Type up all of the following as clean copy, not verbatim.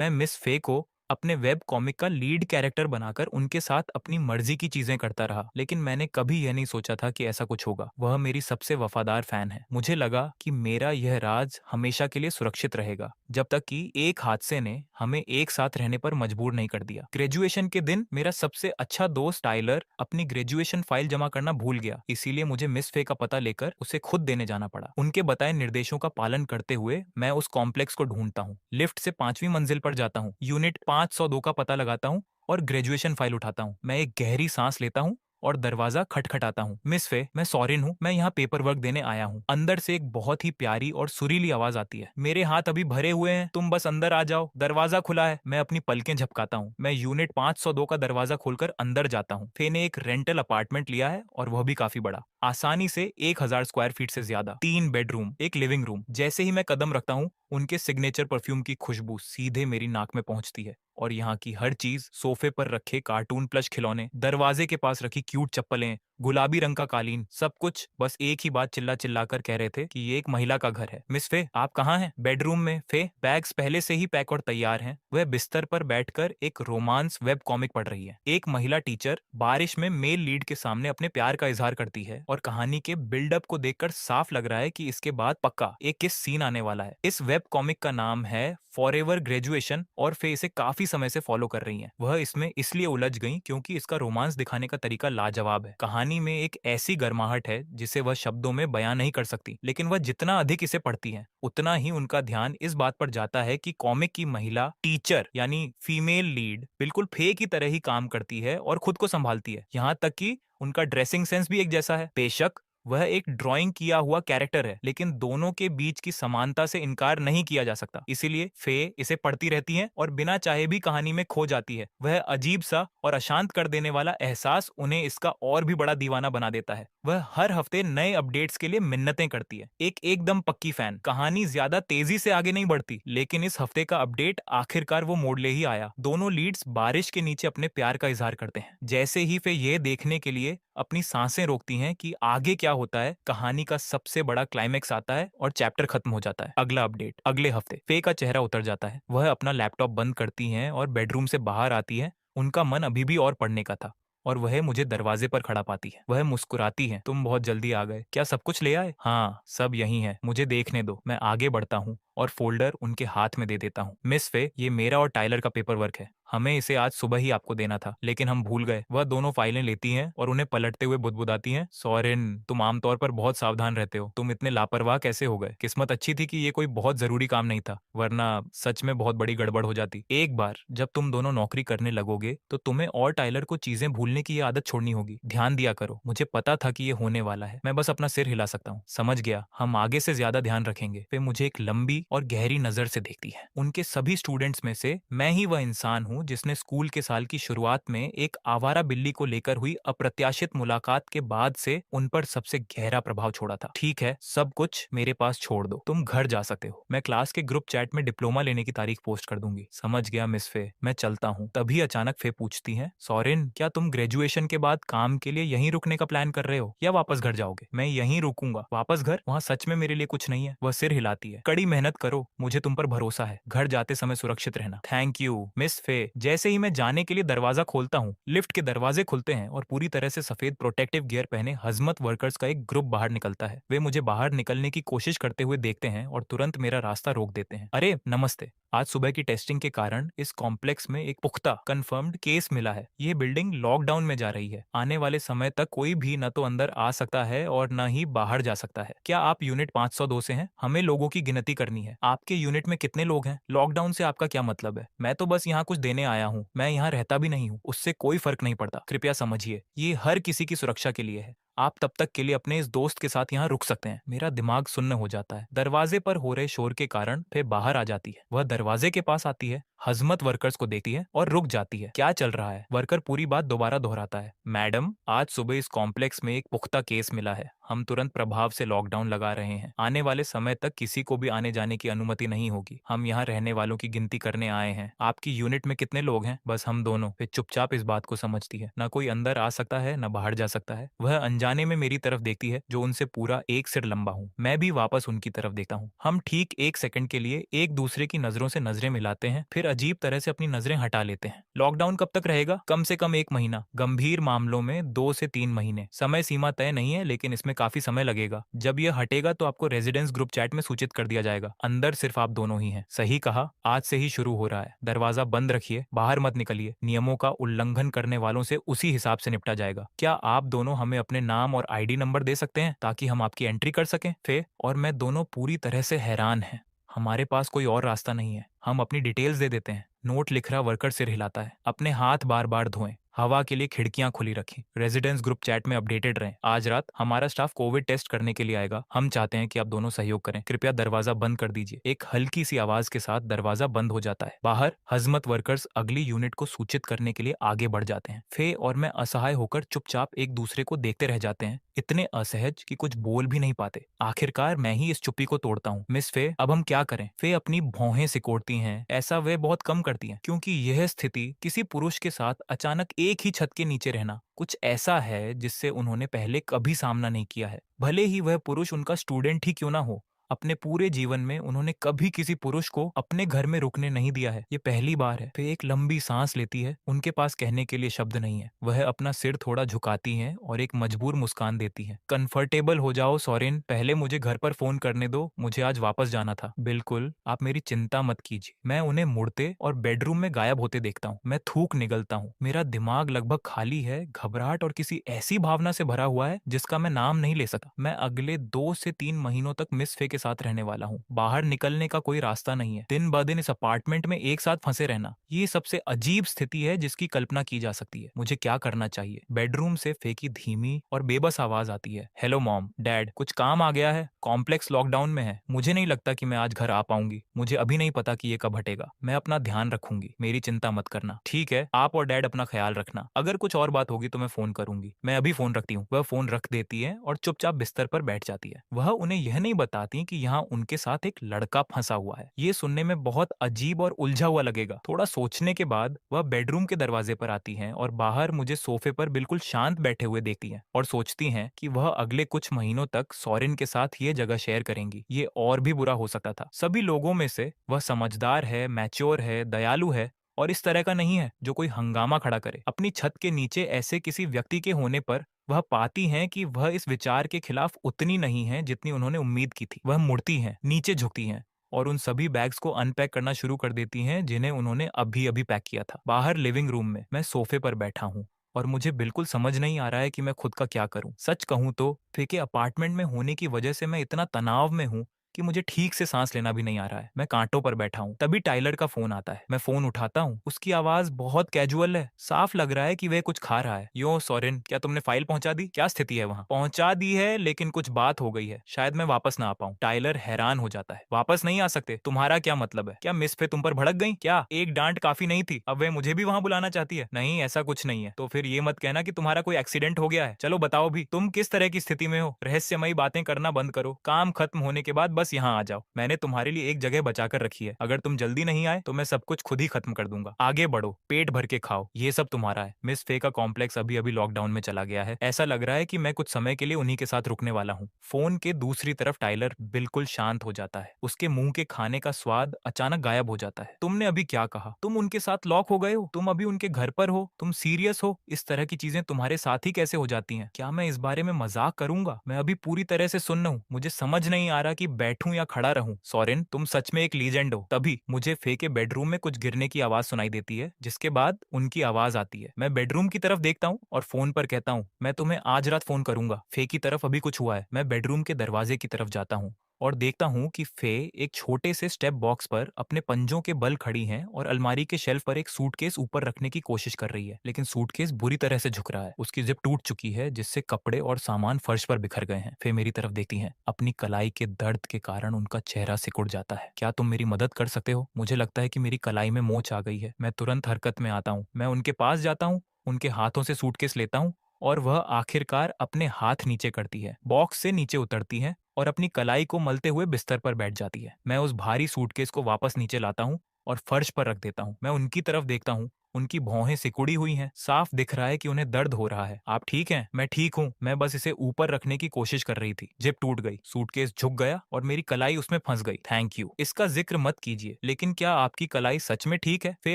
मैं मिस फे को अपने वेब कॉमिक का लीड कैरेक्टर बनाकर उनके साथ अपनी मर्जी की चीजें करता रहा, लेकिन मैंने कभी यह नहीं सोचा था कि ऐसा कुछ होगा। वह मेरी सबसे वफादार फैन है। मुझे लगा कि मेरा यह राज हमेशा के लिए सुरक्षित रहेगा, जब तक कि एक हादसे ने हमें एक साथ रहने पर मजबूर नहीं कर दिया। ग्रेजुएशन के दिन मेरा सबसे अच्छा दोस्त टाइलर अपनी ग्रेजुएशन फाइल जमा करना भूल गया, इसीलिए मुझे मिस फे का पता लेकर उसे खुद देने जाना पड़ा। उनके बताए निर्देशों का पालन करते हुए मैं उस कॉम्प्लेक्स को ढूंढता हूँ, लिफ्ट से 5वीं मंजिल पर जाता हूँ, यूनिट 502 का पता लगाता हूँ और ग्रेजुएशन फाइल उठाता हूँ। मैं एक गहरी सांस लेता हूँ और दरवाजा खटखटाता हूँ। मिस फे, मैं सॉरिन हूँ, मैं यहाँ पेपर वर्क देने आया हूँ। अंदर से एक बहुत ही प्यारी और सुरीली आवाज आती है, मेरे हाथ अभी भरे हुए हैं, तुम बस अंदर आ जाओ, दरवाजा खुला है। मैं अपनी पलकें झपकाता हूँ। मैं यूनिट 502 का दरवाजा खोलकर अंदर जाता हूँ। फे ने एक रेंटल अपार्टमेंट लिया है और वह भी काफी बड़ा, आसानी से 1000 स्क्वायर फीट से ज्यादा। 3 बेडरूम, एक लिविंग रूम। जैसे ही मैं कदम रखता हूँ, उनके सिग्नेचर परफ्यूम की खुशबू सीधे मेरी नाक में पहुंचती है और यहाँ की हर चीज, सोफे पर रखे कार्टून प्लस खिलौने, दरवाजे के पास रखी क्यूट चप्पलें, गुलाबी रंग का कालीन, सब कुछ बस एक ही बात चिल्ला चिल्ला कर कह रहे थे कि ये एक महिला का घर है। मिस फे, आप कहाँ हैं? बेडरूम में। फे, बैग्स पहले से ही पैक और तैयार हैं। वह बिस्तर पर बैठकर एक रोमांस वेब कॉमिक पढ़ रही है। एक महिला टीचर बारिश में मेल लीड के सामने अपने प्यार का इजहार करती है और कहानी के बिल्डअप को देखकर साफ लग रहा है कि इसके बाद पक्का एक किस सीन आने वाला है। इस वेब कॉमिक का नाम है फॉरएवर ग्रेजुएशन और फे इसे काफी समय से फॉलो कर रही हैं। वह इसमें इसलिए उलझ गई क्योंकि इसका रोमांस दिखाने का तरीका लाजवाब है। कहानी में एक ऐसी गर्माहट है जिसे वह शब्दों में बयां नहीं कर सकती, लेकिन वह जितना अधिक इसे पढ़ती हैं, उतना ही उनका ध्यान इस बात पर जाता है कि कॉमिक की महिला टीचर यानी फीमेल लीड बिल्कुल फे की तरह ही काम करती है और खुद को संभालती है। यहाँ तक कि उनका ड्रेसिंग सेंस भी एक जैसा है। बेशक वह एक ड्राइंग किया हुआ कैरेक्टर है, लेकिन दोनों के बीच की समानता से इनकार नहीं किया जा सकता। इसीलिए फे इसे पढ़ती रहती हैं और बिना चाहे भी कहानी में खो जाती है। वह अजीब सा और अशांत कर देने वाला एहसास उन्हें इसका और भी बड़ा दीवाना बना देता है। वह हर हफ्ते नए अपडेट्स के लिए मिन्नतें करती है। एक एकदम पक्की फैन। कहानी ज्यादा तेजी से आगे नहीं बढ़ती, लेकिन इस हफ्ते का अपडेट आखिरकार वो मोड़ ले ही आया। दोनों लीड्स बारिश के नीचे अपने प्यार का इजहार करते हैं। जैसे ही फे ये देखने के लिए अपनी सांसें रोकती हैं कि आगे क्या होता है, कहानी का सबसे बड़ा क्लाइमेक्स आता है और चैप्टर खत्म हो जाता है। अगला अपडेट अगले हफ्ते। फे का चेहरा उतर जाता है। वह अपना लैपटॉप बंद करती हैं और बेडरूम से बाहर आती है। उनका मन अभी भी और पढ़ने का था और वह मुझे दरवाजे पर खड़ा पाती है। वह मुस्कुराती है, तुम बहुत जल्दी आ गए, क्या सब कुछ ले आए? हाँ, सब यही है, मुझे देखने दो। मैं आगे बढ़ता हूँ और फोल्डर उनके हाथ में दे देता हूँ। मिस फे, ये मेरा और टाइलर का पेपर वर्क है। हमें इसे आज सुबह ही आपको देना था, लेकिन हम भूल गए। वह दोनों फाइलें लेती हैं और उन्हें पलटते हुए बुदबुदाती हैं, सॉरेन, तुम आमतौर पर बहुत सावधान रहते हो, तुम इतने लापरवाह कैसे हो गए? किस्मत अच्छी थी कि ये कोई बहुत जरूरी काम नहीं था, वरना सच में बहुत बड़ी गड़बड़ हो जाती। एक बार जब तुम दोनों नौकरी करने लगोगे तो तुम्हें और टाइलर को चीजें भूलने की ये आदत छोड़नी होगी। ध्यान दिया करो। मुझे पता था कि ये होने वाला है। मैं बस अपना सिर हिला सकता हूँ। समझ गया, हम आगे से ज्यादा ध्यान रखेंगे। वे मुझे एक लंबी और गहरी नजर से देखती है। उनके सभी स्टूडेंट्स में से मैं ही वह इंसान हूँ जिसने स्कूल के साल की शुरुआत में एक आवारा बिल्ली को लेकर हुई अप्रत्याशित मुलाकात के बाद से उन पर सबसे गहरा प्रभाव छोड़ा था। ठीक है, सब कुछ मेरे पास छोड़ दो, तुम घर जा सकते हो। मैं क्लास के ग्रुप चैट में डिप्लोमा लेने की तारीख पोस्ट कर दूंगी। समझ गया मिस फे, मैं चलता हूँ। तभी अचानक फे पूछती है, सॉरेन, क्या तुम ग्रेजुएशन के बाद काम के लिए यहीं रुकने का प्लान कर रहे हो या वापस घर जाओगे? मैं यहीं रुकूंगा। वापस घर? वहाँ सच में मेरे लिए कुछ नहीं है। वह सिर हिलाती है। कड़ी मेहनत करो, मुझे तुम पर भरोसा है। घर जाते समय सुरक्षित रहना। थैंक यू मिस फे। जैसे ही मैं जाने के लिए दरवाजा खोलता हूँ, लिफ्ट के दरवाजे खुलते हैं और पूरी तरह से सफेद प्रोटेक्टिव गियर पहने हजमत वर्कर्स का एक ग्रुप बाहर निकलता है। वे मुझे बाहर निकलने की कोशिश करते हुए देखते हैं और तुरंत मेरा रास्ता रोक देते हैं। अरे नमस्ते, आज सुबह की टेस्टिंग के कारण इस कॉम्प्लेक्स में एक पुख्ता कंफर्म्ड केस मिला है। यह बिल्डिंग लॉकडाउन में जा रही है। आने वाले समय तक कोई भी न तो अंदर आ सकता है और न ही बाहर जा सकता है। क्या आप यूनिट 502 से हैं? हमें लोगों की गिनती करनी है। आपके यूनिट में कितने लोग हैं? लॉकडाउन से आपका क्या मतलब है? मैं तो बस यहाँ कुछ देने आया हूँ। मैं यहाँ रहता भी नहीं हूँ, उससे कोई फर्क नहीं पड़ता। कृपया समझिए, ये हर किसी की सुरक्षा के लिए है। आप तब तक के लिए अपने इस दोस्त के साथ यहाँ रुक सकते हैं। मेरा दिमाग सुन्न हो जाता है। दरवाजे पर हो रहे शोर के कारण फिर बाहर आ जाती है। वह दरवाजे के पास आती है, हजमत वर्कर्स को देखती है और रुक जाती है। क्या चल रहा है? वर्कर पूरी बात दोबारा दोहराता है। मैडम, आज सुबह इस कॉम्प्लेक्स में एक पुख्ता केस मिला है। हम तुरंत प्रभाव से लॉकडाउन लगा रहे हैं। आने वाले समय तक किसी को भी आने जाने की अनुमति नहीं होगी। हम यहाँ रहने वालों की गिनती करने आए हैं। आपकी यूनिट में कितने लोग हैं? बस हम दोनों। फिर चुपचाप इस बात को समझती है। न कोई अंदर आ सकता है, न बाहर जा सकता है। वह अनजान अनजाने में मेरी तरफ देखती है जो उनसे पूरा एक सिर लंबा हूँ। मैं भी वापस उनकी तरफ देखता हूँ। हम ठीक 1 सेकंड के लिए एक दूसरे की नजरों से नजरें मिलाते हैं, फिर अजीब तरह से अपनी नजरें हटा लेते हैं। लॉकडाउन कब तक रहेगा? कम से कम 1 महीना, गंभीर मामलों में 2 से 3 महीने। समय सीमा तय नहीं है, लेकिन इसमें काफी समय लगेगा। जब यह हटेगा तो आपको रेजिडेंस ग्रुप चैट में सूचित कर दिया जाएगा। अंदर सिर्फ आप दोनों ही हैं। सही कहा, आज से ही शुरू हो रहा है। दरवाजा बंद रखिए, बाहर मत निकलिए। नियमों का उल्लंघन करने वालों से उसी हिसाब से निपटा जाएगा। क्या आप दोनों हमें अपने नाम और आईडी नंबर दे सकते हैं ताकि हम आपकी एंट्री कर सकें? फे और मैं दोनों पूरी तरह से हैरान हैं। हमारे पास कोई और रास्ता नहीं है। हम अपनी डिटेल्स दे देते हैं। नोट लिख रहा वर्कर सिर हिलाता है। अपने हाथ बार बार धोएं। हवा के लिए खिड़कियां खुली रखें। रेजिडेंस ग्रुप चैट में अपडेटेड रहें। आज रात हमारा स्टाफ कोविड टेस्ट करने के लिए आएगा। हम चाहते हैं कि आप दोनों सहयोग करें। कृपया दरवाजा बंद कर दीजिए। एक हल्की सी आवाज के साथ दरवाजा बंद हो जाता है। बाहर हजमत वर्कर्स अगली यूनिट को सूचित करने के लिए आगे बढ़ जाते हैं। फे और मैं असहाय होकर चुपचाप एक दूसरे को देखते रह जाते हैं, इतने असहज कि कुछ बोल भी नहीं पाते। आखिरकार मैं ही इस चुप्पी को तोड़ता हूँ। मिस फे, अब हम क्या करें? फे अपनी भौहें सिकोड़ती हैं। ऐसा वे बहुत कम करती हैं, क्योंकि यह स्थिति किसी पुरुष के साथ अचानक एक ही छत के नीचे रहना कुछ ऐसा है जिससे उन्होंने पहले कभी सामना नहीं किया है। भले ही वह पुरुष उनका स्टूडेंट ही क्यों ना हो। अपने पूरे जीवन में उन्होंने कभी किसी पुरुष को अपने घर में रुकने नहीं दिया है। ये पहली बार है। वे एक लंबी सांस लेती है। उनके पास कहने के लिए शब्द नहीं है। वह अपना सिर थोड़ा झुकाती हैं और एक मजबूर मुस्कान देती है। कंफर्टेबल हो जाओ सोरेन, पहले मुझे घर पर फोन करने दो, मुझे आज वापस जाना था। बिल्कुल, आप मेरी चिंता मत कीजिए। मैं उन्हें मुड़ते और बेडरूम में गायब होते देखता हूँ। मैं थूक निगलता हूँ। मेरा दिमाग लगभग खाली है, घबराहट और किसी ऐसी भावना से भरा हुआ है जिसका मैं नाम नहीं ले सका। मैं अगले 2 से 3 महीनों तक मिस फे के साथ रहने वाला हूँ। बाहर निकलने का कोई रास्ता नहीं है। दिन ब दिन इस अपार्टमेंट में एक साथ फंसे रहना, ये सबसे अजीब स्थिति है जिसकी कल्पना की जा सकती है। मुझे क्या करना चाहिए? बेडरूम से फे की धीमी और बेबस आवाज आती है। हेलो मॉम, डैड, कुछ काम आ गया है? कॉम्प्लेक्स लॉकडाउन में है। मुझे नहीं लगता कि मैं आज घर आ पाऊंगी। मुझे अभी नहीं पता कि ये कब हटेगा। मैं अपना ध्यान रखूंगी, मेरी चिंता मत करना। ठीक है, आप और डैड अपना ख्याल रखना। अगर कुछ और बात होगी तो मैं फोन करूंगी। मैं अभी फोन रखती हूँ। वह फोन रख देती है और चुपचाप बिस्तर पर बैठ जाती है। वह उन्हें यह नहीं बताती कि यहाँ उनके साथ एक लड़का फंसा हुआ है। ये सुनने में बहुत अजीब और उलझा हुआ लगेगा। थोड़ा सोचने के बाद वह बेडरूम के दरवाजे पर आती हैं और बाहर मुझे सोफे पर बिल्कुल शांत बैठे हुए देखती हैं और सोचती हैं कि वह अगले कुछ महीनों तक सोरेन के साथ ये जगह शेयर करेंगी। ये और भी बुरा हो सकता था। सभी लोगों में से वह समझदार है, मैच्योर है, दयालु है और इस तरह का नहीं है जो कोई हंगामा खड़ा करे। अपनी छत के नीचे ऐसे किसी व्यक्ति के होने पर वह पाती हैं कि वह इस विचार के खिलाफ उतनी नहीं है जितनी उन्होंने उम्मीद की थी। वह मुड़ती हैं, नीचे झुकती हैं और उन सभी बैग्स को अनपैक करना शुरू कर देती हैं जिन्हें उन्होंने अभी अभी पैक किया था। बाहर लिविंग रूम में मैं सोफे पर बैठा हूँ और मुझे बिल्कुल समझ नहीं आ रहा है कि मैं खुद का क्या करूं। सच कहूं तो फेके अपार्टमेंट में होने की वजह से मैं इतना तनाव में हूं कि मुझे ठीक से सांस लेना भी नहीं आ रहा है। मैं कांटों पर बैठा हूँ। तभी टाइलर का फोन आता है। मैं फोन उठाता हूँ। उसकी आवाज बहुत कैजुअल है। साफ लग रहा है कि वह कुछ खा रहा है। यो सोरेन, क्या तुमने फाइल पहुंचा दी? क्या स्थिति है वहाँ? पहुंचा दी है, लेकिन कुछ बात हो गई है। शायद मैं वापस ना आ पाऊँ। टाइलर हैरान हो जाता है। वापस नहीं आ सकते? तुम्हारा क्या मतलब है? क्या मिस फे तुम पर भड़क गई? क्या एक डांट काफी नहीं थी? अब वह मुझे भी वहाँ बुलाना चाहती है? नहीं, ऐसा कुछ नहीं है। तो फिर ये मत कहना कि तुम्हारा कोई एक्सीडेंट हो गया है। चलो बताओ भी, तुम किस तरह की स्थिति में हो? रहस्यमयी बातें करना बंद करो। काम खत्म होने के बाद बस यहाँ आ जाओ। मैंने तुम्हारे लिए एक जगह बचा कर रखी है। अगर तुम जल्दी नहीं आए तो मैं सब कुछ खुद ही खत्म कर दूंगा। आगे बढ़ो, पेट भर के खाओ, ये सब तुम्हारा है। मिस फे का कॉम्प्लेक्स अभी अभी लॉकडाउन में चला गया है। ऐसा लग रहा है कि मैं कुछ समय के लिए उन्हीं के साथ रुकने वाला हूँ। फोन के दूसरी तरफ टाइलर बिल्कुल शांत हो जाता है। उसके मुंह के खाने का स्वाद अचानक गायब हो जाता है। तुमने अभी क्या कहा? तुम उनके साथ लॉक हो गए हो? तुम अभी उनके घर पर हो? तुम सीरियस हो? इस तरह की चीजें तुम्हारे साथ ही कैसे हो जाती हैं? क्या मैं इस बारे में मजाक करूंगा? मैं अभी पूरी तरह से सुन्न हूँ। मुझे समझ नहीं आ रहा कि बैठूं या खड़ा रहूं। सोरेन, तुम सच में एक लीजेंड हो। तभी मुझे फे के बेडरूम में कुछ गिरने की आवाज सुनाई देती है, जिसके बाद उनकी आवाज आती है। मैं बेडरूम की तरफ देखता हूँ और फोन पर कहता हूँ, मैं तुम्हें आज रात फोन करूंगा। फे की तरफ अभी कुछ हुआ है। मैं बेडरूम के दरवाजे की तरफ जाता हूँ और देखता हूँ कि फे एक छोटे से स्टेप बॉक्स पर अपने पंजों के बल खड़ी हैं और अलमारी के शेल्फ पर एक सूटकेस ऊपर रखने की कोशिश कर रही है, लेकिन सूटकेस बुरी तरह से झुक रहा है। उसकी जिप टूट चुकी है, जिससे कपड़े और सामान फर्श पर बिखर गए हैं। फे मेरी तरफ देखती हैं। अपनी कलाई के दर्द के कारण उनका चेहरा सिकुड़ जाता है। क्या तुम मेरी मदद कर सकते हो? मुझे लगता है कि मेरी कलाई में मोच आ गई है। मैं तुरंत हरकत में आता हूँ। मैं उनके पास जाता हूँ, उनके हाथों से सूटकेस लेता हूँ और वह आखिरकार अपने हाथ नीचे करती है, बॉक्स से नीचे उतरती है और अपनी कलाई को मलते हुए बिस्तर पर बैठ जाती है। मैं उस भारी सूटकेस को वापस नीचे लाता हूँ और फर्श पर रख देता हूँ। मैं उनकी तरफ देखता हूँ उनकी भौहें सिकुड़ी हुई हैं, साफ दिख रहा है कि उन्हें दर्द हो रहा है। आप ठीक हैं? मैं ठीक हूँ, मैं बस इसे ऊपर रखने की कोशिश कर रही थी। जिप टूट गई, सूटकेस झुक गया और मेरी कलाई उसमें फंस गई। Thank you. इसका जिक्र मत कीजिए, लेकिन क्या आपकी कलाई सच में ठीक है? फे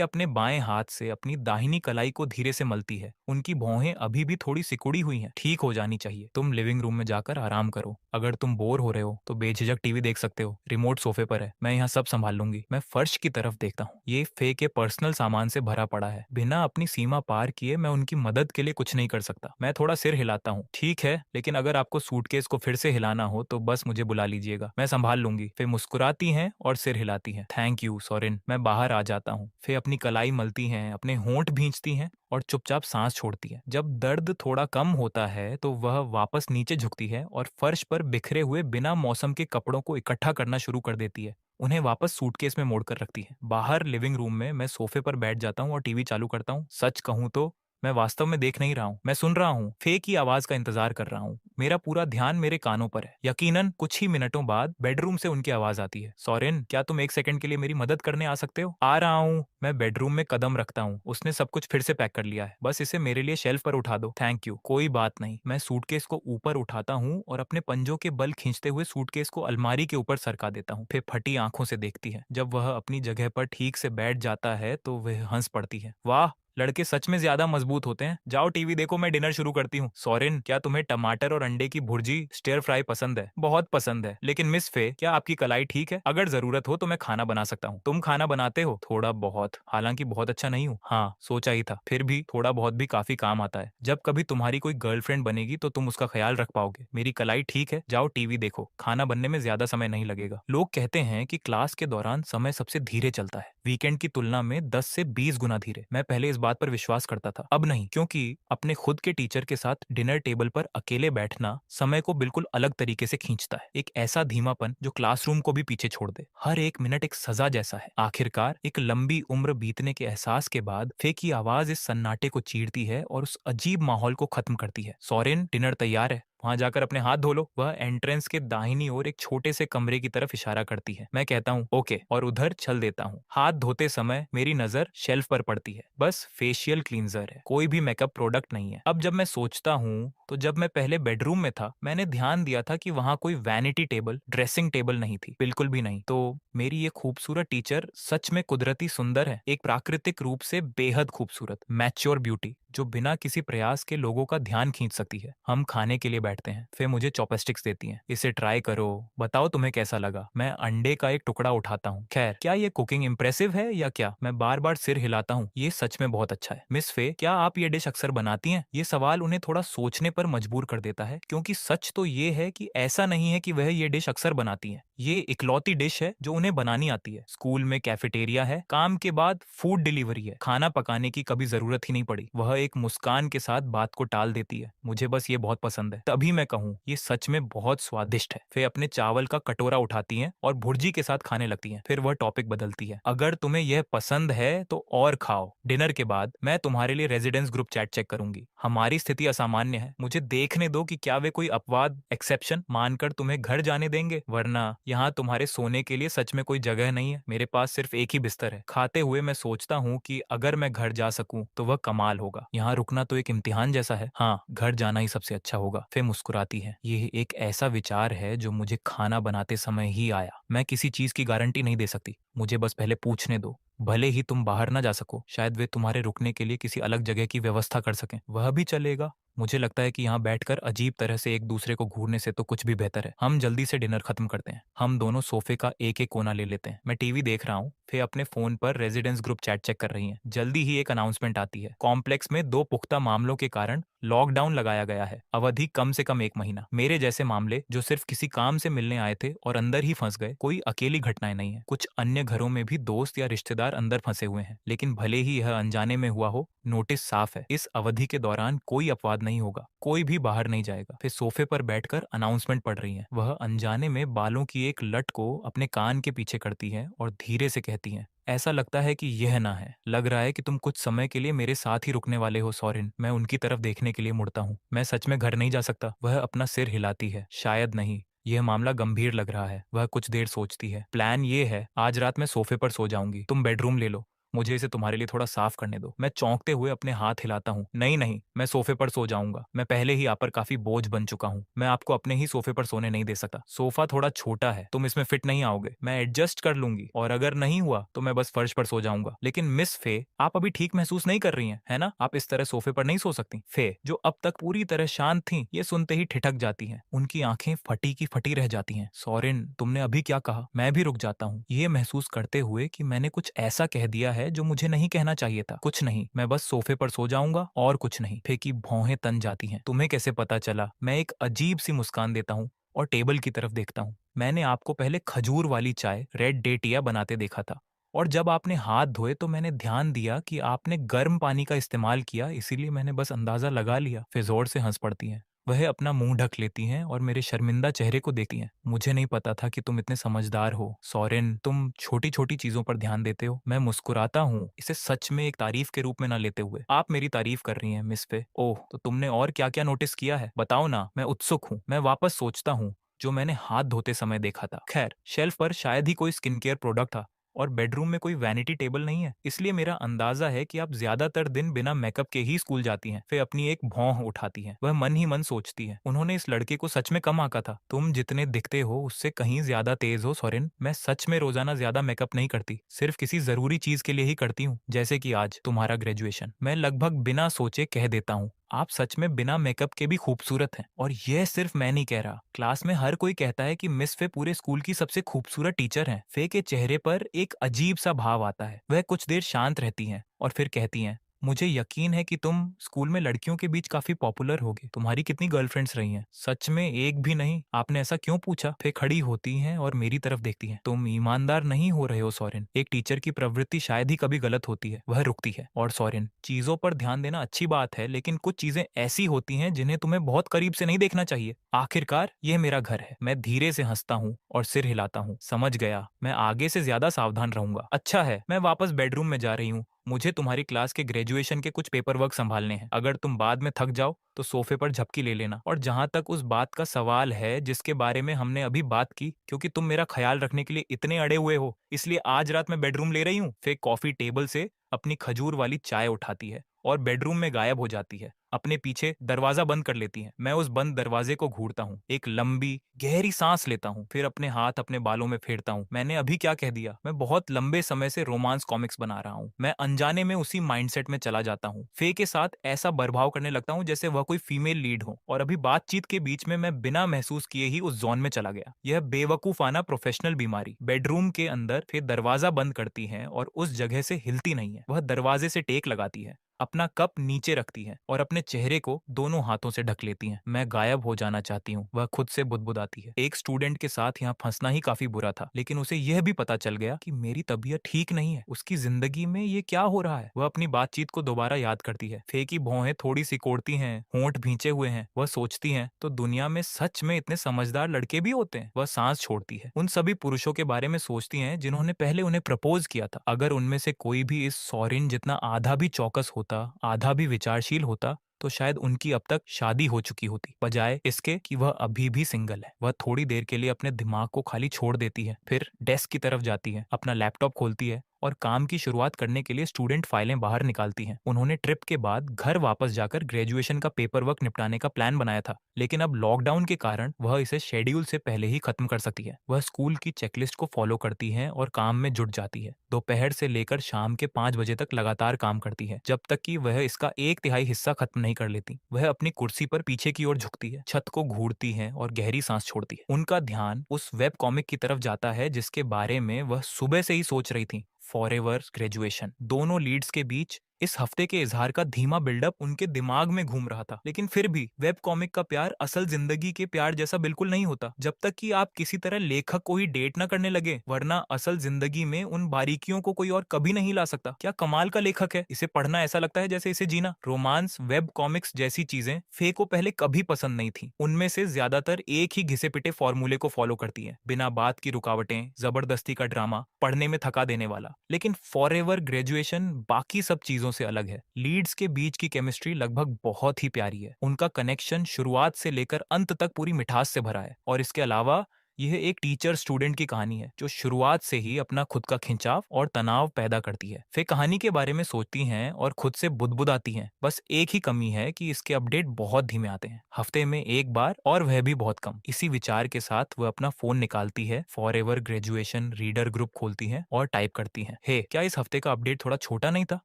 अपने बाएं हाथ से अपनी दाहिनी कलाई को धीरे से मलती है। उनकी भौहें अभी भी थोड़ी सिकुड़ी हुई हैं, ठीक हो जानी चाहिए। तुम लिविंग रूम में जाकर आराम करो। अगर तुम बोर हो रहे हो तो बेझिझक टीवी देख सकते हो, रिमोट सोफे पर है, मैं यहाँ सब संभाल लूंगी। मैं फर्श की तरफ देखता हूँ। ये फे के पर्सनल सामान से भरा पड़ा है। बिना अपनी सीमा पार किए मैं उनकी मदद के लिए कुछ नहीं कर सकता। मैं थोड़ा सिर हिलाता हूँ। ठीक है, लेकिन अगर आपको सूटकेस को फिर से हिलाना हो तो बस मुझे बुला लीजिएगा, मैं संभाल लूंगी। फे मुस्कुराती हैं और सिर हिलाती हैं। Thank you Soren. मैं बाहर आ जाता हूँ। फे अपनी कलाई मलती हैं, अपने होंठ भींचती हैं और चुपचाप सांस छोड़ती है। जब दर्द थोड़ा कम होता है तो वह वापस नीचे झुकती है और फर्श पर बिखरे हुए बिना मौसम के कपड़ों को इकट्ठा करना शुरू कर देती है। उन्हें वापस सूटकेस में मोड़कर रखती है। बाहर लिविंग रूम में मैं सोफे पर बैठ जाता हूँ और टीवी चालू करता हूँ। सच कहूँ तो मैं वास्तव में देख नहीं रहा हूँ, मैं सुन रहा हूँ। फे की आवाज का इंतजार कर रहा हूँ। मेरा पूरा ध्यान मेरे कानों पर है। यकीनन कुछ ही मिनटों बाद बेडरूम से उनकी आवाज आती है। सोरेन, क्या तुम एक सेकंड के लिए मेरी मदद करने आ सकते हो? आ रहा हूँ। मैं बेडरूम में कदम रखता हूँ। उसने सब कुछ फिर से पैक कर लिया है, बस इसे मेरे लिए शेल्फ पर उठा दो। Thank you. कोई बात नहीं। मैं सूटकेस को ऊपर उठाता हूँ और अपने पंजों के बल खींचते हुए सूटकेस को अलमारी के ऊपर सरका देता हूँ। फिर फटी आंखों से देखती है। जब वह अपनी जगह पर ठीक से बैठ जाता है तो वह हंस पड़ती है। वाह, लड़के सच में ज्यादा मजबूत होते हैं। जाओ टीवी देखो, मैं डिनर शुरू करती हूँ। सोरेन, क्या तुम्हें टमाटर और अंडे की भुर्जी स्टिर फ्राई पसंद है? बहुत पसंद है। लेकिन मिस फे, क्या आपकी कलाई ठीक है? अगर जरूरत हो तो मैं खाना बना सकता हूँ। तुम खाना बनाते हो? थोड़ा बहुत, हालांकि बहुत अच्छा नहीं हूँ। हाँ, सोचा ही था। फिर भी थोड़ा बहुत भी काफी काम आता है। जब कभी तुम्हारी कोई गर्लफ्रेंड बनेगी तो तुम उसका ख्याल रख पाओगे। मेरी कलाई ठीक है, जाओ टीवी देखो, खाना बनने में ज्यादा समय नहीं लगेगा। लोग कहते हैं कि क्लास के दौरान समय सबसे धीरे चलता है, वीकेंड की तुलना में 10 से 20 गुना धीरे। मैं पहले इस बात पर विश्वास करता था, अब नहीं, क्योंकि अपने खुद के टीचर के साथ डिनर टेबल पर अकेले बैठना समय को बिल्कुल अलग तरीके से खींचता है। एक ऐसा धीमापन जो क्लासरूम को भी पीछे छोड़ दे। हर एक मिनट एक सजा जैसा है। आखिरकार एक लंबी उम्र बीतने के एहसास के बाद फे की आवाज इस सन्नाटे को चीरती है और उस अजीब माहौल को खत्म करती है। सोरेन, डिनर तैयार है, वहां जाकर अपने हाथ धो लो। वह एंट्रेंस के दाहिनी ओर एक छोटे से कमरे की तरफ इशारा करती है। मैं कहता हूँ ओके और उधर चल देता हूँ। हाथ धोते समय मेरी नजर शेल्फ पर पड़ती है। बस फेशियल क्लींजर है, कोई भी मेकअप प्रोडक्ट नहीं है। अब जब मैं सोचता हूँ तो जब मैं पहले बेडरूम में था मैंने ध्यान दिया था कि वहां कोई वैनिटी टेबल, ड्रेसिंग टेबल नहीं थी, बिल्कुल भी नहीं। तो मेरी ये खूबसूरत टीचर सच में कुदरती सुंदर है, एक प्राकृतिक रूप से बेहद खूबसूरत मैच्योर ब्यूटी जो बिना किसी प्रयास के लोगों का ध्यान खींच सकती है। हम खाने के लिए बैठते हैं। फिर मुझे चॉपस्टिक्स देती हैं। इसे ट्राई करो, बताओ तुम्हें कैसा लगा। मैं अंडे का एक टुकड़ा उठाता हूँ। खैर, क्या ये कुकिंग इम्प्रेसिव है या क्या? मैं बार बार सिर हिलाता हूँ। ये सच में बहुत अच्छा है। मिस फे, क्या आप ये डिश अक्सर बनाती हैं? ये सवाल उन्हें थोड़ा सोचने पर मजबूर कर देता है, क्योंकि सच तो ये है कि ऐसा नहीं है कि वह ये डिश अक्सर बनाती हैं। ये इकलौती डिश है जो उन्हें बनानी आती है। स्कूल में कैफेटेरिया है, काम के बाद फूड डिलीवरी है, खाना पकाने की कभी जरूरत ही नहीं पड़ी। वह एक मुस्कान के साथ बात को टाल देती है। मुझे बस ये बहुत पसंद है, तभी मैं कहूँ ये सच में बहुत स्वादिष्ट है। फिर अपने चावल का कटोरा उठाती हैं और भुर्जी के साथ खाने लगती हैं। फिर वह टॉपिक बदलती है। अगर तुम्हें यह पसंद है तो और खाओ। डिनर के बाद मैं तुम्हारे लिए रेजिडेंस ग्रुप चैट चेक करूंगी। हमारी स्थिति असामान्य है, मुझे देखने दो कि क्या वे कोई अपवाद, एक्सेप्शन मानकर तुम्हें घर जाने देंगे, वरना यहाँ तुम्हारे सोने के लिए सच में कोई जगह नहीं है। मेरे पास सिर्फ एक ही बिस्तर है। खाते हुए मैं सोचता हूँ कि अगर मैं घर जा सकूं तो वह कमाल होगा। यहाँ रुकना तो एक इम्तिहान जैसा है। हाँ, घर जाना ही सबसे अच्छा होगा। फिर मुस्कुराती है। ये एक ऐसा विचार है जो मुझे खाना बनाते समय ही आया। मैं किसी चीज की गारंटी नहीं दे सकती, मुझे बस पहले पूछने दो। भले ही तुम बाहर ना जा सको, शायद वे तुम्हारे रुकने के लिए किसी अलग जगह की व्यवस्था कर सकें, वह भी चलेगा। मुझे लगता है कि यहाँ बैठकर अजीब तरह से एक दूसरे को घूरने से तो कुछ भी बेहतर है। हम जल्दी से डिनर खत्म करते हैं। हम दोनों सोफे का एक एक कोना ले लेते हैं। मैं टीवी देख रहा हूँ। फिर अपने फोन पर रेजिडेंस ग्रुप चैट चेक कर रही हैं। जल्दी ही एक अनाउंसमेंट आती है। कॉम्प्लेक्स में 2 पुख्ता मामलों के कारण लॉकडाउन लगाया गया है, अवधि कम से कम 1 महीना। मेरे जैसे मामले जो सिर्फ किसी काम से मिलने आए थे और अंदर ही फंस गए, कोई अकेली घटनाएं नहीं है। कुछ अन्य घरों में भी दोस्त या रिश्तेदार अंदर फंसे हुए हैं, लेकिन भले ही यह अनजाने में हुआ हो, नोटिस साफ है। इस अवधि के दौरान कोई अपवाद नहीं होगा, कोई भी बाहर नहीं जाएगा। फिर सोफे पर बैठकर अनाउंसमेंट पढ़ रही हैं। वह अनजाने में बालों की एक लट को अपने कान के पीछे करती है और धीरे से कहती हैं, ऐसा लगता है कि यह ना है। लग रहा है कि तुम कुछ समय के लिए मेरे साथ ही रुकने वाले हो सोरेन। मैं उनकी तरफ देखने के लिए मुड़ता हूँ। मैं सच में घर नहीं जा सकता। वह अपना सिर हिलाती है। शायद नहीं, यह मामला गंभीर लग रहा है। वह कुछ देर सोचती है। प्लान ये है, आज रात मैं सोफे पर सो जाऊंगी, तुम बेडरूम ले लो। मुझे इसे तुम्हारे लिए थोड़ा साफ करने दो। मैं चौंकते हुए अपने हाथ हिलाता हूँ। नहीं नहीं, मैं सोफे पर सो जाऊंगा। मैं पहले ही आप पर काफी बोझ बन चुका हूँ। मैं आपको अपने ही सोफे पर सोने नहीं दे सकता। सोफा थोड़ा छोटा है, तुम इसमें फिट नहीं आओगे। मैं एडजस्ट कर लूंगी, और अगर नहीं हुआ तो मैं बस फर्श पर सो जाऊंगा। लेकिन मिस फे, आप अभी ठीक महसूस नहीं कर रही हैं, है ना? आप इस तरह सोफे पर नहीं सो सकती। फे, जो अब तक पूरी तरह शांत थी, ये सुनते ही ठिठक जाती हैं। उनकी आंखें फटी की फटी रह जाती हैं। सोरेन, तुमने अभी क्या कहा? मैं भी रुक जाता हूँ, ये महसूस करते हुए कि मैंने कुछ ऐसा कह दिया है जो मुझे नहीं कहना चाहिए था। कुछ नहीं, मैं बस सोफे पर सो जाऊंगा और कुछ नहीं। फे की भौहें तन जाती हैं। तुम्हें कैसे पता चला? मैं एक अजीब सी मुस्कान देता हूँ और टेबल की तरफ देखता हूँ। मैंने आपको पहले खजूर वाली चाय, रेड डेटिया बनाते देखा था, और जब आपने हाथ धोए तो मैंने ध्यान दिया कि आपने गर्म पानी का इस्तेमाल किया, इसीलिए मैंने बस अंदाजा लगा लिया। फिर जोर से हंस पड़ती हैं। वह अपना मुंह ढक लेती हैं और मेरे शर्मिंदा चेहरे को देखती हैं। मुझे नहीं पता था कि तुम इतने समझदार हो सोरेन, तुम छोटी छोटी चीजों पर ध्यान देते हो। मैं मुस्कुराता हूँ, इसे सच में एक तारीफ के रूप में ना लेते हुए। आप मेरी तारीफ कर रही हैं मिस पे? ओह, तो तुमने और क्या क्या नोटिस किया है, बताओ ना। मैं उत्सुक हूँ। मैं वापस सोचता हूँ जो मैंने हाथ धोते समय देखा था। खैर, शेल्फ पर शायद ही कोई स्किन केयर प्रोडक्ट था, और बेडरूम में कोई वैनिटी टेबल नहीं है, इसलिए मेरा अंदाजा है कि आप ज्यादातर दिन बिना मेकअप के ही स्कूल जाती हैं। फिर अपनी एक भौं उठाती हैं। वह मन ही मन सोचती है, उन्होंने इस लड़के को सच में कम आंका था। तुम जितने दिखते हो उससे कहीं ज्यादा तेज हो सोरेन। मैं सच में रोजाना ज्यादा मेकअप नहीं करती, सिर्फ किसी जरूरी चीज के लिए ही करती हूँ, जैसे कि आज तुम्हारा ग्रेजुएशन। मैं लगभग बिना सोचे कह देता हूँ, आप सच में बिना मेकअप के भी खूबसूरत हैं। और यह सिर्फ मैं नहीं कह रहा, क्लास में हर कोई कहता है कि मिस फे पूरे स्कूल की सबसे खूबसूरत टीचर हैं। फे के चेहरे पर एक अजीब सा भाव आता है। वह कुछ देर शांत रहती हैं और फिर कहती हैं, मुझे यकीन है कि तुम स्कूल में लड़कियों के बीच काफी पॉपुलर होगे। तुम्हारी कितनी गर्लफ्रेंड्स रही हैं? सच में एक भी नहीं? आपने ऐसा क्यों पूछा? फे खड़ी होती हैं और मेरी तरफ देखती हैं। तुम ईमानदार नहीं हो रहे हो सोरेन। एक टीचर की प्रवृत्ति शायद ही कभी गलत होती है। वह रुकती है। और सोरेन, चीजों पर ध्यान देना अच्छी बात है, लेकिन कुछ चीजें ऐसी होती हैं जिन्हें तुम्हें बहुत करीब से नहीं देखना चाहिए। आखिरकार यह मेरा घर है। मैं धीरे से हंसता हूँ और सिर हिलाता हूँ। समझ गया, मैं आगे से ज्यादा सावधान रहूंगा। अच्छा है, मैं वापस बेडरूम में जा रही हूँ। मुझे तुम्हारी क्लास के ग्रेजुएशन के कुछ पेपर वर्क संभालने हैं। अगर तुम बाद में थक जाओ तो सोफे पर झपकी ले लेना। और जहां तक उस बात का सवाल है जिसके बारे में हमने अभी बात की, क्योंकि तुम मेरा ख्याल रखने के लिए इतने अड़े हुए हो, इसलिए आज रात मैं बेडरूम ले रही हूँ। फिर कॉफी टेबल से अपनी खजूर वाली चाय उठाती है और बेडरूम में गायब हो जाती है। अपने पीछे दरवाजा बंद कर लेती है। मैं उस बंद दरवाजे को घूरता हूँ, एक लंबी गहरी सांस लेता हूँ, फिर अपने हाथ अपने बालों में फेरता हूँ। मैंने अभी क्या कह दिया? मैं बहुत लंबे समय से रोमांस कॉमिक्स बना रहा हूँ। मैं अनजाने में उसी माइंडसेट में चला जाता हूँ। फे के साथ ऐसा बर्भाव करने लगता हूँ जैसे वह कोई फीमेल लीड हो, और अभी बातचीत के बीच में मैं बिना महसूस किए ही उस जोन में चला गया। यह बेवकूफाना प्रोफेशनल बीमारी। बेडरूम के अंदर फिर दरवाजा बंद करती है और उस जगह से हिलती नहीं है। वह दरवाजे से टेक लगाती है, अपना कप नीचे रखती है और अपने चेहरे को दोनों हाथों से ढक लेती हैं। मैं गायब हो जाना चाहती हूँ, वह खुद से बुदबुदाती है। एक स्टूडेंट के साथ यहाँ फंसना ही काफी बुरा था, लेकिन उसे यह भी पता चल गया कि मेरी तबीयत ठीक नहीं है। उसकी जिंदगी में ये क्या हो रहा है? वह अपनी बातचीत को दोबारा याद करती है। फे की भौहें थोड़ी सिकोड़ती हैं, होंठ भींचे हुए हैं। वह सोचती हैं, तो दुनिया में सच में इतने समझदार लड़के भी होते हैं। वह सांस छोड़ती है। उन सभी पुरुषों के बारे में सोचती हैं जिन्होंने पहले उन्हें प्रपोज किया था। अगर उनमें से कोई भी इस सोरेन जितना आधा भी चौकस होता, आधा भी विचारशील होता, तो शायद उनकी अब तक शादी हो चुकी होती, बजाय इसके कि वह अभी भी सिंगल है। वह थोड़ी देर के लिए अपने दिमाग को खाली छोड़ देती है, फिर डेस्क की तरफ जाती है, अपना लैपटॉप खोलती है और काम की शुरुआत करने के लिए स्टूडेंट फाइलें बाहर निकालती हैं। उन्होंने ट्रिप के बाद घर वापस जाकर ग्रेजुएशन का पेपर वर्क निपटाने का प्लान बनाया था, लेकिन अब लॉकडाउन के कारण वह इसे शेड्यूल से पहले ही खत्म कर सकती है। वह स्कूल की चेकलिस्ट को फॉलो करती है और काम में जुट जाती है। दोपहर से लेकर शाम के 5 बजे तक लगातार काम करती है, जब तक कि वह इसका 1/3 हिस्सा खत्म नहीं कर लेती। वह अपनी कुर्सी पर पीछे की ओर झुकती है, छत को घूरती है और गहरी सांस छोड़ती है। उनका ध्यान उस वेब कॉमिक की तरफ जाता है जिसके बारे में वह सुबह से ही सोच रही थी, फॉरएवर ग्रेजुएशन। दोनों लीड्स के बीच इस हफ्ते के इजहार का धीमा बिल्डअप उनके दिमाग में घूम रहा था, लेकिन फिर भी वेब कॉमिक का प्यार असल जिंदगी के प्यार जैसा बिल्कुल नहीं होता, जब तक कि आप किसी तरह लेखक को ही डेट ना करने लगे, वरना असल जिंदगी में उन बारीकियों को कोई और कभी नहीं ला सकता। क्या कमाल का लेखक है! इसे पढ़ना ऐसा लगता है जैसे इसे जीना। रोमांस, वेब कॉमिक्स जैसी चीजें फे को पहले कभी पसंद नहीं थी। उनमें से ज्यादातर एक ही घिसे पिटे फॉर्मूले को फॉलो करती है, बिना बात की रुकावटें, जबरदस्ती का ड्रामा, पढ़ने में थका देने वाला। लेकिन फॉरएवर ग्रेजुएशन बाकी सब चीजों से अलग है। लीड्स के बीच की केमिस्ट्री लगभग बहुत ही प्यारी है। उनका कनेक्शन शुरुआत से लेकर अंत तक पूरी मिठास से भरा है, और इसके अलावा यह एक टीचर स्टूडेंट की कहानी है जो शुरुआत से ही अपना खुद का खिंचाव और तनाव पैदा करती है। वे कहानी के बारे में सोचती हैं और खुद से बुदबुदाती हैं। बस एक ही कमी है कि इसके अपडेट बहुत धीमे आते हैं, हफ्ते में एक बार, और वह भी बहुत कम। इसी विचार के साथ वह अपना फोन निकालती है, फॉरएवर ग्रेजुएशन रीडर ग्रुप खोलती है और टाइप करती है, हे क्या इस हफ्ते का अपडेट थोड़ा छोटा नहीं था,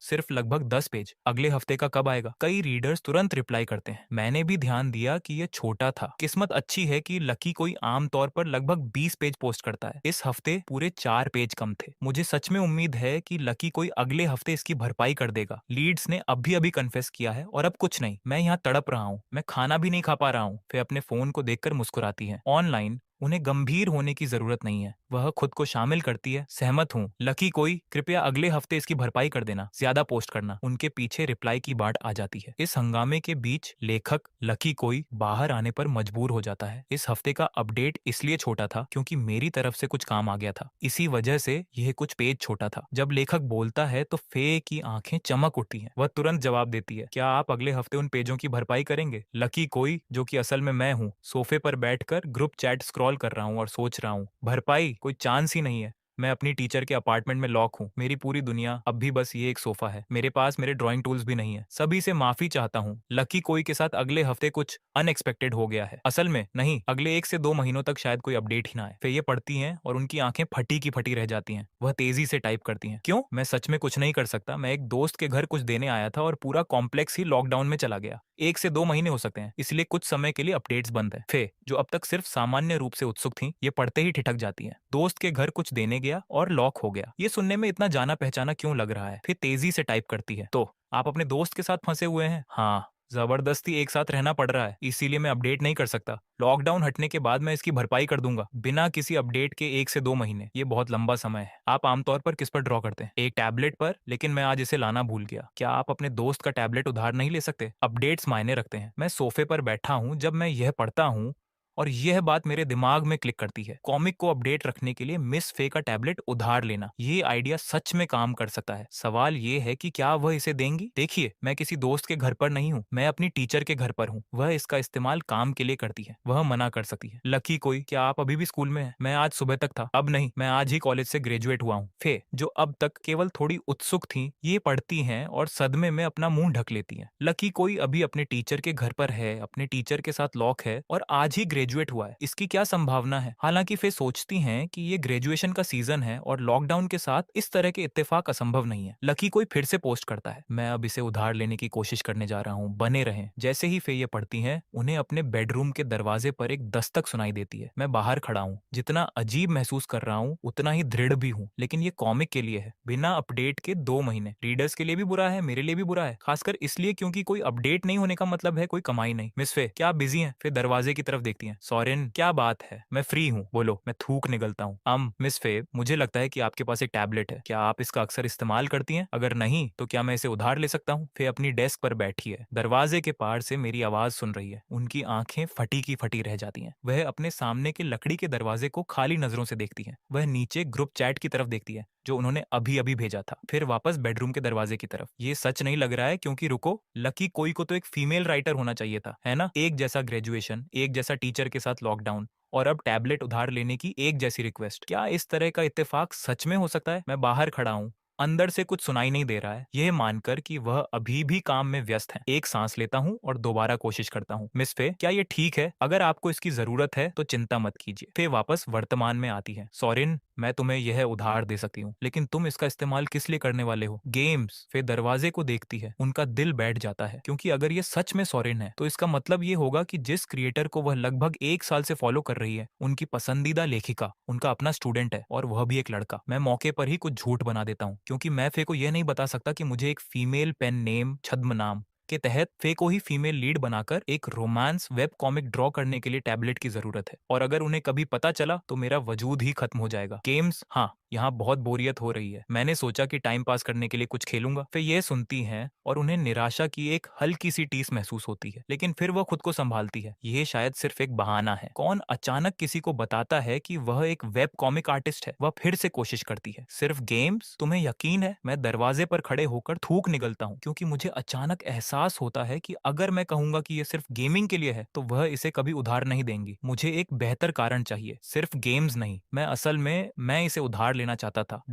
सिर्फ लगभग 10 पेज, अगले हफ्ते का कब आएगा? कई रीडर्स तुरंत रिप्लाई करते हैं। मैंने भी ध्यान दिया कि यह छोटा था। किस्मत अच्छी है कि लकी कोई आम तौर पर लगभग 20 पेज पोस्ट करता है। इस हफ्ते पूरे 4 पेज कम थे। मुझे सच में उम्मीद है कि लकी कोई अगले हफ्ते इसकी भरपाई कर देगा। लीड्स ने अभी अभी कन्फेस किया है और अब कुछ नहीं। मैं यहाँ तड़प रहा हूँ, मैं खाना भी नहीं खा पा रहा हूँ। फिर अपने फोन को देखकर मुस्कुराती है। ऑनलाइन उन्हें गंभीर होने की जरूरत नहीं है। वह खुद को शामिल करती है, सहमत हूँ लकी कोई, कृपया अगले हफ्ते इसकी भरपाई कर देना, ज्यादा पोस्ट करना। उनके पीछे रिप्लाई की बाढ़ आ जाती है। इस हंगामे के बीच लेखक लकी कोई बाहर आने पर मजबूर हो जाता है। इस हफ्ते का अपडेट इसलिए छोटा था क्योंकि मेरी तरफ से कुछ काम आ गया था, इसी वजह से यह कुछ पेज छोटा था। जब लेखक बोलता है तो फे की आंखें चमक उठती हैं। वह तुरंत जवाब देती है, क्या आप अगले हफ्ते उन पेजों की भरपाई करेंगे? लकी कोई, जो कि असल में मैं हूँ, सोफे पर बैठकर ग्रुप चैट स्क्रॉल कर रहा हूँ और सोच रहा हूँ, भरपाई कोई चांस ही नहीं है। मैं अपनी टीचर के अपार्टमेंट में लॉक हूँ। मेरी पूरी दुनिया अब भी बस ये एक सोफा है। मेरे पास मेरे ड्राइंग टूल्स भी नहीं है। सभी से माफी चाहता हूँ। लकी कोई के साथ अगले हफ्ते कुछ अनएक्सपेक्टेड हो गया है। असल में नहीं, अगले 1 से 2 महीनों तक शायद कोई अपडेट ही ना आए। फिर ये पढ़ती हैं और उनकी आंखें फटी की फटी रह जाती हैं। वह तेजी से टाइप करती हैं, क्यों? मैं सच में कुछ नहीं कर सकता। मैं एक दोस्त के घर कुछ देने आया था और पूरा कॉम्प्लेक्स ही लॉकडाउन में चला गया। 1 से 2 महीने हो सकते हैं, इसलिए कुछ समय के लिए अपडेट्स बंद है। फे, जो अब तक सिर्फ सामान्य रूप से उत्सुक थी, ये पढ़ते ही ठिठक जाती हैं। दोस्त के घर कुछ देने गया और लॉक हो गया। ये सुनने में इतना जाना पहचाना क्यों लग रहा है? फिर तेजी से टाइप करती है, तो आप अपने दोस्त के साथ फंसे हुए हैं? हाँ, जबरदस्ती एक साथ रहना पड़ रहा है, इसीलिए मैं अपडेट नहीं कर सकता। लॉकडाउन हटने के बाद मैं इसकी भरपाई कर दूंगा, बिना किसी अपडेट के। 1 से 2 महीने, ये बहुत लंबा समय है। आप आमतौर पर किस पर ड्रॉ करते हैं? एक टैबलेट पर, लेकिन मैं आज इसे लाना भूल गया। क्या आप अपने दोस्त का टैबलेट उधार नहीं ले सकते? अपडेट्स मायने रखते हैं। मैं सोफे पर बैठा हूँ जब मैं यह पढ़ता हूँ और यह बात मेरे दिमाग में क्लिक करती है। कॉमिक को अपडेट रखने के लिए मिस फे का टैबलेट उधार लेना, ये आइडिया सच में काम कर सकता है। सवाल ये है कि क्या वह इसे देंगी? देखिए, मैं किसी दोस्त के घर पर नहीं हूँ, मैं अपनी टीचर के घर पर हूँ। वह इसका इस्तेमाल काम के लिए करती है, वह मना कर सकती है। लकी कोई, क्या आप अभी भी स्कूल में हैं? मैं आज सुबह तक था, अब नहीं, मैं आज ही कॉलेज से ग्रेजुएट हुआ हूँ। फे, जो अब तक केवल थोड़ी उत्सुक थी, ये पढ़ती हैं और सदमे में अपना मुंह ढक लेती हैं। लकी कोई अभी अपने टीचर के घर पर है, अपने टीचर के साथ लॉक है और आज ही ग्रेजुएट हुआ है। इसकी क्या संभावना है? हालांकि फे सोचती हैं कि ये ग्रेजुएशन का सीजन है और लॉकडाउन के साथ इस तरह के इत्तेफाक असंभव नहीं है। लकी कोई फिर से पोस्ट करता है, मैं अब इसे उधार लेने की कोशिश करने जा रहा हूँ, बने रहें। जैसे ही फे ये पढ़ती हैं, उन्हें अपने बेडरूम के दरवाजे पर एक दस्तक सुनाई देती है। मैं बाहर खड़ा हूँ, जितना अजीब महसूस कर रहा हूँ उतना ही दृढ़ भी हूँ, लेकिन ये कॉमिक के लिए है, बिना अपडेट के 2 महीने। रीडर्स के लिए भी बुरा है, मेरे लिए भी बुरा है, खासकर इसलिए क्योंकि कोई अपडेट नहीं होने का मतलब है कोई कमाई नहीं। मिस फे, क्या आप बिजी हैं? फिर दरवाजे की तरफ देखती हैं। सॉरेन, क्या बात है? मैं फ्री हूँ, बोलो। मैं थूक निकलता हूँ। मिस फे, मुझे लगता है कि आपके पास एक टैबलेट है, क्या आप इसका अक्सर इस्तेमाल करती हैं? अगर नहीं तो क्या मैं इसे उधार ले सकता हूँ? फे अपनी डेस्क पर बैठी है, दरवाजे के पार से मेरी आवाज सुन रही है। उनकी आंखें फटी की फटी रह जाती हैं। वह अपने सामने के लकड़ी के दरवाजे को खाली नजरों से देखती है। वह नीचे ग्रुप चैट की तरफ देखती है जो उन्होंने अभी अभी भेजा था, फिर वापस बेडरूम के दरवाजे की तरफ। ये सच नहीं लग रहा है, क्योंकि रुको, लकी कोई को तो एक फीमेल राइटर होना चाहिए था, है ना? एक जैसा ग्रेजुएशन, एक जैसा टीचर के साथ लॉकडाउन, और अब टैबलेट उधार लेने की एक जैसी रिक्वेस्ट। क्या इस तरह का इत्तेफाक सच में हो सकता है? मैं बाहर खड़ा हूँ, अंदर से कुछ सुनाई नहीं दे रहा है, यह मानकर कि वह अभी भी काम में व्यस्त है। एक सांस लेता हूँ और दोबारा कोशिश करता हूँ। मिस फे, क्या ये ठीक है? अगर आपको इसकी जरूरत है तो चिंता मत कीजिए। फे वापस वर्तमान में आती है। सॉरिन, मैं तुम्हें यह उधार दे सकती हूँ, लेकिन तुम इसका इस्तेमाल किस लिए करने वाले हो? गेम्स। फे दरवाजे को देखती है, उनका दिल बैठ जाता है, क्योंकि अगर ये सच में सॉरिन है तो इसका मतलब ये होगा कि जिस क्रिएटर को वह लगभग 1 साल से फॉलो कर रही है, उनकी पसंदीदा लेखिका उनका अपना स्टूडेंट है, और वह भी एक लड़का। मैं मौके पर ही कुछ झूठ बना देता हूँ, क्योंकि मैं फे को यह नहीं बता सकता कि मुझे एक फीमेल पेन नेम छद्मनाम के तहत फे को ही फीमेल लीड बनाकर एक रोमांस वेब कॉमिक ड्रॉ करने के लिए टैबलेट की जरूरत है, और अगर उन्हें कभी पता चला तो मेरा वजूद ही खत्म हो जाएगा। गेम्स, हाँ, यहाँ बहुत बोरियत हो रही है, मैंने सोचा कि टाइम पास करने के लिए कुछ खेलूंगा। फिर ये सुनती हैं और उन्हें निराशा की एक हल्की सी टीस महसूस होती है, लेकिन फिर वह खुद को संभालती है। यह शायद सिर्फ एक बहाना है। कौन अचानक किसी को बताता है कि वह एक वेब कॉमिक आर्टिस्ट है? वह फिर से कोशिश करती है। सिर्फ गेम्स? तुम्हें यकीन है? मैं दरवाजे पर खड़े होकर थूक निकलता हूँ, क्योंकि मुझे अचानक एहसास एहसास होता है कि अगर मैं कहूंगा कि ये सिर्फ गेमिंग के लिए है तो वह इसे कभी उधार नहीं देंगी। मुझे एक बेहतर कारण चाहिए, सिर्फ गेम्स नहीं। मैं इसे उधार लेना चाहता था,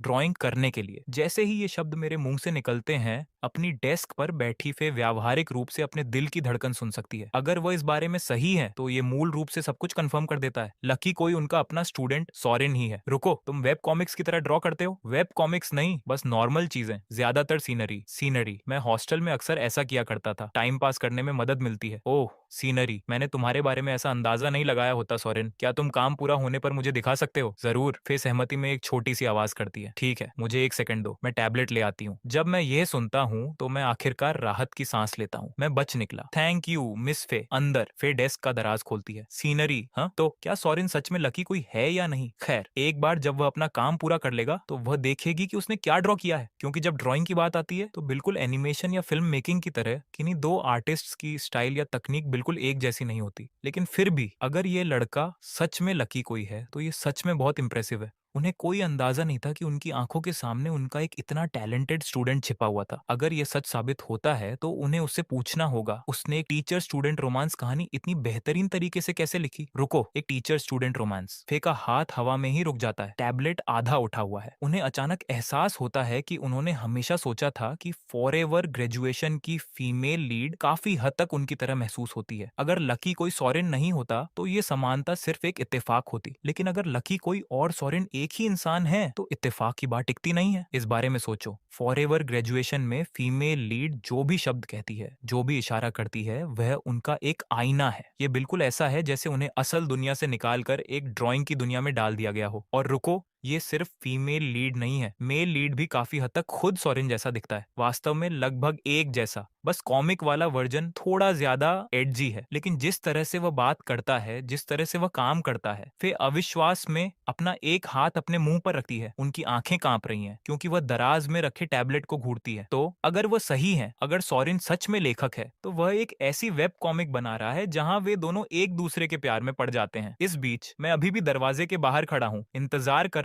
ड्राइंग करने के लिए। जैसे ही ये शब्द मेरे मुंह से निकलते हैं, अपनी डेस्क पर बैठी फे व्यावहारिक रूप से अपने दिल की धड़कन सुन सकती है। अगर वह इस बारे में सही है तो ये मूल रूप से सब कुछ कंफर्म कर देता है। लकी कोई उनका अपना स्टूडेंट सॉरेन ही है। रुको, तुम वेब कॉमिक्स की तरह ड्रॉ करते हो? वेब कॉमिक्स नहीं, बस नॉर्मल चीजें, ज्यादातर सीनरी। मैं हॉस्टल में अक्सर ऐसा किया करता था, टाइम पास करने में मदद मिलती है। ओह, सीनरी। मैंने तुम्हारे बारे में ऐसा अंदाजा नहीं लगाया होता सोरेन। क्या तुम काम पूरा होने पर मुझे दिखा सकते हो? जरूर, फे सहमति में एक छोटी सी आवाज करती है। ठीक है, मुझे 1 सेकंड दो, मैं टैबलेट ले आती हूँ। जब मैं यह सुनता हूँ तो मैं आखिरकार राहत की सांस लेता हूँ। मैं बच निकला। थैंक यू मिस फे। अंदर फे डेस्क का दराज खोलती है। सीनरी? हाँ, तो क्या सोरेन सच में लकी कोई है या नहीं? खैर, एक बार जब वह अपना काम पूरा कर लेगा तो वह देखेगी कि उसने क्या ड्रॉ किया है, क्योंकि जब ड्राइंग की बात आती है तो बिल्कुल एनिमेशन या फिल्म मेकिंग की तरह किन्हीं दो आर्टिस्ट्स की स्टाइल या तकनीक बिल्कुल एक जैसी नहीं होती। लेकिन फिर भी अगर ये लड़का सच में लकी कोई है तो ये सच में बहुत इंप्रेसिव है। उन्हें कोई अंदाजा नहीं था कि उनकी आंखों के सामने उनका एक इतना टैलेंटेड स्टूडेंट छिपा हुआ था। अगर ये सच साबित होता है तो उन्हें उससे पूछना होगा, उसने एक टीचर स्टूडेंट रोमांस कहानी इतनी बेहतरीन तरीके से कैसे लिखी। रुको, एक टीचर स्टूडेंट रोमांस। फे का हाथ हवा में ही रुक जाता है, टैबलेट आधा उठा हुआ है। उन्हें अचानक एहसास होता है कि उन्होंने हमेशा सोचा था कि फॉरएवर ग्रेजुएशन की फीमेल लीड काफी हद तक उनकी तरह महसूस होती है। अगर लकी कोई सोरेन नहीं होता तो ये समानता सिर्फ एक इत्तेफाक होती, लेकिन अगर लकी कोई और सोरेन एक ही इंसान है तो इत्तेफाक की बात टिकती नहीं है। इस बारे में सोचो, फॉरएवर ग्रेजुएशन में फीमेल लीड जो भी शब्द कहती है, जो भी इशारा करती है, वह उनका एक आईना है। ये बिल्कुल ऐसा है जैसे उन्हें असल दुनिया से निकालकर एक ड्राइंग की दुनिया में डाल दिया गया हो। और रुको, ये सिर्फ फीमेल लीड नहीं है, मेल लीड भी काफी हद तक खुद सोरेन जैसा दिखता है। वास्तव में लगभग एक जैसा, बस कॉमिक वाला वर्जन थोड़ा ज्यादा एडजी है। लेकिन जिस तरह से वह बात करता है, जिस तरह से वह काम करता है, फिर अविश्वास में अपना एक हाथ अपने मुंह पर रखती है। उनकी आंखें कांप रही हैं क्योंकि वह दराज में रखे टैबलेट को घूरती है। तो अगर वह सही है, अगर सोरेन सच में लेखक है, तो वह एक ऐसी वेब कॉमिक बना रहा है जहां वे दोनों एक दूसरे के प्यार में पड़ जाते हैं। इस बीच मैं अभी भी दरवाजे के बाहर खड़ा हूँ, इंतजार कर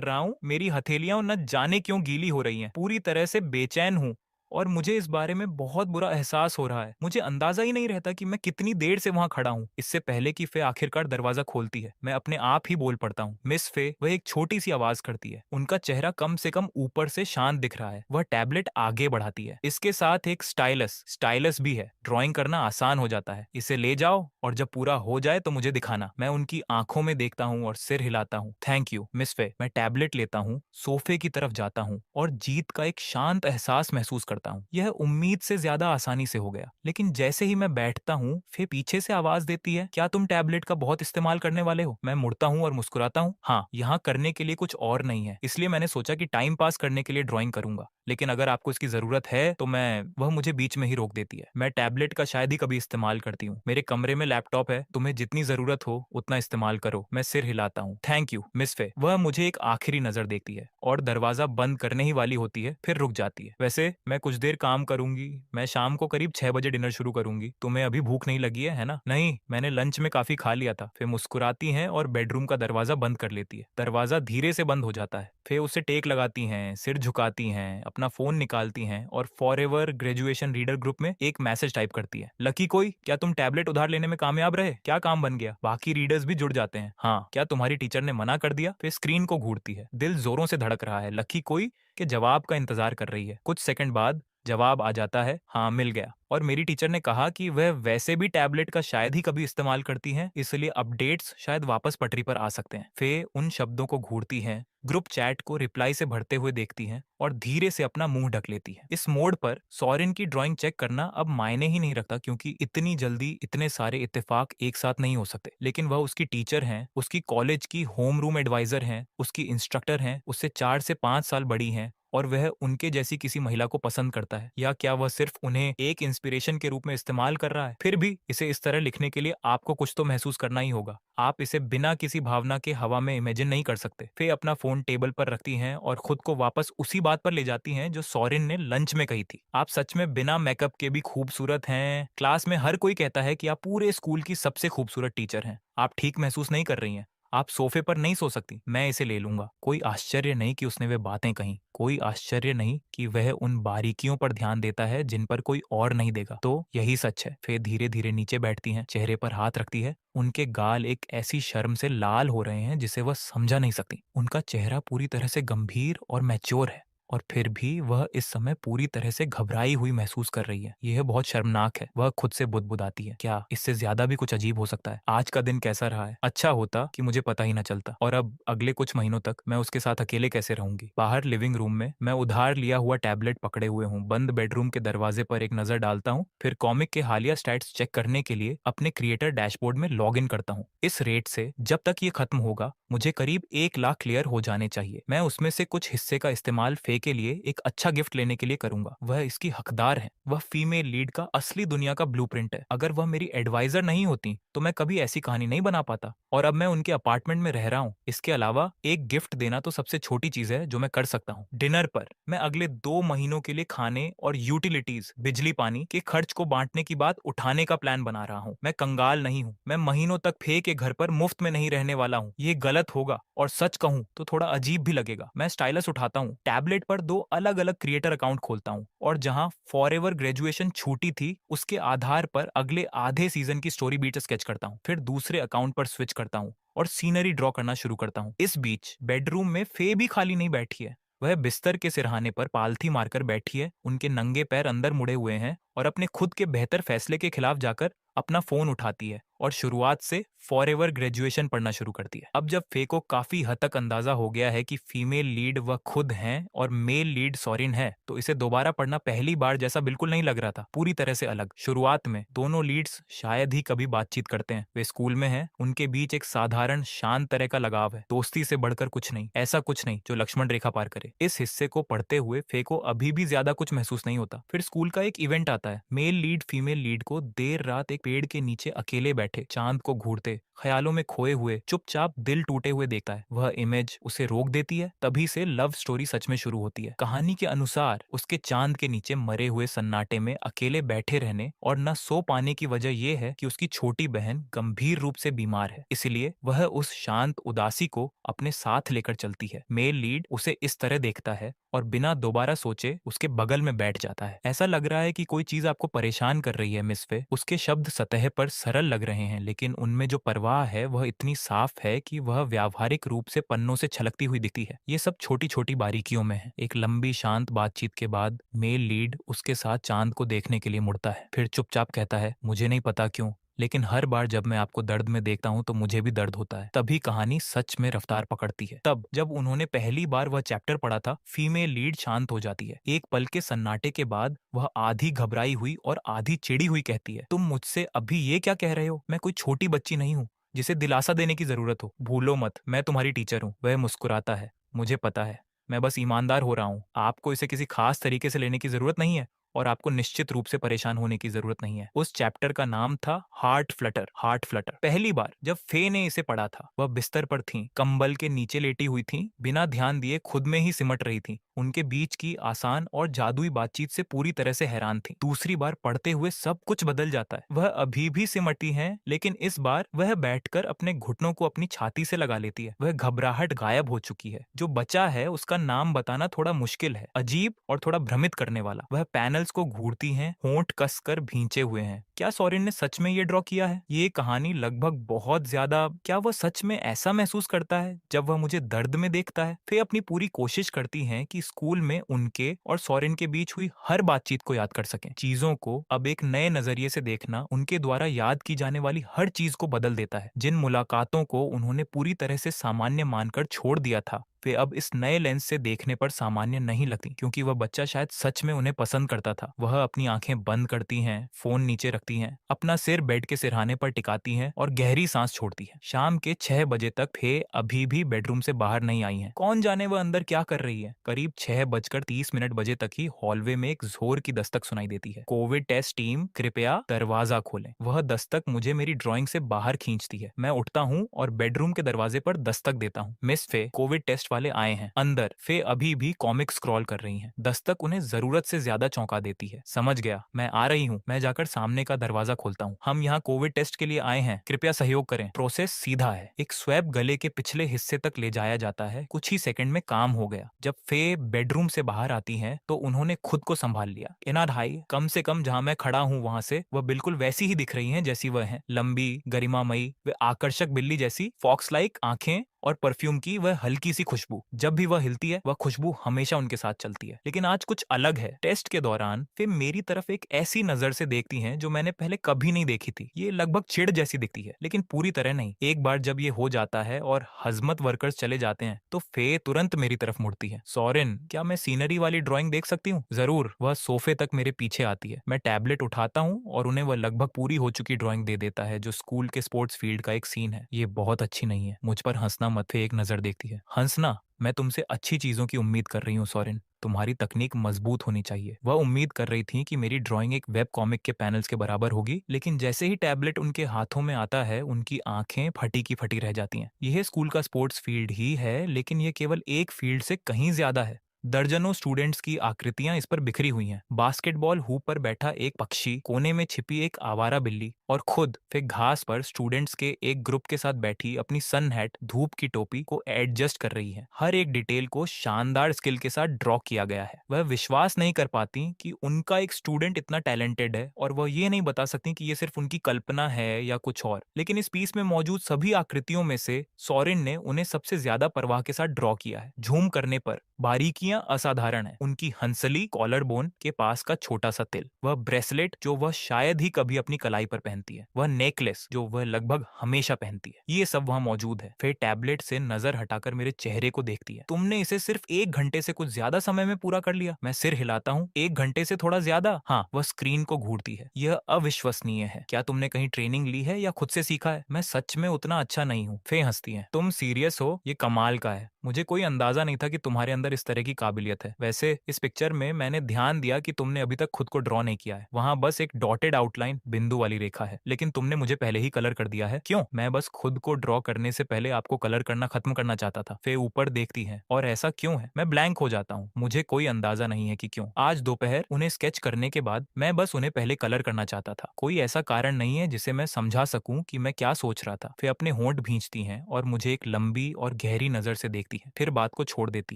रहा हूँ। मेरी हथेलियां न जाने क्यों गीली हो रही हैं, पूरी तरह से बेचैन हूँ और मुझे इस बारे में बहुत बुरा एहसास हो रहा है। मुझे अंदाजा ही नहीं रहता कि मैं कितनी देर से वहां खड़ा हूँ। इससे पहले कि फे आखिरकार दरवाजा खोलती है, मैं अपने आप ही बोल पड़ता हूँ, मिस फे। वह एक छोटी सी आवाज करती है। उनका चेहरा कम से कम ऊपर से शांत दिख रहा है। वह टैबलेट आगे बढ़ाती है, इसके साथ एक स्टाइलस भी है। ड्रॉइंग करना आसान हो जाता है, इसे ले जाओ और जब पूरा हो जाए तो मुझे दिखाना। मैं उनकी आंखों में देखता हूँ और सिर हिलाता हूँ। थैंक यू मिस फे। मैं टैबलेट लेता हूँ, सोफे की तरफ जाता हूँ और जीत का एक शांत एहसास महसूस करता हूँ। यह उम्मीद से ज्यादा आसानी से हो गया। लेकिन जैसे ही मैं बैठता हूँ, फिर पीछे से आवाज देती है, क्या तुम टैबलेट का बहुत इस्तेमाल करने वाले हो? मैं मुड़ता हूँ और मुस्कुराता हूँ। हाँ, यहाँ करने के लिए कुछ और नहीं है, इसलिए मैंने सोचा कि टाइम पास करने के लिए ड्राइंग करूंगा। लेकिन अगर आपको इसकी जरूरत है तो वह मुझे बीच में ही रोक देती है। मैं टैबलेट का शायद ही कभी इस्तेमाल करती हूँ। मेरे कमरे में लैपटॉप है, तुम्हें जितनी जरूरत हो उतना इस्तेमाल करो। मैं सिर हिलाता हूँ। थैंक यू मिस फे। वह मुझे एक आखिरी नजर देखती है और दरवाजा बंद करने ही वाली होती है, फिर रुक जाती है। वैसे मैं कुछ देर काम करूंगी, मैं शाम को करीब 6 बजे डिनर शुरू करूंगी। तुम्हें अभी भूख नहीं लगी है ना? नहीं, मैंने लंच में काफी खा लिया था। फिर मुस्कुराती हैं और बेडरूम का दरवाजा बंद कर लेती है। दरवाजा धीरे से बंद हो जाता है। फिर उसे टेक लगाती हैं, सिर झुकाती हैं, अपना फोन निकालती हैं और फॉरएवर ग्रेजुएशन रीडर ग्रुप में एक मैसेज टाइप करती है। लकी कोई, क्या तुम टैबलेट उधार लेने में कामयाब रहे? क्या काम बन गया? बाकी रीडर्स भी जुड़ जाते हैं। हाँ, क्या तुम्हारी टीचर ने मना कर दिया? फिर स्क्रीन को घूरती है। दिल जोरों से धड़क रहा है। लकी कोई के जवाब का इंतजार कर रही है। कुछ सेकंड बाद जवाब आ जाता है, हाँ मिल गया। और मेरी टीचर ने कहा कि वह वैसे भी टैबलेट का शायद ही कभी इस्तेमाल करती हैं, इसलिए अपडेट्स शायद वापस पटरी पर आ सकते हैं। फे उन शब्दों को घूरती हैं, ग्रुप चैट को रिप्लाई से भरते हुए देखती हैं और धीरे से अपना मुंह ढक लेती है। इस मोड पर सोरेन की ड्राइंग चेक करना अब मायने ही नहीं रखता, क्योंकि इतनी जल्दी इतने सारे इत्तेफाक एक साथ नहीं हो सकते। लेकिन वह उसकी टीचर हैं, उसकी कॉलेज की होम रूम एडवाइजर हैं, उसकी इंस्ट्रक्टर हैं, उससे 4 से 5 साल बड़ी हैं और वह उनके जैसी किसी महिला को पसंद करता है। या क्या वह सिर्फ उन्हें एक इंस्पिरेशन के रूप में इस्तेमाल कर रहा है? फिर भी इसे इस तरह लिखने के लिए आपको कुछ तो महसूस करना ही होगा। आप इसे बिना किसी भावना के हवा में इमेजिन नहीं कर सकते। फिर अपना फोन टेबल पर रखती हैं और खुद को वापस उसी बात पर ले जाती हैं जो सोरेन ने लंच में कही थी। आप सच में बिना मेकअप के भी खूबसूरत हैं। क्लास में हर कोई कहता है कि आप पूरे स्कूल की सबसे खूबसूरत टीचर हैं। आप ठीक महसूस नहीं कर रही हैं। आप सोफे पर नहीं सो सकती, मैं इसे ले लूंगा। कोई आश्चर्य नहीं कि उसने वे बातें कही, कोई आश्चर्य नहीं कि वह उन बारीकियों पर ध्यान देता है जिन पर कोई और नहीं देगा। तो यही सच है। फे धीरे धीरे नीचे बैठती हैं, चेहरे पर हाथ रखती है। उनके गाल एक ऐसी शर्म से लाल हो रहे हैं जिसे वह समझा नहीं सकती। उनका चेहरा पूरी तरह से गंभीर और मैच्योर है, और फिर भी वह इस समय पूरी तरह से घबराई हुई महसूस कर रही है। यह बहुत शर्मनाक है। वह खुद से बुदबुदाती है, क्या इससे ज्यादा भी कुछ अजीब हो सकता है? आज का दिन कैसा रहा है? अच्छा होता कि मुझे पता ही ना चलता। और अब अगले कुछ महीनों तक मैं उसके साथ अकेले कैसे रहूंगी? बाहर लिविंग रूम में मैं उधार लिया हुआ टैबलेट पकड़े हुए हूँ। बंद बेडरूम के दरवाजे पर एक नजर डालता हूँ, फिर कॉमिक के हालिया स्टैट्स चेक करने के लिए अपने क्रिएटर डैशबोर्ड में लॉग इन करता हूँ। इस रेट से जब तक ये खत्म होगा मुझे करीब 1 लाख क्लियर हो जाने चाहिए। मैं उसमें से कुछ हिस्से का इस्तेमाल फे के लिए एक अच्छा गिफ्ट लेने के लिए करूंगा। वह इसकी हकदार है। वह फीमेल लीड का असली दुनिया का ब्लूप्रिंट है। अगर वह मेरी एडवाइजर नहीं होती तो मैं कभी ऐसी कहानी नहीं बना पाता। और अब मैं उनके अपार्टमेंट में रह रहा हूँ। इसके अलावा एक गिफ्ट देना तो सबसे छोटी चीज है जो मैं कर सकता हूँ। डिनर पर मैं अगले 2 महीनों के लिए खाने और यूटिलिटीज, बिजली पानी के खर्च को बांटने की बात उठाने का प्लान बना रहा हूँ। मैं कंगाल नहीं हूँ। मैं महीनों तक फे के घर पर मुफ्त में नहीं रहने वाला हूँ। ये गलत होगा, और सच कहूँ तो थोड़ा अजीब भी लगेगा। मैं स्टाइलस उठाता हूँ, टैबलेट पर 2 अलग अलग क्रिएटर अकाउंट खोलता हूँ, और जहां फॉरएवर ग्रेजुएशन छूटी थी उसके आधार पर अगले आधे सीजन की स्टोरी बीट स्केच करता हूँ। फिर दूसरे अकाउंट पर स्विच करता हूँ और सीनरी ड्रॉ करना शुरू करता हूँ। इस बीच बेडरूम में फे भी खाली नहीं बैठी है। वह बिस्तर के सिरहाने पर पालथी मारकर बैठी है। उनके नंगे पैर अंदर मुड़े हुए हैं और अपने खुद के बेहतर फैसले के खिलाफ जाकर अपना फोन उठाती है और शुरुआत से फॉरएवर ग्रेजुएशन पढ़ना शुरू करती है। अब जब फे को काफी हद तक अंदाजा हो गया है कि फीमेल लीड वह खुद हैं और मेल लीड सॉरिन है, तो इसे दोबारा पढ़ना पहली बार जैसा बिल्कुल नहीं लग रहा था। पूरी तरह से अलग। शुरुआत में दोनों लीड्स शायद ही कभी बातचीत करते हैं। वे स्कूल में हैं, उनके बीच एक साधारण शांत तरह का लगाव है, दोस्ती से बढ़कर कुछ नहीं, ऐसा कुछ नहीं जो लक्ष्मण रेखा पार करे। इस हिस्से को पढ़ते हुए फे को अभी भी ज्यादा कुछ महसूस नहीं होता। फिर स्कूल का एक इवेंट आता है। मेल लीड फीमेल लीड को देर रात एक पेड़ के नीचे अकेले बैठे, चांद को घूरते, ख्यालों में खोए हुए, चुपचाप दिल टूटे हुए देखता है। वह इमेज उसे रोक देती है। तभी से लव स्टोरी सच में शुरू होती है। कहानी के अनुसार उसके चांद के नीचे मरे हुए सन्नाटे में अकेले बैठे रहने और न सो पाने की वजह यह है कि उसकी छोटी बहन गंभीर रूप से बीमार है, इसलिए वह उस शांत उदासी को अपने साथ लेकर चलती है। मेल लीड उसे इस तरह देखता है और बिना दोबारा सोचे उसके बगल में बैठ जाता है। ऐसा लग रहा है कि कोई चीज आपको परेशान कर रही है मिस फे। उसके शब्द सतह पर सरल लग रहे हैं, लेकिन उनमें जो परवाह है वह इतनी साफ है कि वह व्यावहारिक रूप से पन्नों से छलकती हुई दिखती है। ये सब छोटी छोटी बारीकियों में है। एक लंबी शांत बातचीत के बाद मेल लीड उसके साथ चांद को देखने के लिए मुड़ता है, फिर चुपचाप कहता है, मुझे नहीं पता क्यों, लेकिन हर बार जब मैं आपको दर्द में देखता हूँ तो मुझे भी दर्द होता है। तभी कहानी सच में रफ्तार पकड़ती है। तब जब उन्होंने पहली बार वह चैप्टर पढ़ा था, फीमेल लीड शांत हो जाती है। एक पल के सन्नाटे के बाद वह आधी घबराई हुई और आधी चिड़ी हुई कहती है, तुम मुझसे अभी ये क्या कह रहे हो? मैं कोई छोटी बच्ची नहीं हूँ जिसे दिलासा देने की जरूरत हो। भूलो मत, मैं तुम्हारी टीचर हूँ। वह मुस्कुराता है, मुझे पता है, मैं बस ईमानदार हो रहा हूँ। आपको इसे किसी खास तरीके से लेने की जरूरत नहीं है, और आपको निश्चित रूप से परेशान होने की जरूरत नहीं है। उस चैप्टर का नाम था हार्ट फ्लटर। Heart Flutter. पहली बार जब फे ने इसे पढ़ा था, वह बिस्तर पर थीं, कंबल के नीचे लेटी हुई थीं, बिना ध्यान दिए खुद में ही सिमट रही थीं। उनके बीच की आसान और जादुई बातचीत से पूरी तरह से हैरान थीं। दूसरी बार पढ़ते हुए सब कुछ बदल जाता है। वह अभी भी सिमटी हैं, लेकिन इस बार वह बैठकर अपने घुटनों को अपनी छाती से लगा लेती है। वह घबराहट गायब हो चुकी है। जो बचा है उसका नाम बताना थोड़ा मुश्किल है, अजीब और थोड़ा भ्रमित करने वाला। वह पैनल्स को घूरती हैं, होंठ कसकर भींचे हुए हैं। क्या सॉरेन ने सच में ये ड्रॉ किया है? ये कहानी लगभग बहुत ज्यादा, क्या वह सच में ऐसा महसूस करता है जब वह मुझे दर्द में देखता है? फे अपनी पूरी कोशिश करती हैं कि स्कूल में उनके और सॉरेन के बीच हुई हर बातचीत को याद कर सकें। चीजों को अब एक नए नजरिए से देखना उनके द्वारा याद की जाने वाली हर चीज को बदल देता है। जिन मुलाकातों को उन्होंने पूरी तरह से सामान्य मानकर छोड़ दिया था, वे अब इस नए लेंस से देखने पर सामान्य नहीं लगती, क्योंकि वह बच्चा शायद सच में उन्हें पसंद करता था। वह अपनी आंखें बंद करती हैं, फोन नीचे रखती हैं, अपना सिर बेड के सिरहाने पर टिकाती हैं और गहरी सांस छोड़ती हैं। शाम के 6 बजे तक फे अभी भी बेडरूम से बाहर नहीं आई हैं। कौन जाने वह अंदर क्या कर रही है। करीब 6:30 बजे तक ही हॉलवे में एक जोर की दस्तक सुनाई देती है। कोविड टेस्ट टीम, कृपया दरवाजा खोलें। वह दस्तक मुझे मेरी ड्राइंग से बाहर खींचती है। मैं उठता हूँ और बेडरूम के दरवाजे पर दस्तक देता हूँ। मिस फे, कोविड टेस्ट टेस्ट वाले आए हैं। अंदर फे अभी भी कॉमिक स्क्रॉल कर रही हैं। दस्तक उन्हें जरूरत से ज्यादा चौंका देती है। समझ गया, मैं आ रही हूँ। मैं जाकर सामने का दरवाजा खोलता हूँ। हम यहाँ कोविड टेस्ट के लिए आए हैं, कृपया सहयोग करें। प्रोसेस सीधा है, एक स्वैब गले के पिछले हिस्से तक ले जाया जाता है। कुछ ही सेकंड में काम हो गया। जब फे बेडरूम से बाहर आती हैं तो उन्होंने खुद को संभाल लिया। इनाद हाई, कम से कम जहां मैं खड़ा हूँ वहां से वह बिल्कुल वैसी ही दिख रही हैं जैसी वह हैं। लंबी, गरिमामयी व आकर्षक बिल्ली जैसी फॉक्स लाइक आंखें और परफ्यूम की वह हल्की सी खुशबू। जब भी वह हिलती है वह खुशबू हमेशा उनके साथ चलती है। लेकिन आज कुछ अलग है। टेस्ट के दौरान वे मेरी तरफ एक ऐसी नजर से देखती हैं जो मैंने पहले कभी नहीं देखी थी। ये लगभग चिढ़ जैसी दिखती है, लेकिन पूरी तरह नहीं। एक बार जब ये हो जाता है और हजमत वर्कर्स चले जाते हैं तो फे तुरंत मेरी तरफ मुड़ती है। सोरेन, क्या मैं सीनरी वाली ड्राइंग देख सकती हूँ? जरूर। वह सोफे तक मेरे पीछे आती है। मैं टैबलेट उठाता हूँ और उन्हें वह लगभग पूरी हो चुकी ड्राइंग दे देता है जो स्कूल के स्पोर्ट्स फील्ड का एक सीन है। ये बहुत अच्छी नहीं है। मुझ पर हंसना मत। फे एक नजर देखती है। हंसना? मैं तुमसे अच्छी चीजों की उम्मीद कर रही हूँ सोरेन। तुम्हारी तकनीक मजबूत होनी चाहिए। वह उम्मीद कर रही थी कि मेरी ड्राइंग एक वेब कॉमिक के पैनल्स के बराबर होगी, लेकिन जैसे ही टैबलेट उनके हाथों में आता है उनकी आंखें फटी की फटी रह जाती हैं। यह स्कूल का स्पोर्ट्स फील्ड ही है, लेकिन यह केवल एक फील्ड से कहीं ज्यादा है। दर्जनों स्टूडेंट्स की आकृतियां इस पर बिखरी हुई हैं। बास्केटबॉल हूप पर बैठा एक पक्षी, कोने में छिपी एक आवारा बिल्ली और खुद फिर घास पर स्टूडेंट्स के एक ग्रुप के साथ बैठी अपनी सन हैट, धूप की टोपी को एडजस्ट कर रही है। हर एक डिटेल को शानदार स्किल के साथ ड्रॉ किया गया है। वह विश्वास नहीं कर पाती कि उनका एक स्टूडेंट इतना टैलेंटेड है और वह ये नहीं बता सकती कि ये सिर्फ उनकी कल्पना है या कुछ और। लेकिन इस पीस में मौजूद सभी आकृतियों में से सोरेन ने उन्हें सबसे ज्यादा परवाह के साथ ड्रॉ किया है। झूम करने पर बारीकियां असाधारण है। उनकी हंसली कॉलर बोन के पास का छोटा सा तिल, वह ब्रेसलेट जो वह शायद ही कभी अपनी कलाई पर पहनती है, वह नेकलेस जो वह लगभग हमेशा पहनती है, ये सब वहां मौजूद है। फिर टैबलेट से नजर हटाकर मेरे चेहरे को देखती है। तुमने इसे सिर्फ 1 घंटे से कुछ ज्यादा समय में पूरा कर लिया। मैं सिर हिलाता हूँ। 1 घंटे से थोड़ा ज्यादा? हाँ। वह स्क्रीन को घूरती है। यह अविश्वसनीय है। क्या तुमने कहीं ट्रेनिंग ली है या खुद से सीखा है? मैं सच में उतना अच्छा नहीं हूँ। फे हंसती है। तुम सीरियस हो? ये कमाल का है। मुझे कोई अंदाजा नहीं था कि तुम्हारे अंदर इस तरह की काबिलियत है। वैसे इस पिक्चर में मैंने ध्यान दिया कि तुमने अभी तक खुद को ड्रॉ नहीं किया है। वहां बस एक डॉटेड आउटलाइन, बिंदु वाली रेखा है, लेकिन तुमने मुझे पहले ही कलर कर दिया है। क्यों? मैं बस खुद को ड्रॉ करने से पहले आपको कलर करना खत्म करना चाहता था। फे ऊपर देखती है। और ऐसा क्यों है? मैं ब्लैंक हो जाता हूँ। मुझे कोई अंदाजा नहीं है कि क्यों। आज दोपहर उन्हें स्केच करने के बाद मैं बस उन्हें पहले कलर करना चाहता था। कोई ऐसा कारण नहीं है जिसे मैं समझा सकूं कि मैं क्या सोच रहा था। फे अपने होंठ भींचती हैं और मुझे एक लंबी और गहरी नजर से देखती है, फिर बात को छोड़ देती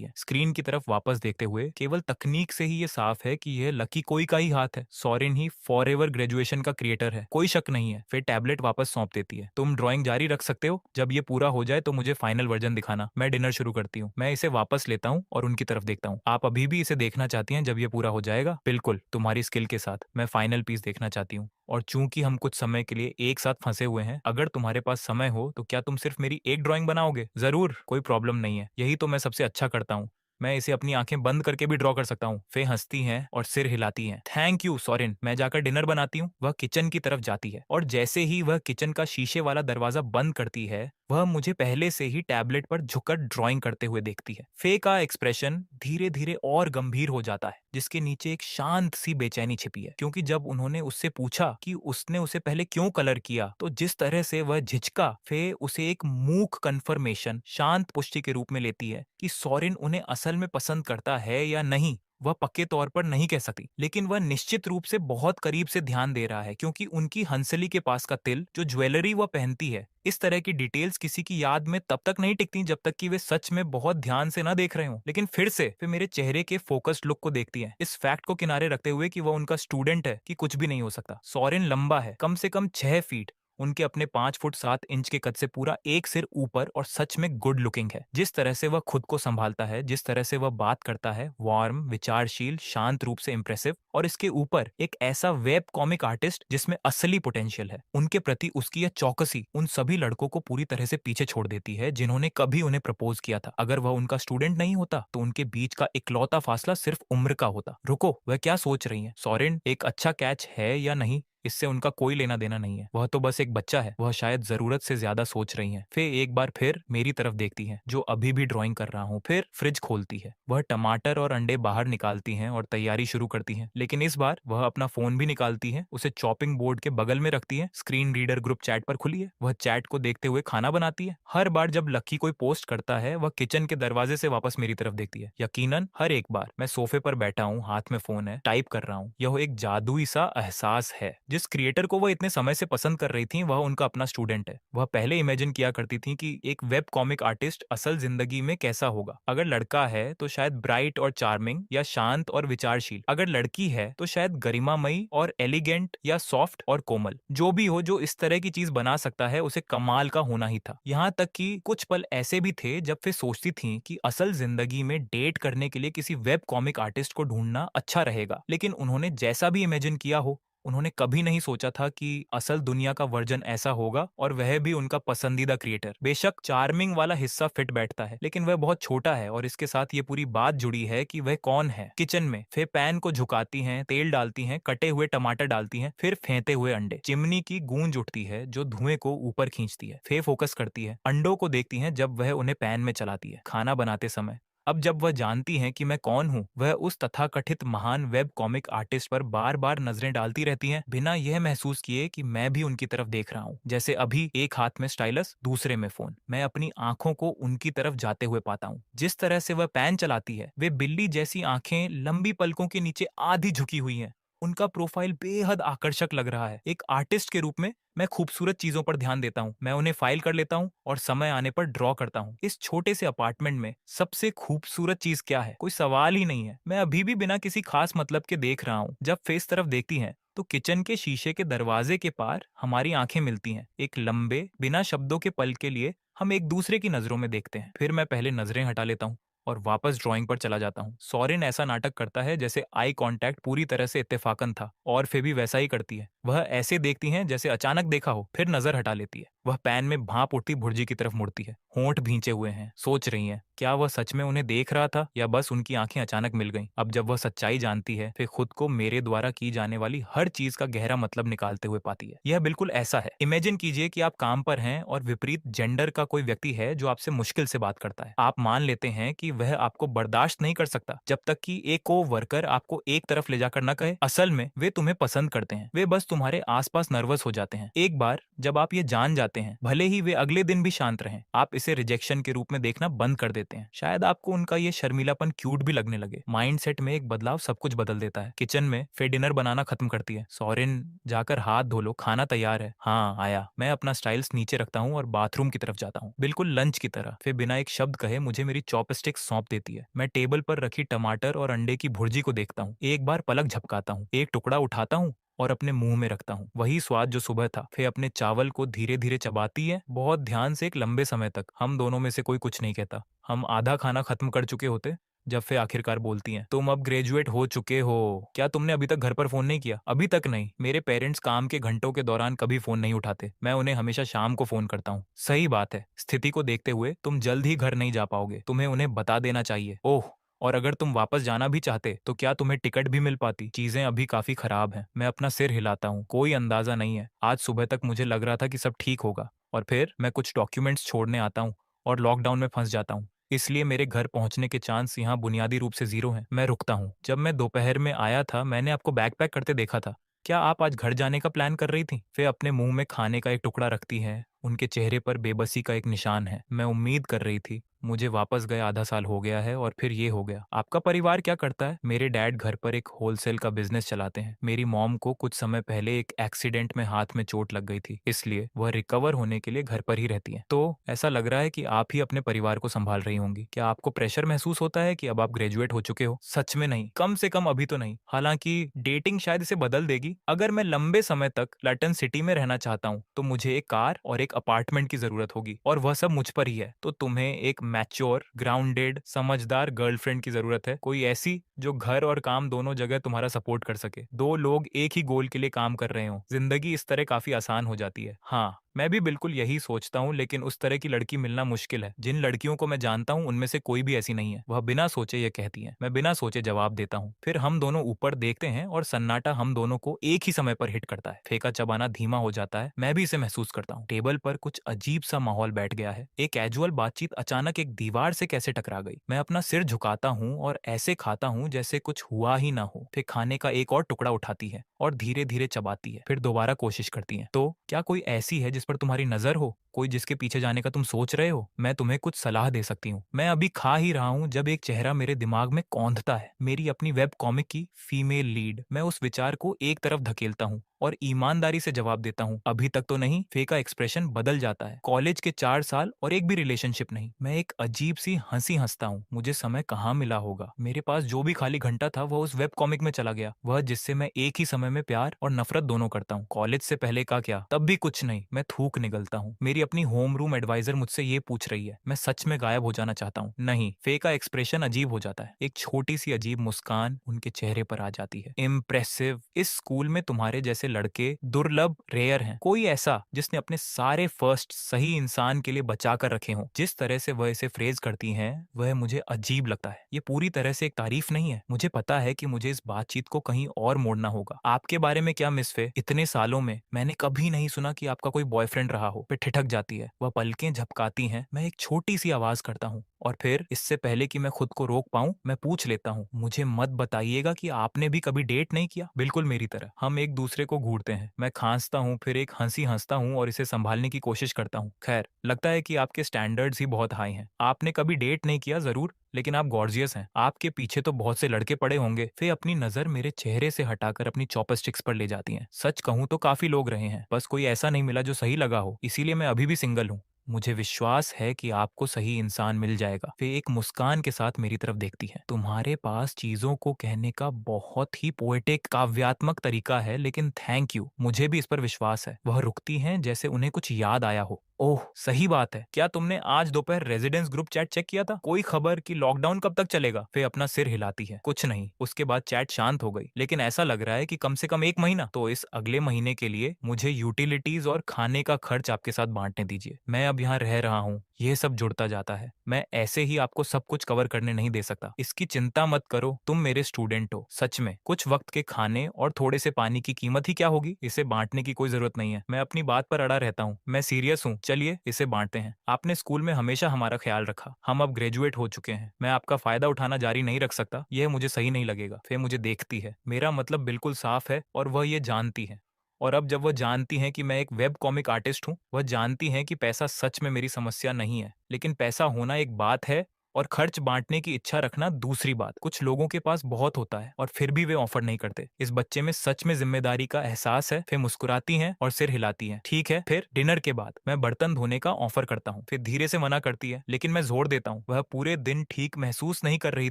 है। स्क्रीन की तरफ वापस देखते हुए, केवल तकनीक से ही ये साफ है कि यह लकी कोई का ही हाथ है। सोरेन ही फॉरएवर ग्रेजुएशन का क्रिएटर है, कोई शक नहीं है। फिर टैबलेट वापस सौंप देती है। तुम ड्राइंग जारी रख सकते हो। जब ये पूरा हो जाए तो मुझे फाइनल वर्जन दिखाना। मैं डिनर शुरू करती हूँ। मैं इसे वापस लेता हूँ और उनकी तरफ देखता हूँ। आप अभी भी इसे देखना चाहती हैं जब ये पूरा हो जाएगा? बिल्कुल, तुम्हारी स्किल के साथ। मैं फाइनल पीस देखना चाहती हूँ। और चूंकि हम कुछ समय के लिए एक साथ फंसे हुए हैं, अगर तुम्हारे पास समय हो तो क्या तुम सिर्फ मेरी एक ड्राइंग बनाओगे? जरूर, कोई प्रॉब्लम नहीं है। यही तो मैं सबसे अच्छा करता हूँ। मैं इसे अपनी आंखें बंद करके भी ड्रॉ कर सकता हूँ। फे हंसती हैं और सिर हिलाती हैं। Thank you Soren. मैं जाकर डिनर बनाती हूँ। वह किचन की तरफ जाती है और जैसे ही वह किचन का शीशे वाला दरवाजा बंद करती है, वह मुझे पहले से ही टैबलेट पर झुककर ड्राइंग करते हुए देखती है। फे का एक्सप्रेशन धीरे धीरे और गंभीर हो जाता है, जिसके नीचे एक शांत सी बेचैनी छिपी है। क्योंकि जब उन्होंने उससे पूछा कि उसने उसे पहले क्यों कलर किया, तो जिस तरह से वह झिझका, फे उसे एक मूक कन्फर्मेशन, शांत पुष्टि के रूप में लेती है कि सोरेन उन्हें असल में पसंद करता है या नहीं। वह पक्के तौर पर नहीं कह सकती, लेकिन वह निश्चित रूप से बहुत करीब से ध्यान दे रहा है, क्योंकि उनकी हंसली के पास का तिल, जो ज्वेलरी वह पहनती है, इस तरह की डिटेल्स किसी की याद में तब तक नहीं टिकती जब तक कि वे सच में बहुत ध्यान से ना देख रहे हो। लेकिन फिर मेरे चेहरे के फोकस्ड लुक को देखती है, इस फैक्ट को किनारे रखते हुए कि वह उनका स्टूडेंट है, कि कुछ भी नहीं हो सकता। सोरेन लंबा है, कम से कम 6 फीट। उनके अपने 5 फुट 7 इंच के कद से पूरा एक सिर ऊपर और सच में गुड लुकिंग है। जिस तरह से वह खुद को संभालता है, जिस तरह से वह बात करता है, वार्म, विचारशील, शांत रूप से इंप्रेसिव, और इसके ऊपर एक ऐसा वेब कॉमिक आर्टिस्ट जिसमें असली पोटेंशियल है। उनके प्रति उसकी यह चौकसी उन सभी लड़कों को पूरी तरह से पीछे छोड़ देती है जिन्होंने कभी उन्हें प्रपोज किया था। अगर वह उनका स्टूडेंट नहीं होता तो उनके बीच का इकलौता फासला सिर्फ उम्र का होता। रुको, वह क्या सोच रही है? सोरेन एक अच्छा कैच है या नहीं? इससे उनका कोई लेना देना नहीं है, वह तो बस एक बच्चा है, वह शायद जरूरत से ज्यादा सोच रही है। फिर एक बार फिर मेरी तरफ देखती है जो अभी भी ड्राइंग कर रहा हूँ। फिर फ्रिज खोलती है, वह टमाटर और अंडे बाहर निकालती हैं और तैयारी शुरू करती हैं। लेकिन इस बार वह अपना फोन भी निकालती है, उसे चॉपिंग बोर्ड के बगल में रखती है। स्क्रीन रीडर ग्रुप चैट पर खुली है, वह चैट को देखते हुए खाना बनाती है। हर बार जब लक्की कोई पोस्ट करता है वह किचन के दरवाजे से वापस मेरी तरफ देखती है। यकीनन हर एक बार। मैं सोफे पर बैठा हूँ, हाथ में फोन है, टाइप कर रहा हूँ। यह एक जादुई सा एहसास है। जिस क्रिएटर को वह इतने समय से पसंद कर रही थी वह उनका अपना स्टूडेंट है। वह पहले इमेजिन किया करती थी कि एक वेब कॉमिक आर्टिस्ट असल जिंदगी में कैसा होगा। अगर लड़का है तो शायद ब्राइट और चार्मिंग या शांत और विचारशील, अगर लड़की है तो शायद गरिमामयी और एलिगेंट या सॉफ्ट और कोमल। जो भी हो जो इस तरह की चीज बना सकता है उसे कमाल का होना ही था। यहाँ तक कि कुछ पल ऐसे भी थे जब वे सोचती थी कि असल जिंदगी में डेट करने के लिए किसी वेब कॉमिक आर्टिस्ट को ढूंढना अच्छा रहेगा। लेकिन उन्होंने जैसा भी इमेजिन किया हो, उन्होंने कभी नहीं सोचा था कि असल दुनिया का वर्जन ऐसा होगा, और वह भी उनका पसंदीदा क्रिएटर। बेशक चार्मिंग वाला हिस्सा फिट बैठता है, लेकिन वह बहुत छोटा है और इसके साथ ये पूरी बात जुड़ी है कि वह कौन है। किचन में फे पैन को झुकाती हैं, तेल डालती हैं, कटे हुए टमाटर डालती हैं, फिर फेंते हुए अंडे। चिमनी की गूंज उठती है जो धुएं को ऊपर खींचती है। फे फोकस करती है, अंडों को देखती हैं जब वह उन्हें पैन में चलाती है खाना बनाते समय। अब जब वह जानती हैं कि मैं कौन हूँ, वह उस तथाकथित महान वेब कॉमिक आर्टिस्ट पर बार बार नजरें डालती रहती हैं, बिना यह महसूस किए कि मैं भी उनकी तरफ देख रहा हूँ। जैसे अभी एक हाथ में स्टाइलस, दूसरे में फोन। मैं अपनी आंखों को उनकी तरफ जाते हुए पाता हूँ। जिस तरह से वह पैन चलाती है, वे बिल्ली जैसी आंखें लंबी पलकों के नीचे आधी झुकी हुई हैं। उनका प्रोफाइल बेहद आकर्षक लग रहा है। एक आर्टिस्ट के रूप में मैं खूबसूरत चीजों पर ध्यान देता हूँ। मैं उन्हें फाइल कर लेता हूँ और समय आने पर ड्रॉ करता हूँ। इस छोटे से अपार्टमेंट में सबसे खूबसूरत चीज क्या है, कोई सवाल ही नहीं है। मैं अभी भी बिना किसी खास मतलब के देख रहा हूँ। जब फेस तरफ देखती है तो किचन के शीशे के दरवाजे के पार हमारी आंखें मिलती हैं। एक लंबे बिना शब्दों के पल के लिए हम एक दूसरे की नजरों में देखते हैं। फिर मैं पहले नजरें हटा लेता हूँ और वापस ड्राइंग पर चला जाता हूँ। सोरेन ऐसा नाटक करता है जैसे आई कांटेक्ट पूरी तरह से इत्तेफाकन था, और फिर भी वैसा ही करती है। वह ऐसे देखती हैं जैसे अचानक देखा हो, फिर नजर हटा लेती है। वह पैन में भाप उठती भुर्जी की तरफ मुड़ती है। होंठ भींचे हुए हैं, सोच रही हैं क्या वह सच में उन्हें देख रहा था या बस उनकी आंखें अचानक मिल गईं। अब जब वह सच्चाई जानती है, फिर खुद को मेरे द्वारा की जाने वाली हर चीज का गहरा मतलब निकालते हुए पाती है। यह बिल्कुल ऐसा है, इमेजिन कीजिए कि आप काम पर हैं और विपरीत जेंडर का कोई व्यक्ति है जो आपसे मुश्किल से बात करता है। आप मान लेते हैं कि वह आपको बर्दाश्त नहीं कर सकता जब तक कि एक को वर्कर आपको एक तरफ ले जाकर न कहे। असल में वे तुम्हें पसंद करते हैं, वे बस तुम्हारे आसपास नर्वस हो जाते हैं। एक बार जब आप ये जान जाते हैं, भले ही वे अगले दिन भी शांत रहें, आप इसे रिजेक्शन के रूप में देखना बंद कर देते हैं। शायद आपको उनका ये शर्मीलापन क्यूट भी लगने लगे। माइंडसेट में एक बदलाव सब कुछ बदल देता है। किचन में फिर डिनर बनाना खत्म करती है। सोरेन जाकर हाथ धो लो, खाना तैयार है। हाँ आया। मैं अपना स्टाइल्स नीचे रखता हूँ और बाथरूम की तरफ जाता हूँ, बिल्कुल लंच की तरह। फिर बिना एक शब्द कहे मुझे मेरी चॉपस्टिक सौंप देती है। मैं टेबल पर रखी टमाटर और अंडे की भुर्जी को देखता हूँ। एक बार पलक झपकाता हूँ, एक टुकड़ा उठाता हूँ और अपने मुंह में रखता हूँ। वही स्वाद जो सुबह था। फिर अपने चावल को धीरे धीरे चबाती है, बहुत ध्यान से, एक लंबे समय तक। हम दोनों में से कोई कुछ नहीं कहता। हम आधा खाना खत्म कर चुके होते जब फिर आखिरकार बोलती हैं, तुम अब ग्रेजुएट हो चुके हो, क्या तुमने अभी तक घर पर फोन नहीं किया? अभी तक नहीं। मेरे पेरेंट्स काम के घंटों के दौरान कभी फोन नहीं उठाते, मैं उन्हें हमेशा शाम को फोन करता हूँ। सही बात है, स्थिति को देखते हुए तुम जल्द ही घर नहीं जा पाओगे, तुम्हें उन्हें बता देना चाहिए। ओह, और अगर तुम वापस जाना भी चाहते तो क्या तुम्हें टिकट भी मिल पाती? चीजें अभी काफी खराब हैं। मैं अपना सिर हिलाता हूँ, कोई अंदाजा नहीं है। आज सुबह तक मुझे लग रहा था कि सब ठीक होगा, और फिर मैं कुछ डॉक्यूमेंट्स छोड़ने आता हूँ और लॉकडाउन में फंस जाता हूँ। इसलिए मेरे घर पहुंचने के चांस यहाँ बुनियादी रूप से जीरो हैं। मैं रुकता हूँ। जब मैं दोपहर में आया था मैंने आपको बैकपैक करते देखा था। क्या आप आज घर जाने का प्लान कर रही थी? वे अपने मुंह में खाने का एक टुकड़ा रखती है। उनके चेहरे पर बेबसी का एक निशान है। मैं उम्मीद कर रही थी। मुझे वापस गए आधा साल हो गया है और फिर ये हो गया। आपका परिवार क्या करता है? मेरे डैड घर पर एक होलसेल का बिजनेस चलाते हैं। मेरी मॉम को कुछ समय पहले एक एक्सीडेंट में हाथ में चोट लग गई थी, इसलिए वह रिकवर होने के लिए घर पर ही रहती है। तो ऐसा लग रहा है कि आप ही अपने परिवार को संभाल रही होंगी। क्या आपको प्रेशर महसूस होता है कि अब आप ग्रेजुएट हो चुके हो? सच में नहीं, कम से कम अभी तो नहीं। हालांकि डेटिंग शायद इसे बदल देगी। अगर मैं लंबे समय तक लटन सिटी में रहना चाहता हूँ तो मुझे एक कार और एक अपार्टमेंट की जरूरत होगी, और वह सब मुझ पर ही है। तो तुम्हें एक मैच्योर, ग्राउंडेड, समझदार गर्लफ्रेंड की जरूरत है। कोई ऐसी जो घर और काम दोनों जगह तुम्हारा सपोर्ट कर सके। दो लोग एक ही गोल के लिए काम कर रहे हो। जिंदगी इस तरह काफी आसान हो जाती है। हाँ, मैं भी बिल्कुल यही सोचता हूँ, लेकिन उस तरह की लड़की मिलना मुश्किल है। जिन लड़कियों को मैं जानता हूँ उनमें से कोई भी ऐसी नहीं है। वह बिना सोचे ये कहती है, मैं बिना सोचे जवाब देता हूँ। फिर हम दोनों ऊपर देखते हैं और सन्नाटा हम दोनों को एक ही समय पर हिट करता है। फेंका चबाना धीमा हो जाता है, मैं भी इसे महसूस करता हूँ। टेबल पर कुछ अजीब सा माहौल बैठ गया है। एक कैजुअल बातचीत अचानक एक दीवार से कैसे टकरा गई। मैं अपना सिर झुकाता हूँ और ऐसे खाता हूँ जैसे कुछ हुआ ही ना हो। फिर खाने का एक और टुकड़ा उठाती है और धीरे धीरे चबाती है। फिर दोबारा कोशिश करती है। तो क्या कोई ऐसी है जिस पर तुम्हारी नजर हो, कोई जिसके पीछे जाने का तुम सोच रहे हो? मैं तुम्हें कुछ सलाह दे सकती हूँ। मैं अभी खा ही रहा हूँ जब एक चेहरा मेरे दिमाग में कौंधता है, मेरी अपनी वेब कॉमिक की फीमेल लीड। मैं उस विचार को एक तरफ धकेलता हूँ और ईमानदारी से जवाब देता हूँ, अभी तक तो नहीं। फे का एक्सप्रेशन बदल जाता है। कॉलेज के 4 साल और एक भी रिलेशनशिप नहीं। मैं एक अजीब सी हंसी हंसता हूँ। मुझे समय कहाँ मिला होगा। मेरे पास जो भी खाली घंटा था वो उस वेब कॉमिक में चला गया, वह जिससे मैं एक ही समय में प्यार और नफरत दोनों करता हूँ। कॉलेज से पहले का क्या, तब भी कुछ नहीं। मैं थूक निगलता हूँ। मेरी अपनी होम रूम एडवाइजर मुझसे ये पूछ रही है, मैं सच में गायब हो जाना चाहता हूँ? नहीं। फे का एक्सप्रेशन अजीब हो जाता है। एक छोटी सी अजीब मुस्कान उनके चेहरे पर आ जाती है। इम्प्रेसिव। इस स्कूल में तुम्हारे जैसे लड़के दुर्लभ, रेयर हैं। कोई ऐसा जिसने अपने सारे फर्स्ट सही इंसान के लिए बचा कर रखे हों। जिस तरह से वह इसे फ्रेज करती हैं वह मुझे अजीब लगता है। ये पूरी तरह से एक तारीफ नहीं है। मुझे पता है कि मुझे इस बातचीत को कहीं और मोड़ना होगा। आपके बारे में क्या मिस फे? इतने सालों में मैंने कभी नहीं सुना कि आपका कोई बॉयफ्रेंड रहा हो। फिर ठिठक जाती है। वह पलकें झपकाती हैं। मैं एक छोटी सी आवाज करता हूँ और फिर इससे पहले कि मैं खुद को रोक पाऊं मैं पूछ लेता हूँ, मुझे मत बताइएगा कि आपने भी कभी डेट नहीं किया? बिल्कुल मेरी तरह। हम एक दूसरे को घूरते हैं। मैं खांसता हूँ, फिर एक हंसी हंसता हूँ और इसे संभालने की कोशिश करता हूँ। खैर, लगता है कि आपके स्टैंडर्ड्स ही बहुत हाई हैं। आपने कभी डेट नहीं किया जरूर, लेकिन आप गॉर्जियस हैं। आपके पीछे तो बहुत से लड़के पड़े होंगे। फिर अपनी नजर मेरे चेहरे से हटाकर अपनी चॉपस्टिक्स पर ले जाती हैं। सच कहूं तो काफी लोग रहे हैं, बस कोई ऐसा नहीं मिला जो सही लगा हो, इसीलिए मैं अभी भी सिंगल हूँ। मुझे विश्वास है कि आपको सही इंसान मिल जाएगा। वे एक मुस्कान के साथ मेरी तरफ देखती है। तुम्हारे पास चीजों को कहने का बहुत ही पोएटिक काव्यात्मक तरीका है, लेकिन थैंक यू, मुझे भी इस पर विश्वास है। वह रुकती हैं जैसे उन्हें कुछ याद आया हो। ओह, सही बात है। क्या तुमने आज दोपहर रेजिडेंस ग्रुप चैट चेक किया था? कोई खबर कि लॉकडाउन कब तक चलेगा? वे अपना सिर हिलाती है। कुछ नहीं। उसके बाद चैट शांत हो गई, लेकिन ऐसा लग रहा है कि कम से कम 1 महीना। तो इस अगले महीने के लिए मुझे यूटिलिटीज और खाने का खर्च आपके साथ बांटने दीजिए। मैं अब यहाँ रह रहा हूँ, ये सब जुड़ता जाता है। मैं ऐसे ही आपको सब कुछ कवर करने नहीं दे सकता। इसकी चिंता मत करो, तुम मेरे स्टूडेंट हो। सच में कुछ वक्त के खाने और थोड़े से पानी की कीमत ही क्या होगी? इसे बांटने की कोई जरूरत नहीं है। मैं अपनी बात पर अड़ा रहता हूँ। मैं सीरियस हूँ। चलिए इसे बांटते हैं। आपने स्कूल में हमेशा हमारा ख्याल रखा। हम अब ग्रेजुएट हो चुके हैं। मैं आपका फायदा उठाना जारी नहीं रख सकता। यह मुझे सही नहीं लगेगा। फिर मुझे देखती है। मेरा मतलब बिल्कुल साफ है और वह ये जानती है। और अब जब वह जानती हैं कि मैं एक वेब कॉमिक आर्टिस्ट हूँ, वह जानती हैं कि पैसा सच में मेरी समस्या नहीं है। लेकिन पैसा होना एक बात है और खर्च बांटने की इच्छा रखना दूसरी बात। कुछ लोगों के पास बहुत होता है और फिर भी वे ऑफर नहीं करते। इस बच्चे में सच में जिम्मेदारी का एहसास है। फिर मुस्कुराती हैं और सिर हिलाती हैं। ठीक है। फिर डिनर के बाद मैं बर्तन धोने का ऑफर करता हूँ। फिर धीरे से मना करती है, लेकिन मैं जोर देता हूँ। वह पूरे दिन ठीक महसूस नहीं कर रही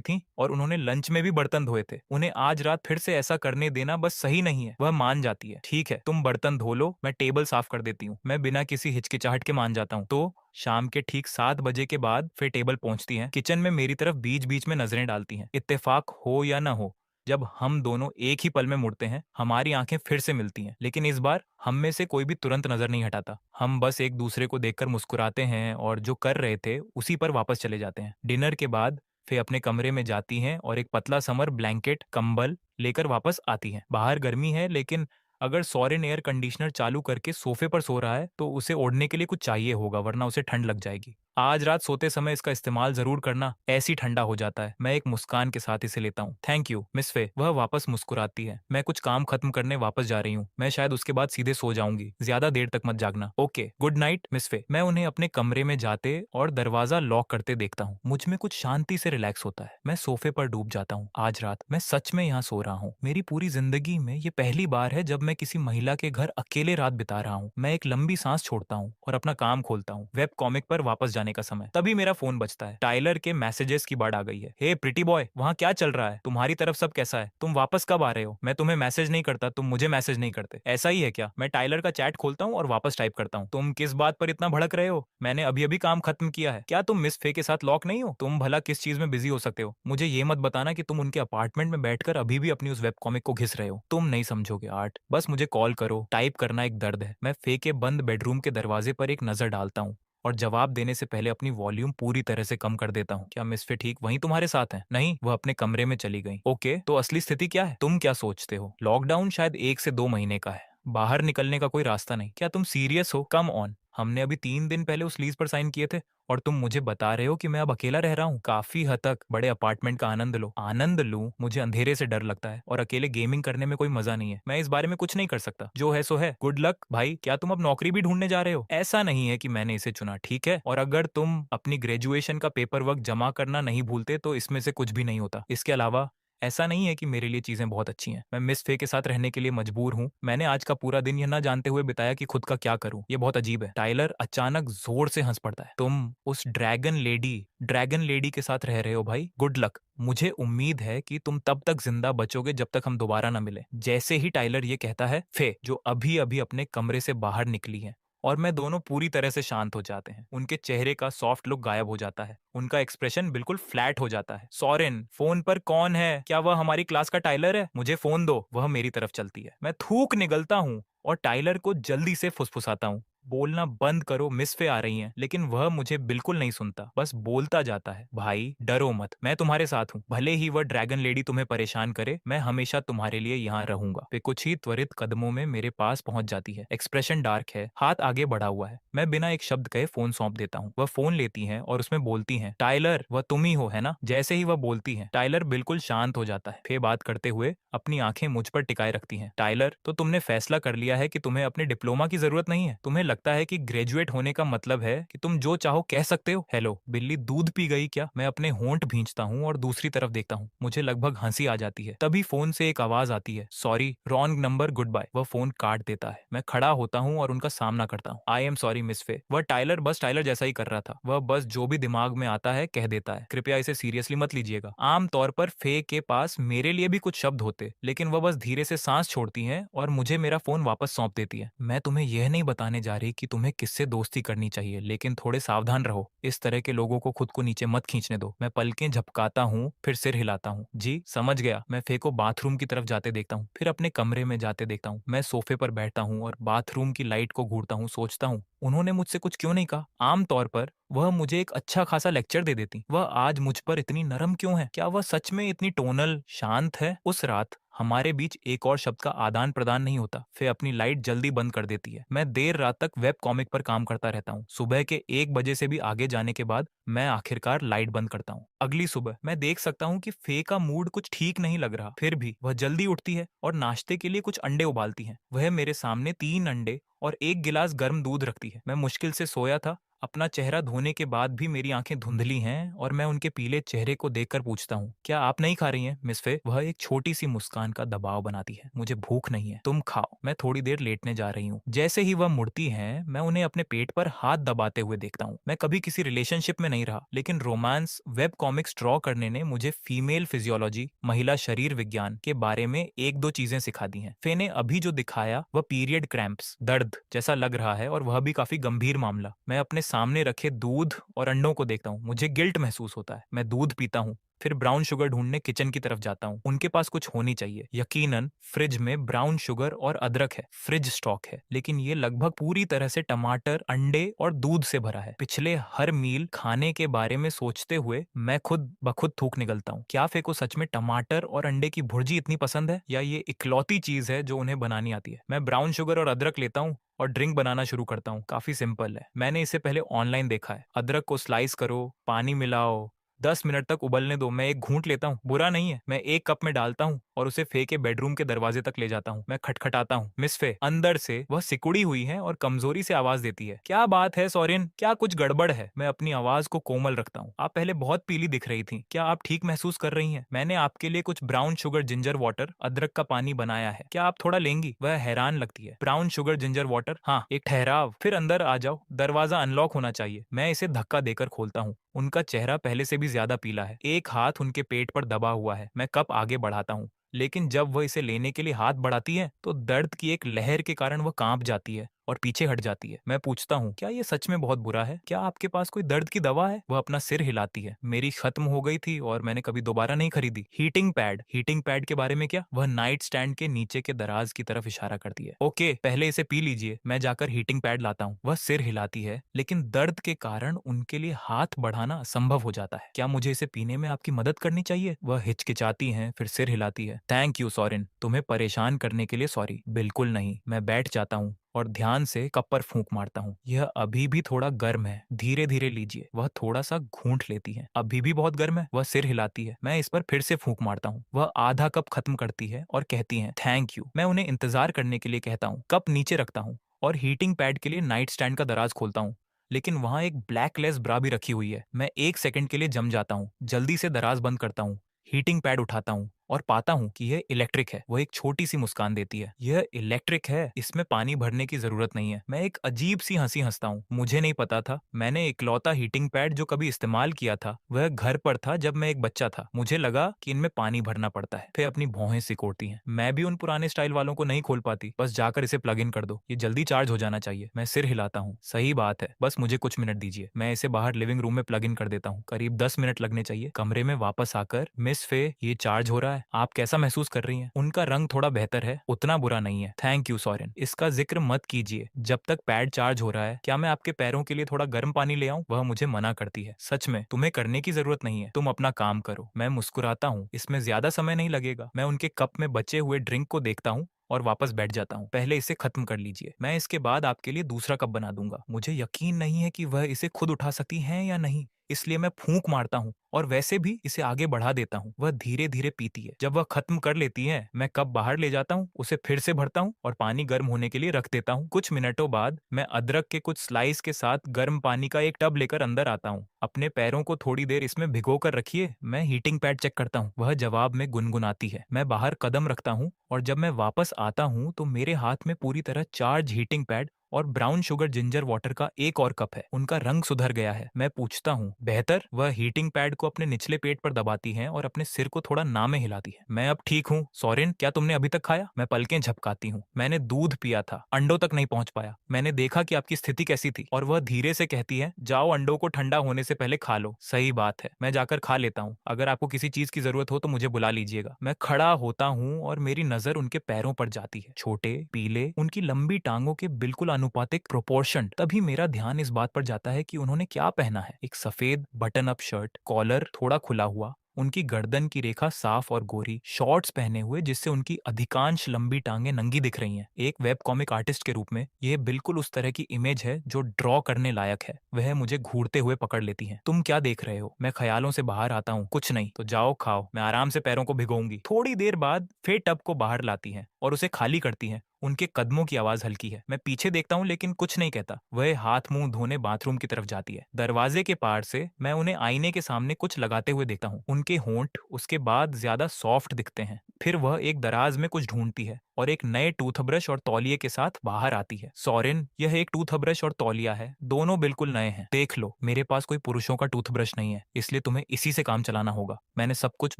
थी और उन्होंने लंच में भी बर्तन धोए थे। उन्हें आज रात फिर से ऐसा करने देना बस सही नहीं है। वह मान जाती है। ठीक है, तुम बर्तन धो लो, मैं टेबल साफ कर देती हूँ। मैं बिना किसी हिचकिचाहट के मान जाता हूँ। तो शाम के ठीक 7 बजे के बाद फिर टेबल पहुंचती हैं। किचन में मेरी तरफ बीच बीच में नजरें डालती हैं। इत्तेफाक हो या ना हो, जब हम दोनों एक ही पल में मुड़ते हैं हमारी आंखें फिर से मिलती हैं। लेकिन इस बार हम में से कोई भी तुरंत नजर नहीं हटाता। हम बस एक दूसरे को देखकर मुस्कुराते हैं और जो कर रहे थे उसी पर वापस चले जाते हैं। डिनर के बाद फिर अपने कमरे में जाती हैं और एक पतला समर ब्लैंकेट कंबल लेकर वापस आती हैं। बाहर गर्मी है, लेकिन अगर सोरेन एयर कंडीशनर चालू करके सोफे पर सो रहा है तो उसे ओढ़ने के लिए कुछ चाहिए होगा, वरना उसे ठंड लग जाएगी। आज रात सोते समय इसका इस्तेमाल जरूर करना, ऐसी ठंडा हो जाता है। मैं एक मुस्कान के साथ इसे लेता हूँ। थैंक यू मिस फे। वह वापस मुस्कुराती है। मैं कुछ काम खत्म करने वापस जा रही हूँ। मैं शायद उसके बाद सीधे सो जाऊंगी। ज्यादा देर तक मत जागना। ओके, गुड नाइट मिस फे। मैं उन्हें अपने कमरे में जाते और दरवाजा लॉक करते देखता हूँ। मुझ में कुछ शांति से रिलैक्स होता है। मैं सोफे पर डूब जाता हूँ। आज रात मैं सच में यहाँ सो रहा हूँ। मेरी पूरी जिंदगी में ये पहली बार है जब मैं किसी महिला के घर अकेले रात बिता रहा हूँ। मैं एक लंबी सांस छोड़ता हूँ और अपना काम खोलता हूँ। वेब कॉमिक पर वापस जाने जाने का समय। तभी मेरा फोन बजता है। टाइलर के मैसेजेस की बाढ़ आ गई है। हे प्रिटी बॉय, वहाँ क्या चल रहा है? तुम्हारी तरफ सब कैसा है? तुम वापस कब आ रहे हो? मैं तुम्हें मैसेज नहीं करता, तुम मुझे मैसेज नहीं करते। ऐसा ही है क्या? मैं टाइलर का चैट खोलता हूँ और वापस टाइप करता हूँ। तुम किस बात पर इतना भड़क रहे हो? मैंने अभी अभी काम खत्म किया है। क्या तुम मिस फे के साथ लॉक नहीं हो? तुम भला किस चीज में बिजी हो सकते हो? मुझे ये मत बताना कि तुम उनके अपार्टमेंट में बैठकर अभी भी अपनी उस वेब कॉमिक को घिस रहे हो। तुम नहीं समझोगे आर्ट। बस मुझे कॉल करो। टाइप करना एक दर्द है। मैं फे के बंद बेडरूम के दरवाजे पर एक नजर डालता हूँ और जवाब देने से पहले अपनी वॉल्यूम पूरी तरह से कम कर देता हूँ। क्या मिस फे ठीक वहीं तुम्हारे साथ है? नहीं, वह अपने कमरे में चली गई। ओके, तो असली स्थिति क्या है? तुम क्या सोचते हो? लॉकडाउन शायद 1 से 2 महीने का है। बाहर निकलने का कोई रास्ता नहीं। क्या तुम सीरियस हो? कम ऑन, हमने अभी 3 दिन पहले उस लीज पर साइन किए थे और तुम मुझे बता रहे हो कि मैं अब अकेला रह रहा हूँ। काफी हद तक बड़े अपार्टमेंट का आनंद लो। आनंद लूं? मुझे अंधेरे से डर लगता है और अकेले गेमिंग करने में कोई मजा नहीं है। मैं इस बारे में कुछ नहीं कर सकता। जो है सो है। गुड लक भाई। क्या तुम अब नौकरी भी ढूंढने जा रहे हो? ऐसा नहीं है कि मैंने इसे चुना, ठीक है? और अगर तुम अपनी ग्रेजुएशन का पेपर वर्क जमा करना नहीं भूलते तो इसमें से कुछ भी नहीं होता। इसके अलावा ऐसा नहीं है कि मेरे लिए चीजें बहुत अच्छी हैं। मैं मिस फे के साथ रहने के लिए मजबूर हूँ। मैंने आज का पूरा दिन यह ना जानते हुए बिताया कि खुद का क्या करूं। ये बहुत अजीब है। टाइलर अचानक जोर से हंस पड़ता है। तुम उस ड्रैगन लेडी के साथ रह रहे हो भाई? Good luck. मुझे उम्मीद है कि तुम तब तक जिंदा बचोगे जब तक हम दोबारा ना मिले। जैसे ही टाइलर ये कहता है, फे जो अभी अभी अपने कमरे से बाहर निकली है और मैं दोनों पूरी तरह से शांत हो जाते हैं। उनके चेहरे का सॉफ्ट लुक गायब हो जाता है। उनका एक्सप्रेशन बिल्कुल फ्लैट हो जाता है। सॉरेन, फोन पर कौन है? क्या वह हमारी क्लास का टाइलर है? मुझे फोन दो। वह मेरी तरफ चलती है। मैं थूक निगलता हूँ और टाइलर को जल्दी से फुसफुसाता हूँ, बोलना बंद करो, मिस फे आ रही हैं। लेकिन वह मुझे बिल्कुल नहीं सुनता, बस बोलता जाता है, भाई डरो मत, मैं तुम्हारे साथ हूँ। भले ही वह ड्रैगन लेडी तुम्हें परेशान करे, मैं हमेशा तुम्हारे लिए यहाँ रहूंगा। वे कुछ ही त्वरित कदमों में मेरे पास पहुंच जाती है। एक्सप्रेशन डार्क है, हाथ आगे बढ़ा हुआ है। मैं बिना एक शब्द कहे फोन सौंप देता हूँ। वह फोन लेती हैं और उसमें बोलती हैं, टाइलर वह तुम ही हो है ना? जैसे ही वह बोलती हैं, टाइलर बिल्कुल शांत हो जाता है। फे बात करते हुए अपनी आंखें मुझ पर टिकाए रखती हैं। टाइलर, तो तुमने फैसला कर लिया है कि तुम्हें अपने डिप्लोमा की जरूरत नहीं है? तुम्हें लगता है कि ग्रेजुएट होने का मतलब है कि तुम जो चाहो कह सकते हो? हेलो, बिल्ली दूध पी गई क्या? मैं अपने होंठ भींचता हूँ और दूसरी तरफ देखता हूँ। मुझे लगभग हंसी आ जाती है। तभी फोन से एक आवाज आती है, sorry wrong number, good bye. वह फोन काट देता है। मैं खड़ा होता हूँ और उनका सामना करता हूँ। आई एम सॉरी मिस फे। वह टाइलर बस टाइलर जैसा ही कर रहा था। वह बस जो भी दिमाग में आता है कह देता है। कृपया इसे सीरियसली मत लीजिएगा। आमतौर पर फे के पास मेरे लिए भी कुछ शब्द होते, लेकिन वह बस धीरे से सांस छोड़ती है और मुझे मेरा फोन वापस सौंप देती है। मैं तुम्हें यह नहीं बताने जा रही कि तुम्हें किससे दोस्ती करनी चाहिए, लेकिन थोड़े सावधान रहो। इस तरह के लोगों को खुद को नीचे मत खींचने दो। मैं पलकें झपकाता हूँ, फिर सिर हिलाता हूँ। जी समझ गया। मैं फे को बाथरूम की तरफ जाते देखता हूँ, फिर अपने कमरे में जाते देखता हूँ। मैं सोफे पर बैठता हूँ और बाथरूम की लाइट को घूरता हूँ। सोचता हूँ, उन्होंने मुझसे कुछ क्यों नहीं कहा? आमतौर पर वह मुझे एक अच्छा खासा लेक्चर दे देती। वह आज मुझ पर इतनी नरम क्यों है? क्या वह सच में इतनी टोनल शांत है? उस रात हमारे बीच एक और शब्द का आदान प्रदान नहीं होता। फिर अपनी लाइट जल्दी बंद कर देती है। मैं देर रात तक वेब कॉमिक पर काम करता रहता हूँ। सुबह के 1 बजे से भी आगे जाने के बाद मैं आखिरकार लाइट बंद करता हूँ। अगली सुबह मैं देख सकता हूँ कि फे का मूड कुछ ठीक नहीं लग रहा। फिर भी वह जल्दी उठती है और नाश्ते के लिए कुछ अंडे उबालती है। वह मेरे सामने 3 अंडे और 1 गिलास गर्म दूध रखती है। मैं मुश्किल से सोया था। अपना चेहरा धोने के बाद भी मेरी आंखें धुंधली हैं और मैं उनके पीले चेहरे को देखकर पूछता हूँ, क्या आप नहीं खा रही हैं मिस फे? वह एक छोटी सी मुस्कान का दबाव बनाती है। मुझे भूख नहीं है, तुम खाओ, मैं थोड़ी देर लेटने जा रही हूँ। जैसे ही वह मुड़ती हैं, मैं उन्हें अपने पेट पर हाथ दबाते हुए देखता हूँ। मैं कभी किसी रिलेशनशिप में नहीं रहा, लेकिन रोमांस वेब कॉमिक्स ड्रॉ करने ने मुझे फीमेल फिजियोलॉजी, महिला शरीर विज्ञान के बारे में 1-2 चीजें सिखा दी हैं। फे ने अभी जो दिखाया वह पीरियड क्रैम्प्स, दर्द जैसा लग रहा है, और वह भी काफी गंभीर मामला। मैं अपने सामने रखे दूध और अंडों को देखता हूँ। मुझे गिल्ट महसूस होता है। मैं दूध पीता हूँ, फिर ब्राउन शुगर ढूंढने किचन की तरफ जाता हूँ। उनके पास कुछ होनी चाहिए। यकीनन फ्रिज में ब्राउन शुगर और अदरक है, फ्रिज स्टॉक है, लेकिन ये लगभग पूरी तरह से टमाटर, अंडे और दूध से भरा है। पिछले हर मील खाने के बारे में सोचते हुए मैं खुद ब खुद थूक निकलता हूँ। क्या फे को सच में टमाटर और अंडे की भुर्जी इतनी पसंद है, या ये इकलौती चीज है जो उन्हें बनानी आती है? मैं ब्राउन शुगर और अदरक लेता हूँ और ड्रिंक बनाना शुरू करता हूँ। काफी सिंपल है, मैंने इसे पहले ऑनलाइन देखा है। अदरक को स्लाइस करो, पानी मिलाओ, 10 मिनट तक उबलने दो, मैं एक घूंट लेता हूँ, बुरा नहीं है। मैं एक कप में डालता हूँ और उसे फेंके बेडरूम के दरवाजे तक ले जाता हूँ। मैं खटखटाता हूँ। मिस फे अंदर से वह सिकुड़ी हुई है और कमजोरी से आवाज देती है, क्या बात है सोरेन, क्या कुछ गड़बड़ है? मैं अपनी आवाज को कोमल रखता हूँ। आप पहले बहुत पीली दिख रही थी, क्या आप ठीक महसूस कर रही हैं? मैंने आपके लिए कुछ ब्राउन शुगर जिंजर वाटर अदरक का पानी बनाया है, क्या आप थोड़ा लेंगी? वह हैरान लगती है। Brown sugar ginger water? हाँ। एक ठहराव, फिर अंदर आ जाओ, दरवाजा अनलॉक होना चाहिए। मैं इसे धक्का देकर खोलता हूँ। उनका चेहरा पहले से भी ज्यादा पीला है, एक हाथ उनके पेट पर दबा हुआ है। मैं कप आगे बढ़ाता हूँ, लेकिन जब वह इसे लेने के लिए हाथ बढ़ाती है तो दर्द की एक लहर के कारण वह कांप जाती है और पीछे हट जाती है। मैं पूछता हूँ, क्या ये सच में बहुत बुरा है? क्या आपके पास कोई दर्द की दवा है? वह अपना सिर हिलाती है। मेरी खत्म हो गई थी और मैंने कभी दोबारा नहीं खरीदी। Heating pad? हीटिंग पैड के बारे में क्या? वह नाइट स्टैंड के नीचे के दराज की तरफ इशारा करती है। ओके, पहले इसे पी लीजिए, मैं जाकर हीटिंग पैड लाता हूँ। वह सिर हिलाती है, लेकिन दर्द के कारण उनके लिए हाथ बढ़ाना असंभव हो जाता है। क्या मुझे इसे पीने में आपकी मदद करनी चाहिए? वह हिचकिचाती है, फिर सिर हिलाती है। थैंक यू सोरेन, तुम्हें परेशान करने के लिए सॉरी। बिल्कुल नहीं। मैं बैठ जाता हूँ और ध्यान से कप पर फूंक मारता हूँ। यह अभी भी थोड़ा गर्म है, धीरे धीरे लीजिए। वह थोड़ा सा घूंट लेती है। अभी भी बहुत गर्म है। वह सिर हिलाती है। मैं इस पर फिर से फूंक मारता हूँ। वह आधा कप खत्म करती है और कहती है थैंक यू। मैं उन्हें इंतजार करने के लिए कहता हूँ। कप नीचे रखता हूँ और हीटिंग पैड के लिए नाइट स्टैंड का दराज खोलता हूँ, लेकिन वहां एक ब्लैक लेस ब्रा भी रखी हुई है। मैं एक सेकंड के लिए जम जाता हूँ। जल्दी से दराज बंद करता हूँ, हीटिंग पैड उठाता हूँ और पाता हूँ कि यह इलेक्ट्रिक है। वह एक छोटी सी मुस्कान देती है। यह इलेक्ट्रिक है, इसमें पानी भरने की जरूरत नहीं है। मैं एक अजीब सी हंसी हंसता हूँ। मुझे नहीं पता था, मैंने इकलौता हीटिंग पैड जो कभी इस्तेमाल किया था वह घर पर था जब मैं एक बच्चा था। मुझे लगा कि इनमें पानी भरना पड़ता है। फिर अपनी भौहें सिकोड़ती हैं। मैं भी उन पुराने स्टाइल वालों को नहीं खोल पाती। बस जाकर इसे प्लग इन कर दो, ये जल्दी चार्ज हो जाना चाहिए। मैं सिर हिलाता हूँ। सही बात है, बस मुझे कुछ मिनट दीजिए। मैं इसे बाहर लिविंग रूम में प्लग इन कर देता हूँ। करीब 10 मिनट लगने चाहिए। कमरे में वापस आकर मिस फे, ये चार्ज हो रहा है, आप कैसा महसूस कर रही हैं? उनका रंग थोड़ा बेहतर है, उतना बुरा नहीं है। थैंक यू सोरेन, इसका जिक्र मत कीजिए जब तक पैड चार्ज हो रहा है। क्या मैं आपके पैरों के लिए थोड़ा गर्म पानी ले आऊं? वह मुझे मना करती है। सच में तुम्हें करने की जरूरत नहीं है, तुम अपना काम करो। मैं मुस्कुराता हूँ, इसमें ज्यादा समय नहीं लगेगा। मैं उनके कप में बचे हुए ड्रिंक को देखता हूँ और वापस बैठ जाता हूँ। पहले इसे खत्म कर लीजिए, मैं इसके बाद आपके लिए दूसरा कप बना दूंगा। मुझे यकीन नहीं है कि वह इसे खुद उठा सकती हैं या नहीं, इसलिए मैं फूंक मारता हूँ और वैसे भी इसे आगे बढ़ा देता हूँ। वह धीरे धीरे पीती है। जब वह खत्म कर लेती है, मैं कप बाहर ले जाता हूँ, उसे फिर से भरता हूँ और पानी गर्म होने के लिए रख देता हूँ। कुछ मिनटों बाद मैं अदरक के कुछ स्लाइस के साथ गर्म पानी का एक टब लेकर अंदर आता हूँ। अपने पैरों को थोड़ी देर इसमें भिगो कर रखिए, मैं हीटिंग पैड चेक करता हूँ। वह जवाब में गुनगुनाती है। मैं बाहर कदम रखता हूँ और जब मैं वापस आता हूँ तो मेरे हाथ में पूरी तरह चार्ज हीटिंग पैड और ब्राउन शुगर जिंजर वाटर का एक और कप है। उनका रंग सुधर गया है। मैं पूछता हूँ, बेहतर? वह हीटिंग पैड को अपने निचले पेट पर दबाती हैं और अपने सिर को थोड़ा ना में हिलाती है। मैं अब ठीक हूँ। सोरेन, क्या तुमने अभी तक खाया? मैं पलकें झपकाती हूँ। मैंने दूध पिया था, अंडों तक नहीं पहुंच पाया। मैंने देखा कि आपकी स्थिति कैसी थी। और वह धीरे से कहती है, जाओ अंडों को ठंडा होने से पहले खा लो। सही बात है, मैं जाकर खा लेता हूँ। अगर आपको किसी चीज की जरूरत हो तो मुझे बुला लीजिएगा। मैं खड़ा होता हूँ और मेरी नजर उनके पैरों पर जाती है। छोटे, पीले, उनकी लंबी टांगों के बिल्कुल अनुपातिक प्रोपोर्शन। तभी मेरा ध्यान इस बात पर जाता है कि उन्होंने क्या पहना है। एक सफेद बटन अप शर्ट, कॉलर थोड़ा खुला हुआ, उनकी गर्दन की रेखा साफ और गोरी, शॉर्ट्स पहने हुए जिससे उनकी अधिकांश लंबी टांगे नंगी दिख रही हैं। एक वेब कॉमिक आर्टिस्ट के रूप में यह बिल्कुल उस तरह की इमेज है जो ड्रॉ करने लायक है। वह मुझे घूरते हुए पकड़ लेती हैं। तुम क्या देख रहे हो? मैं ख्यालों से बाहर आता हूँ। कुछ नहीं। तो जाओ खाओ, मैं आराम से पैरों को भिगोऊंगी। थोड़ी देर बाद फिर टब को बाहर लाती हैं और उसे खाली करती हैं। उनके कदमों की आवाज हल्की है। मैं पीछे देखता हूँ लेकिन कुछ नहीं कहता। वह हाथ मुंह धोने बाथरूम की तरफ जाती है। दरवाजे के पार से मैं उन्हें आईने के सामने कुछ लगाते हुए देखता हूँ। उनके होंठ उसके बाद ज्यादा सॉफ्ट दिखते हैं। फिर वह एक दराज में कुछ ढूंढती है और एक नए टूथब्रश और तौलिए के साथ बाहर आती है। सोरेन, यह एक टूथब्रश और तौलिया है, दोनों बिल्कुल नए हैं। देख लो, मेरे पास कोई पुरुषों का टूथब्रश नहीं है, इसलिए तुम्हें इसी से काम चलाना होगा। मैंने सब कुछ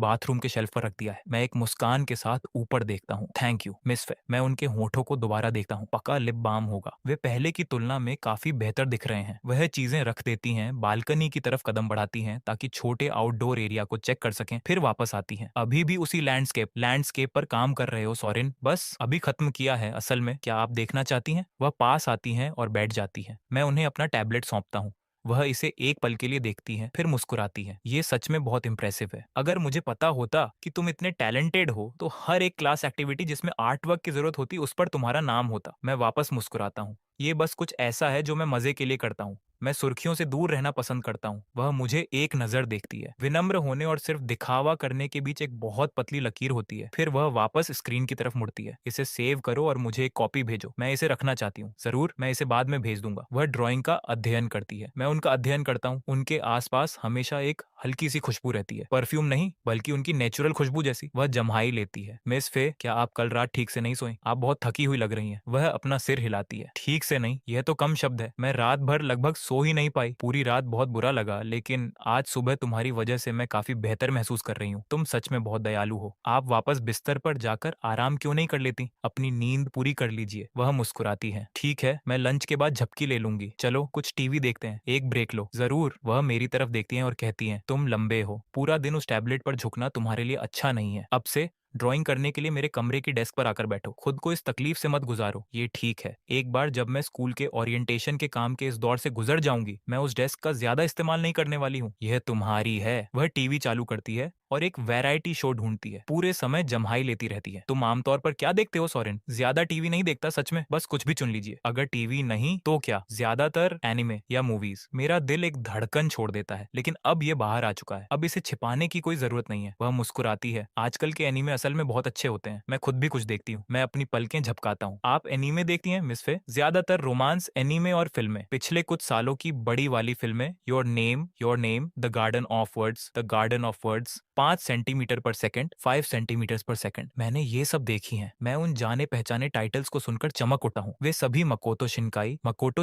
बाथरूम के शेल्फ पर रख दिया है। मैं एक मुस्कान के साथ ऊपर देखता हूँ। थैंक यू मिस फे। मैं उनके होठों को दोबारा देखता हूँ। पक्का लिप बाम होगा। वे पहले की तुलना में काफी बेहतर दिख रहे हैं। वह चीजें रख देती हैं, बालकनी की तरफ कदम बढ़ाती हैं ताकि छोटे आउटडोर एरिया को चेक कर सकें, फिर वापस आती हैं। अभी भी उसी लैंडस्केप पर काम कर रहे हो सोरेन? बस अभी खत्म किया है असल में। क्या आप देखना चाहती हैं? वह पास आती हैं और बैठ जाती हैं। मैं उन्हें अपना टैबलेट सौंपता हूँ। वह इसे एक पल के लिए देखती है, फिर मुस्कुराती है। ये सच में बहुत इंप्रेसिव है। अगर मुझे पता होता कि तुम इतने टैलेंटेड हो तो हर एक क्लास एक्टिविटी जिसमें आर्ट वर्क की जरूरत होती उस पर तुम्हारा नाम होता। मैं वापस मुस्कुराता हूँ। ये बस कुछ ऐसा है जो मैं मजे के लिए करता हूँ। मैं सुर्खियों से दूर रहना पसंद करता हूँ। वह मुझे एक नजर देखती है। विनम्र होने और सिर्फ दिखावा करने के बीच एक बहुत पतली लकीर होती है। फिर वह वापस स्क्रीन की तरफ मुड़ती है। इसे सेव करो और मुझे एक कॉपी भेजो, मैं इसे रखना चाहती हूँ। जरूर, मैं इसे बाद में भेज दूंगा। वह ड्राइंग का अध्ययन करती है, मैं उनका अध्ययन करता हूँ। उनके आसपास हमेशा एक हल्की सी खुशबू रहती है, परफ्यूम नहीं बल्कि उनकी नेचुरल खुशबू जैसी। वह जम्हाई लेती है। मिस फे, क्या आप कल रात ठीक से नहीं सोई? आप बहुत थकी हुई लग रही हैं। वह अपना सिर हिलाती है। ठीक से नहीं, यह तो कम शब्द है। मैं रात भर लगभग सो ही नहीं पाई। पूरी रात बहुत बुरा लगा, लेकिन आज सुबह तुम्हारी वजह से मैं काफी बेहतर महसूस कर रही हूँ। तुम सच में बहुत दयालु हो। आप वापस बिस्तर पर जाकर आराम क्यों नहीं कर लेती? अपनी नींद पूरी कर लीजिए। वह मुस्कुराती है। ठीक है, मैं लंच के बाद झपकी ले लूंगी। चलो कुछ टीवी देखते हैं, एक ब्रेक लो। जरूर। वह मेरी तरफ देखती हैं और कहती हैं, तुम लंबे हो। पूरा दिन उस टैबलेट पर झुकना तुम्हारे लिए अच्छा नहीं है। अब से ड्राइंग करने के लिए मेरे कमरे की डेस्क पर आकर बैठो। खुद को इस तकलीफ से मत गुजारो। ये ठीक है। एक बार जब मैं स्कूल के ओरिएंटेशन के काम के इस दौर से गुजर जाऊंगी, मैं उस डेस्क का ज्यादा इस्तेमाल नहीं करने वाली हूँ। यह तुम्हारी है। वह टीवी चालू करती है और एक वैरायटी शो ढूंढती है। पूरे समय जम्हाई लेती रहती है। तुम आमतौर पर क्या देखते हो सोरेन? ज्यादा टीवी नहीं देखता सच में। बस कुछ भी चुन लीजिए। अगर टीवी नहीं तो क्या? ज्यादातर एनिमे या मूवीज। मेरा दिल एक धड़कन छोड़ देता है, लेकिन अब ये बाहर आ चुका है। अब इसे छिपाने की कोई जरूरत नहीं है। वह मुस्कुराती है। आजकल के एनीमे असल में बहुत अच्छे होते हैं। मैं खुद भी कुछ देखती हूँ। मैं अपनी पलकें झपकाता हूँ। आप एनीमे देखती हैं मिस फे? ज्यादातर रोमांस एनीमे और फिल्में। पिछले कुछ सालों की बड़ी वाली फिल्में, your name, the garden of words, the garden of words, 5 centimetre पर सेकंड, 5 सेंटीमीटर पर सेकंड। मैंने ये सब देखी हैं। मैं उन जाने पहचाने टाइटल्स को सुनकर चमक उठा हूँ। वे सभी मकोतो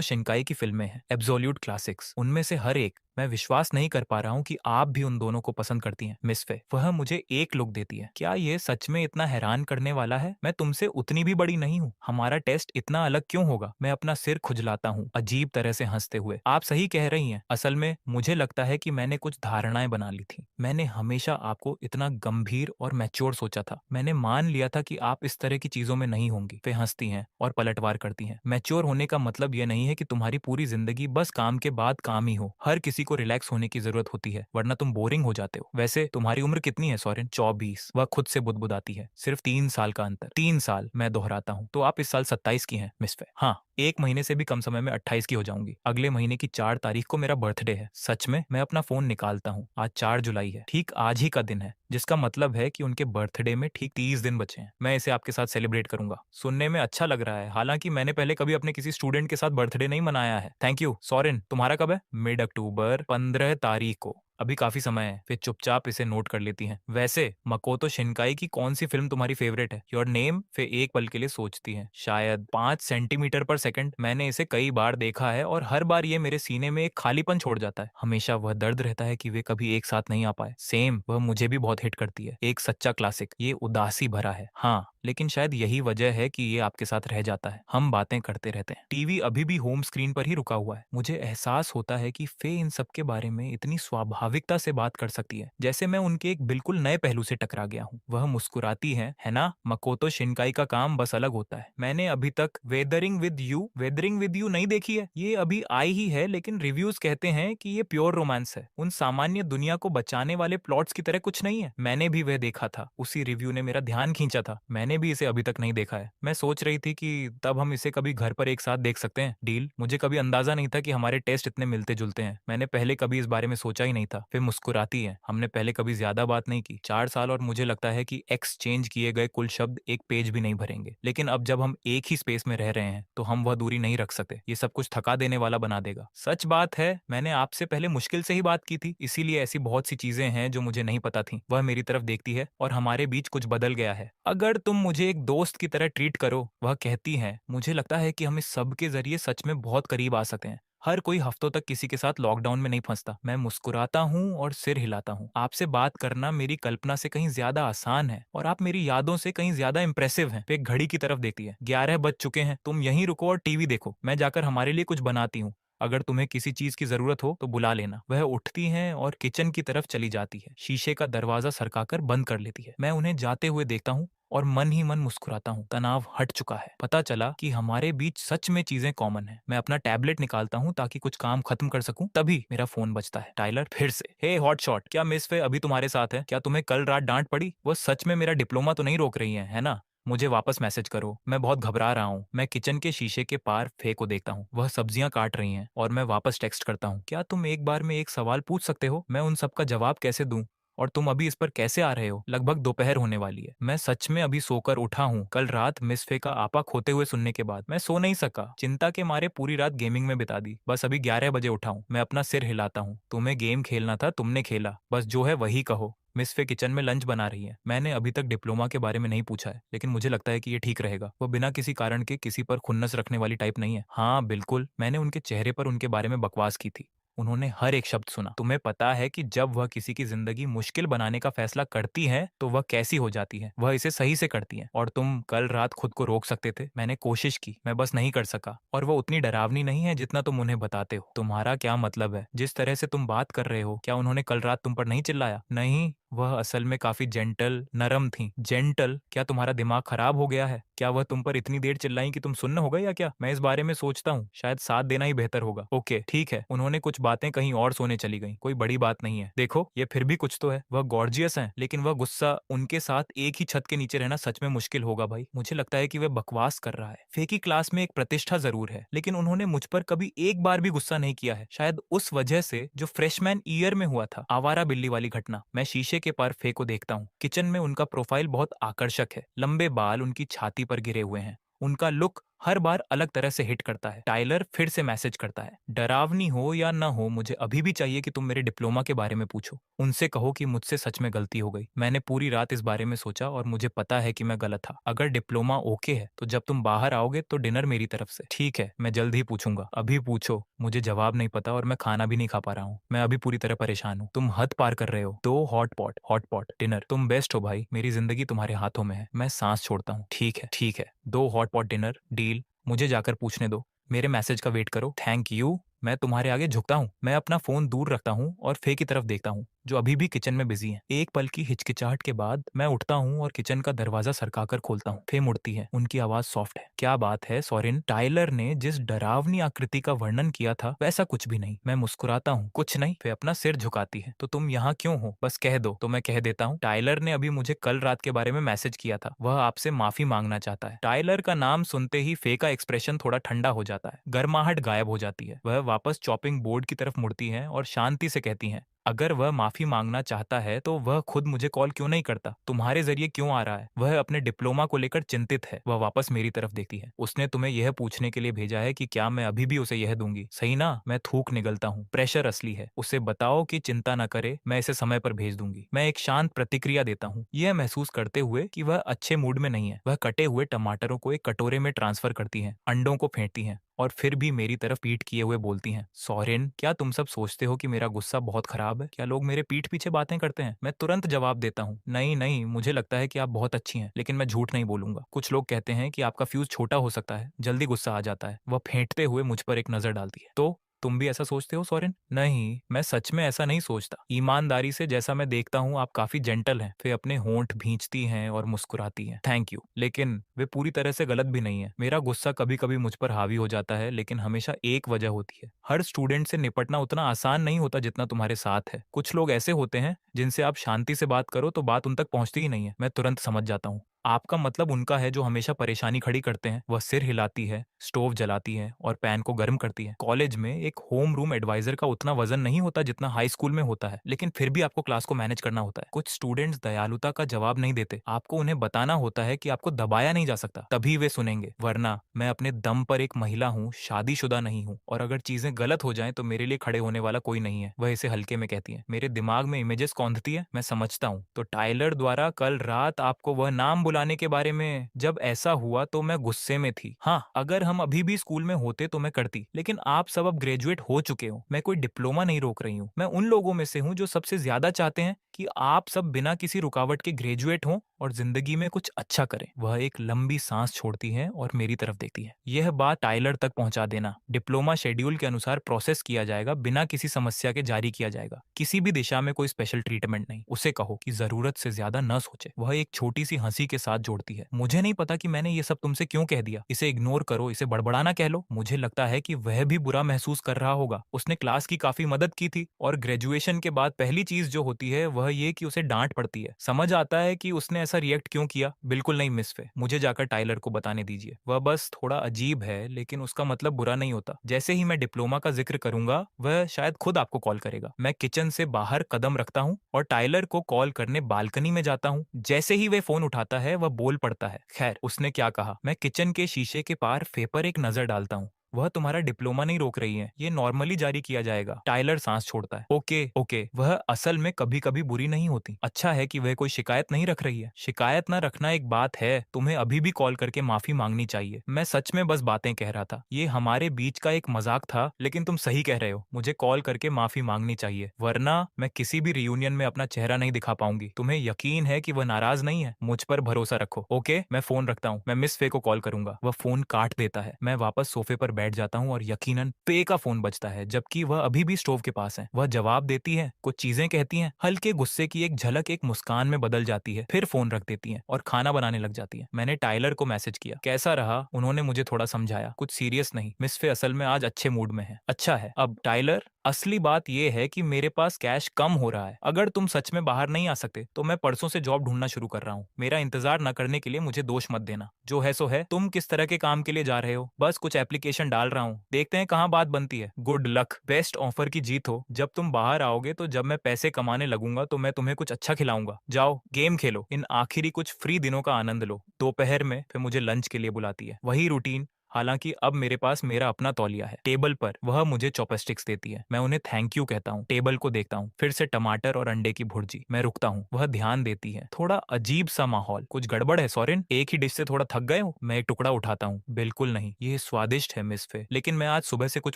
शिनकाई की फिल्में हैं। Absolute classics. उनमें से हर एक। मैं विश्वास नहीं कर पा रहा हूँ कि आप भी उन दोनों को पसंद करती हैं मिस फे। वह मुझे एक लुक देती है। क्या ये सच में इतना हैरान करने वाला है? मैं तुमसे उतनी भी बड़ी नहीं हूँ। हमारा टेस्ट इतना अलग क्यों होगा? मैं अपना सिर खुजलाता हूँ अजीब तरह से हंसते हुए। आप सही कह रही हैं। असल में मुझे लगता है कि मैंने कुछ धारणाएं बना ली थी। मैंने हमेशा आपको इतना गंभीर और मैच्योर सोचा था। मैंने मान लिया था कि आप इस तरह की चीजों में नहीं होंगी। वे हंसती हैं और पलटवार करती हैं। मैच्योर होने का मतलब यह नहीं है कि तुम्हारी पूरी जिंदगी बस काम के बाद काम ही हो। हर किसी को रिलैक्स होने की जरूरत होती है, वरना तुम बोरिंग हो जाते हो। वैसे तुम्हारी उम्र कितनी है सोरेन? 24। वह खुद से बुदबुदाती है। सिर्फ 3 साल का अंतर। 3 साल, मैं दोहराता हूँ। तो आप इस साल 27 की हैं मिस फे? हाँ, एक महीने से भी कम समय में 28 की हो जाऊंगी। अगले महीने की 4 तारीख को मेरा बर्थडे है। सच में? मैं अपना फोन निकालता हूँ। आज 4 जुलाई है। ठीक आज ही का दिन है, जिसका मतलब है कि उनके बर्थडे में ठीक 30 दिन बचे हैं। मैं इसे आपके साथ सेलिब्रेट करूंगा। सुनने में अच्छा लग रहा है। हालांकि मैंने पहले कभी अपने किसी स्टूडेंट के साथ बर्थडे नहीं मनाया है। Thank you Soren. तुम्हारा कब है? मिड अक्टूबर, 15 तारीख को। अभी काफी समय है। फिर चुपचाप इसे नोट कर लेती हैं। वैसे मकोतो शिनकाई की कौन सी फिल्म तुम्हारी फेवरेट है? Your name? फिर एक पल के लिए सोचती है। शायद 5 सेंटीमीटर पर सेकंड। मैंने इसे कई बार देखा है और हर बार ये मेरे सीने में एक खालीपन छोड़ जाता है। हमेशा वह दर्द रहता है कि वे कभी एक साथ नहीं आ पाए। सेम, वह मुझे भी बहुत हिट करती है। एक सच्चा क्लासिक। ये उदासी भरा है हाँ, लेकिन शायद यही वजह है कि ये आपके साथ रह जाता है। हम बातें करते रहते हैं। टीवी अभी भी होम स्क्रीन पर ही रुका हुआ है। मुझे एहसास होता है कि फे इन सब के बारे में इतनी स्वाभाविकता से बात कर सकती है, जैसे मैं उनके एक बिल्कुल नए पहलू से टकरा गया हूँ। वह मुस्कुराती है ना? मकोतो शिनकाई का काम बस अलग होता है। मैंने अभी तक वेदरिंग विद यू नहीं देखी है। ये अभी आई ही है, लेकिन रिव्यूज कहते हैं कि ये प्योर रोमांस है। उन सामान्य दुनिया को बचाने वाले प्लॉट्स की तरह कुछ नहीं है। मैंने भी वह देखा था। उसी रिव्यू ने मेरा ध्यान खींचा था। मैंने भी इसे अभी तक नहीं देखा है। मैं सोच रही थी कि तब हम इसे कभी घर पर एक साथ देख सकते हैं। डील? मुझे कभी अंदाजा नहीं था कि हमारे टेस्ट इतने मिलते जुलते हैं। मैंने पहले कभी इस बारे में सोचा ही नहीं था। फिर मुस्कुराती है। हमने पहले कभी ज्यादा बात नहीं की। 4 साल, और मुझे लगता है कि एक्सचेंज किए गए कुल शब्द एक पेज भी नहीं भरेंगे। लेकिन अब जब हम एक ही स्पेस में रह रहे हैं तो हम वह दूरी नहीं रख सकते। ये सब कुछ थका देने वाला बना देगा। सच बात है, मैंने आपसे पहले मुश्किल से ही बात की थी, इसीलिए ऐसी बहुत सी चीजें हैं जो मुझे नहीं पता थी। वह मेरी तरफ देखती है और हमारे बीच कुछ बदल गया है। अगर तुम मुझे एक दोस्त की तरह ट्रीट करो, वह कहती है, मुझे लगता है कि हम इस सब के जरिए सच में बहुत करीब आ सकते हैं। हर कोई हफ्तों तक किसी के साथ लॉकडाउन में नहीं फंसता। मैं मुस्कुराता हूँ और सिर हिलाता हूँ। आपसे बात करना मेरी कल्पना से कहीं ज्यादा आसान है और आप मेरी यादों से कहीं ज्यादा इंप्रेसिव हैं। वे एक घड़ी की तरफ देखती है। 11 बज चुके हैं। तुम यहीं रुको और टीवी देखो। मैं जाकर हमारे लिए कुछ बनाती हूँ। अगर तुम्हें किसी चीज की जरूरत हो तो बुला लेना। वह उठती हैं और किचन की तरफ चली जाती है। शीशे का दरवाजा सरकाकर बंद कर लेती है। मैं उन्हें जाते हुए देखता हूँ और मन ही मन मुस्कुराता हूँ। तनाव हट चुका है। पता चला कि हमारे बीच सच में चीजें कॉमन है। मैं अपना टैबलेट निकालता हूँ ताकि कुछ काम खत्म कर सकूं। तभी मेरा फोन बजता है। टाइलर फिर से। हे हॉट शॉट, क्या मिस फे अभी तुम्हारे साथ है? क्या तुम्हें कल रात डांट पड़ी? वो सच में मेरा डिप्लोमा तो नहीं रोक रही है ना? मुझे वापस मैसेज करो, मैं बहुत घबरा रहा हूँ। मैं किचन के शीशे के पार फे को देखता हूँ, वह सब्जियां काट रही हैं और मैं वापस टेक्स्ट करता हूँ, क्या तुम एक बार में एक सवाल पूछ सकते हो? मैं उन सब का जवाब कैसे दूं? और तुम अभी इस पर कैसे आ रहे हो? लगभग दोपहर होने वाली है। मैं सच में अभी सोकर उठा हूँ। कल रात मिस फे का आपा खोते हुए सुनने के बाद मैं सो नहीं सका। चिंता के मारे पूरी रात गेमिंग में बिता दी। बस अभी 11 बजे उठा हूँ। मैं अपना सिर हिलाता हूँ। तुम्हें गेम खेलना था, तुमने खेला। बस जो है वही कहो। मिस फे किचन में लंच बना रही है। मैंने अभी तक डिप्लोमा के बारे में नहीं पूछा है, लेकिन मुझे लगता है कि ये ठीक रहेगा। वो बिना किसी कारण के किसी पर खुन्नस रखने वाली टाइप नहीं है। हाँ बिल्कुल, मैंने उनके चेहरे पर उनके बारे में बकवास की थी। उन्होंने हर एक शब्द सुना। तुम्हें पता है कि जब वह किसी की जिंदगी मुश्किल बनाने का फैसला करती है तो वह कैसी हो जाती है। वह इसे सही से करती है। और तुम कल रात खुद को रोक सकते थे। मैंने कोशिश की, मैं बस नहीं कर सका। और वो उतनी डरावनी नहीं है जितना तुम उन्हें बताते हो। तुम्हारा क्या मतलब है? जिस तरह से तुम बात कर रहे हो, क्या उन्होंने कल रात तुम पर नहीं चिल्लाया? नहीं, वह असल में काफी जेंटल, नरम थी। जेंटल? क्या तुम्हारा दिमाग खराब हो गया है? क्या वह तुम पर इतनी देर चिल्लाई कि तुम सुन्न हो गए या क्या? मैं इस बारे में सोचता हूँ, शायद साथ देना ही बेहतर होगा। ओके ठीक है, उन्होंने कुछ बातें कहीं और सोने चली गई, कोई बड़ी बात नहीं है। देखो ये फिर भी कुछ तो है। वह गॉर्जियस है, लेकिन वह गुस्सा, उनके साथ एक ही छत के नीचे रहना सच में मुश्किल होगा भाई। मुझे लगता है कि वह बकवास कर रहा है। फेकी क्लास में एक प्रतिष्ठा जरूर है, लेकिन उन्होंने मुझ पर कभी एक बार भी गुस्सा नहीं किया है। शायद उस वजह से जो फ्रेशमैन ईयर में हुआ था, आवारा बिल्ली वाली घटना। मैं शीशे के पार फे को देखता हूँ। किचन में उनका प्रोफाइल बहुत आकर्षक है। लंबे बाल उनकी छाती पर गिरे हुए हैं। उनका लुक हर बार अलग तरह से हिट करता है। टाइलर फिर से मैसेज करता है, डरावनी हो या न हो, मुझे अभी भी चाहिए कि तुम मेरे डिप्लोमा के बारे में पूछो। उनसे कहो कि मुझसे सच में गलती हो गई। मैंने पूरी रात इस बारे में सोचा और मुझे पता है कि मैं गलत था। अगर डिप्लोमा ओके है तो जब तुम बाहर आओगे तो डिनर मेरी तरफ से। ठीक है, मैं जल्द ही पूछूंगा। अभी पूछो। मुझे जवाब नहीं पता और मैं खाना भी नहीं खा पा रहा हूँ। मैं अभी पूरी तरह परेशान हूँ। तुम हद पार कर रहे हो। दो हॉट पॉट डिनर। तुम बेस्ट हो भाई। मेरी जिंदगी तुम्हारे हाथों में है। मैं सांस छोड़ता हूँ। ठीक है ठीक है, दो हॉट पॉट डिनर डील। मुझे जाकर पूछने दो। मेरे मैसेज का वेट करो। Thank you. मैं तुम्हारे आगे झुकता हूँ। मैं अपना फोन दूर रखता हूँ और फे की तरफ देखता हूँ, जो अभी भी किचन में बिजी है। एक पल की हिचकिचाहट के बाद मैं उठता हूँ और किचन का दरवाजा सरकाकर खोलता हूँ। फे मुड़ती है। उनकी आवाज सॉफ्ट है। क्या बात है सोरेन? टाइलर ने जिस डरावनी आकृति का वर्णन किया था वैसा कुछ भी नहीं। मैं मुस्कुराता हूँ। कुछ नहीं। फे अपना सिर झुकाती है। तो तुम यहाँ क्यों हो? बस कह दो। तो मैं कह देता हूँ, टाइलर ने अभी मुझे कल रात के बारे में मैसेज किया था। वह आपसे माफी मांगना चाहता है। टाइलर का नाम सुनते ही फे का एक्सप्रेशन थोड़ा ठंडा हो जाता है। गर्माहट गायब हो जाती है। वह वापस चॉपिंग बोर्ड की तरफ मुड़ती है और शांति से कहती है, अगर वह माफी मांगना चाहता है तो वह खुद मुझे कॉल क्यों नहीं करता? तुम्हारे जरिए क्यों आ रहा है? वह अपने डिप्लोमा को लेकर चिंतित है। वह वापस मेरी तरफ देखती है। उसने तुम्हें यह पूछने के लिए भेजा है कि क्या मैं अभी भी उसे यह दूंगी, सही ना? मैं थूक निगलता हूँ। प्रेशर असली है। उसे बताओ कि चिंता न करे, मैं इसे समय पर भेज दूंगी। मैं एक शांत प्रतिक्रिया देता हूँ, यह महसूस करते हुए कि वह अच्छे मूड में नहीं है। वह कटे हुए टमाटरों को एक कटोरे में ट्रांसफर करती है, अंडों को फेंटती है और फिर भी मेरी तरफ पीठ किए हुए बोलती हैं, सोरेन, क्या तुम सब सोचते हो कि मेरा गुस्सा बहुत खराब है? क्या लोग मेरे पीठ पीछे बातें करते हैं? मैं तुरंत जवाब देता हूँ, नहीं नहीं, मुझे लगता है कि आप बहुत अच्छी हैं, लेकिन मैं झूठ नहीं बोलूंगा। कुछ लोग कहते हैं कि आपका फ्यूज छोटा हो सकता है, जल्दी गुस्सा आ जाता है। वह फेंटते हुए मुझ पर एक नजर डालती है। तो तुम भी ऐसा सोचते हो सोरेन? नहीं, मैं सच में ऐसा नहीं सोचता। ईमानदारी से जैसा मैं देखता हूँ आप काफी जेंटल हैं। फिर अपने होंठ भींचती हैं और मुस्कुराती हैं। थैंक यू, लेकिन वे पूरी तरह से गलत भी नहीं है। मेरा गुस्सा कभी कभी मुझ पर हावी हो जाता है, लेकिन हमेशा एक वजह होती है। हर स्टूडेंट से निपटना उतना आसान नहीं होता जितना तुम्हारे साथ है। कुछ लोग ऐसे होते हैं जिनसे आप शांति से बात करो तो बात उन तक पहुंचती ही नहीं है। मैं तुरंत समझ जाता हूँ आपका मतलब उनका है जो हमेशा परेशानी खड़ी करते हैं। वह सिर हिलाती है, स्टोव जलाती है और पैन को गर्म करती है। कॉलेज में एक होम रूम एडवाइजर का उतना वजन नहीं होता जितना हाई स्कूल में होता है, लेकिन फिर भी आपको क्लास को मैनेज करना होता है। कुछ स्टूडेंट्स दयालुता का जवाब नहीं देते। आपको उन्हें बताना होता है कि आपको दबाया नहीं जा सकता, तभी वे सुनेंगे। वरना मैं अपने दम पर एक महिला हूँ, शादीशुदा नहीं हूँ, और अगर चीजें गलत हो जाएं तो मेरे लिए खड़े होने वाला कोई नहीं है। वह इसे हल्के में कहती है। मेरे दिमाग में इमेजेस कौंधती है। मैं समझता हूँ। तो टाइलर द्वारा कल रात आपको वह नाम बुलाने के बारे में जब ऐसा हुआ तो मैं गुस्से में थी। हाँ, अगर हम अभी भी स्कूल में होते तो मैं करती, लेकिन आप सब अब ग्रेजुएट हो चुके हो। मैं कोई डिप्लोमा नहीं रोक रही हूँ। मैं उन लोगों में से हूँ जो सबसे ज्यादा चाहते हैं कि आप सब बिना किसी रुकावट के ग्रेजुएट हों और जिंदगी में कुछ अच्छा करें। वह एक लंबी सांस छोड़ती है और मेरी तरफ देखती है। यह बात टाइलर तक पहुंचा देना। डिप्लोमा शेड्यूल के अनुसार प्रोसेस किया जाएगा, बिना किसी समस्या के जारी किया जाएगा। किसी भी दिशा में कोई स्पेशल ट्रीटमेंट नहीं। उसे कहो कि जरूरत से ज्यादा न सोचे। वह एक छोटी सी हंसी के साथ जोड़ती है, मुझे नहीं पता कि मैंने ये सब तुमसे क्यों कह दिया। इसे इग्नोर करो, इसे बड़बड़ाना कह लो। मुझे लगता है कि वह भी बुरा महसूस कर रहा होगा। उसने क्लास की काफी मदद की थी और ग्रेजुएशन के बाद पहली चीज जो होती है वह वह ये कि उसे डांट पड़ती है। समझ आता है कि उसने ऐसा रिएक्ट क्यों किया। बिल्कुल नहीं मिस फे, मुझे जाकर टाइलर को बताने दीजिए। वह बस थोड़ा अजीब है, लेकिन उसका मतलब बुरा नहीं होता। जैसे ही मैं डिप्लोमा का जिक्र करूंगा, वह शायद खुद आपको कॉल करेगा। मैं किचन से बाहर कदम रखता हूँ और टाइलर को कॉल करने बालकनी में जाता हूँ। जैसे ही वह फोन उठाता है, वह बोल पड़ता है, खैर उसने क्या कहा। मैं किचन के शीशे के पार फे पर एक नजर डालता हूँ। वह तुम्हारा डिप्लोमा नहीं रोक रही है, ये नॉर्मली जारी किया जाएगा। टाइलर सांस छोड़ता है। ओके ओके, वह असल में कभी कभी बुरी नहीं होती। अच्छा है कि वह कोई शिकायत नहीं रख रही है। शिकायत न रखना एक बात है, तुम्हें अभी भी कॉल करके माफी मांगनी चाहिए। मैं सच में बस बातें कह रहा था, ये हमारे बीच का एक मजाक था। लेकिन तुम सही कह रहे हो, मुझे कॉल करके माफी मांगनी चाहिए, वरना मैं किसी भी रियूनियन में अपना चेहरा नहीं दिखा पाऊंगी। तुम्हें यकीन है कि वह नाराज नहीं है? मुझ पर भरोसा रखो। ओके, मैं फोन रखता हूँ, मैं मिस फे को कॉल करूंगा। वह फोन काट देता है। मैं वापस सोफे पर बैठ जाता हूँ और यकीनन पे का फोन बजता है, जबकि वह अभी भी स्टोव के पास है। वह जवाब देती है, कुछ चीजें कहती हैं, हल्के गुस्से की एक झलक एक मुस्कान में बदल जाती है, फिर फोन रख देती है और खाना बनाने लग जाती है। मैंने टाइलर को मैसेज किया, कैसा रहा? उन्होंने मुझे थोड़ा समझाया, कुछ सीरियस नहीं, मिस फे असल में आज अच्छे मूड में है। अच्छा है। अब टाइलर, असली बात यह है कि मेरे पास कैश कम हो रहा है। अगर तुम सच में बाहर नहीं आ सकते तो मैं परसों से जॉब ढूंढना शुरू कर रहा हूँ। मेरा इंतजार न करने के लिए मुझे दोष मत देना। जो है सो है। तुम किस तरह के काम के लिए जा रहे हो? बस कुछ एप्लीकेशन डाल रहा हूँ, देखते हैं कहाँ बात बनती है। गुड लक, बेस्ट ऑफर की जीत हो। जब तुम बाहर आओगे तो जब मैं पैसे कमाने लगूंगा तो मैं तुम्हें कुछ अच्छा खिलाऊंगा। जाओ गेम खेलो, इन आखिरी कुछ फ्री दिनों का आनंद लो। दोपहर में फिर मुझे लंच के लिए बुलाती है, वही रूटीन। हालांकि अब मेरे पास मेरा अपना तौलिया है। टेबल पर वह मुझे चॉपस्टिक्स देती है, मैं उन्हें थैंक यू कहता हूँ। टेबल को देखता हूँ, फिर से टमाटर और अंडे की भुर्जी। मैं रुकता हूँ, वह ध्यान देती है। थोड़ा अजीब सा माहौल। कुछ गड़बड़ है सोरेन? एक ही डिश से थोड़ा थक गए हो? मैं एक टुकड़ा उठाता हूँ। बिल्कुल नहीं, ये स्वादिष्ट है मिस फे, लेकिन मैं आज सुबह से कुछ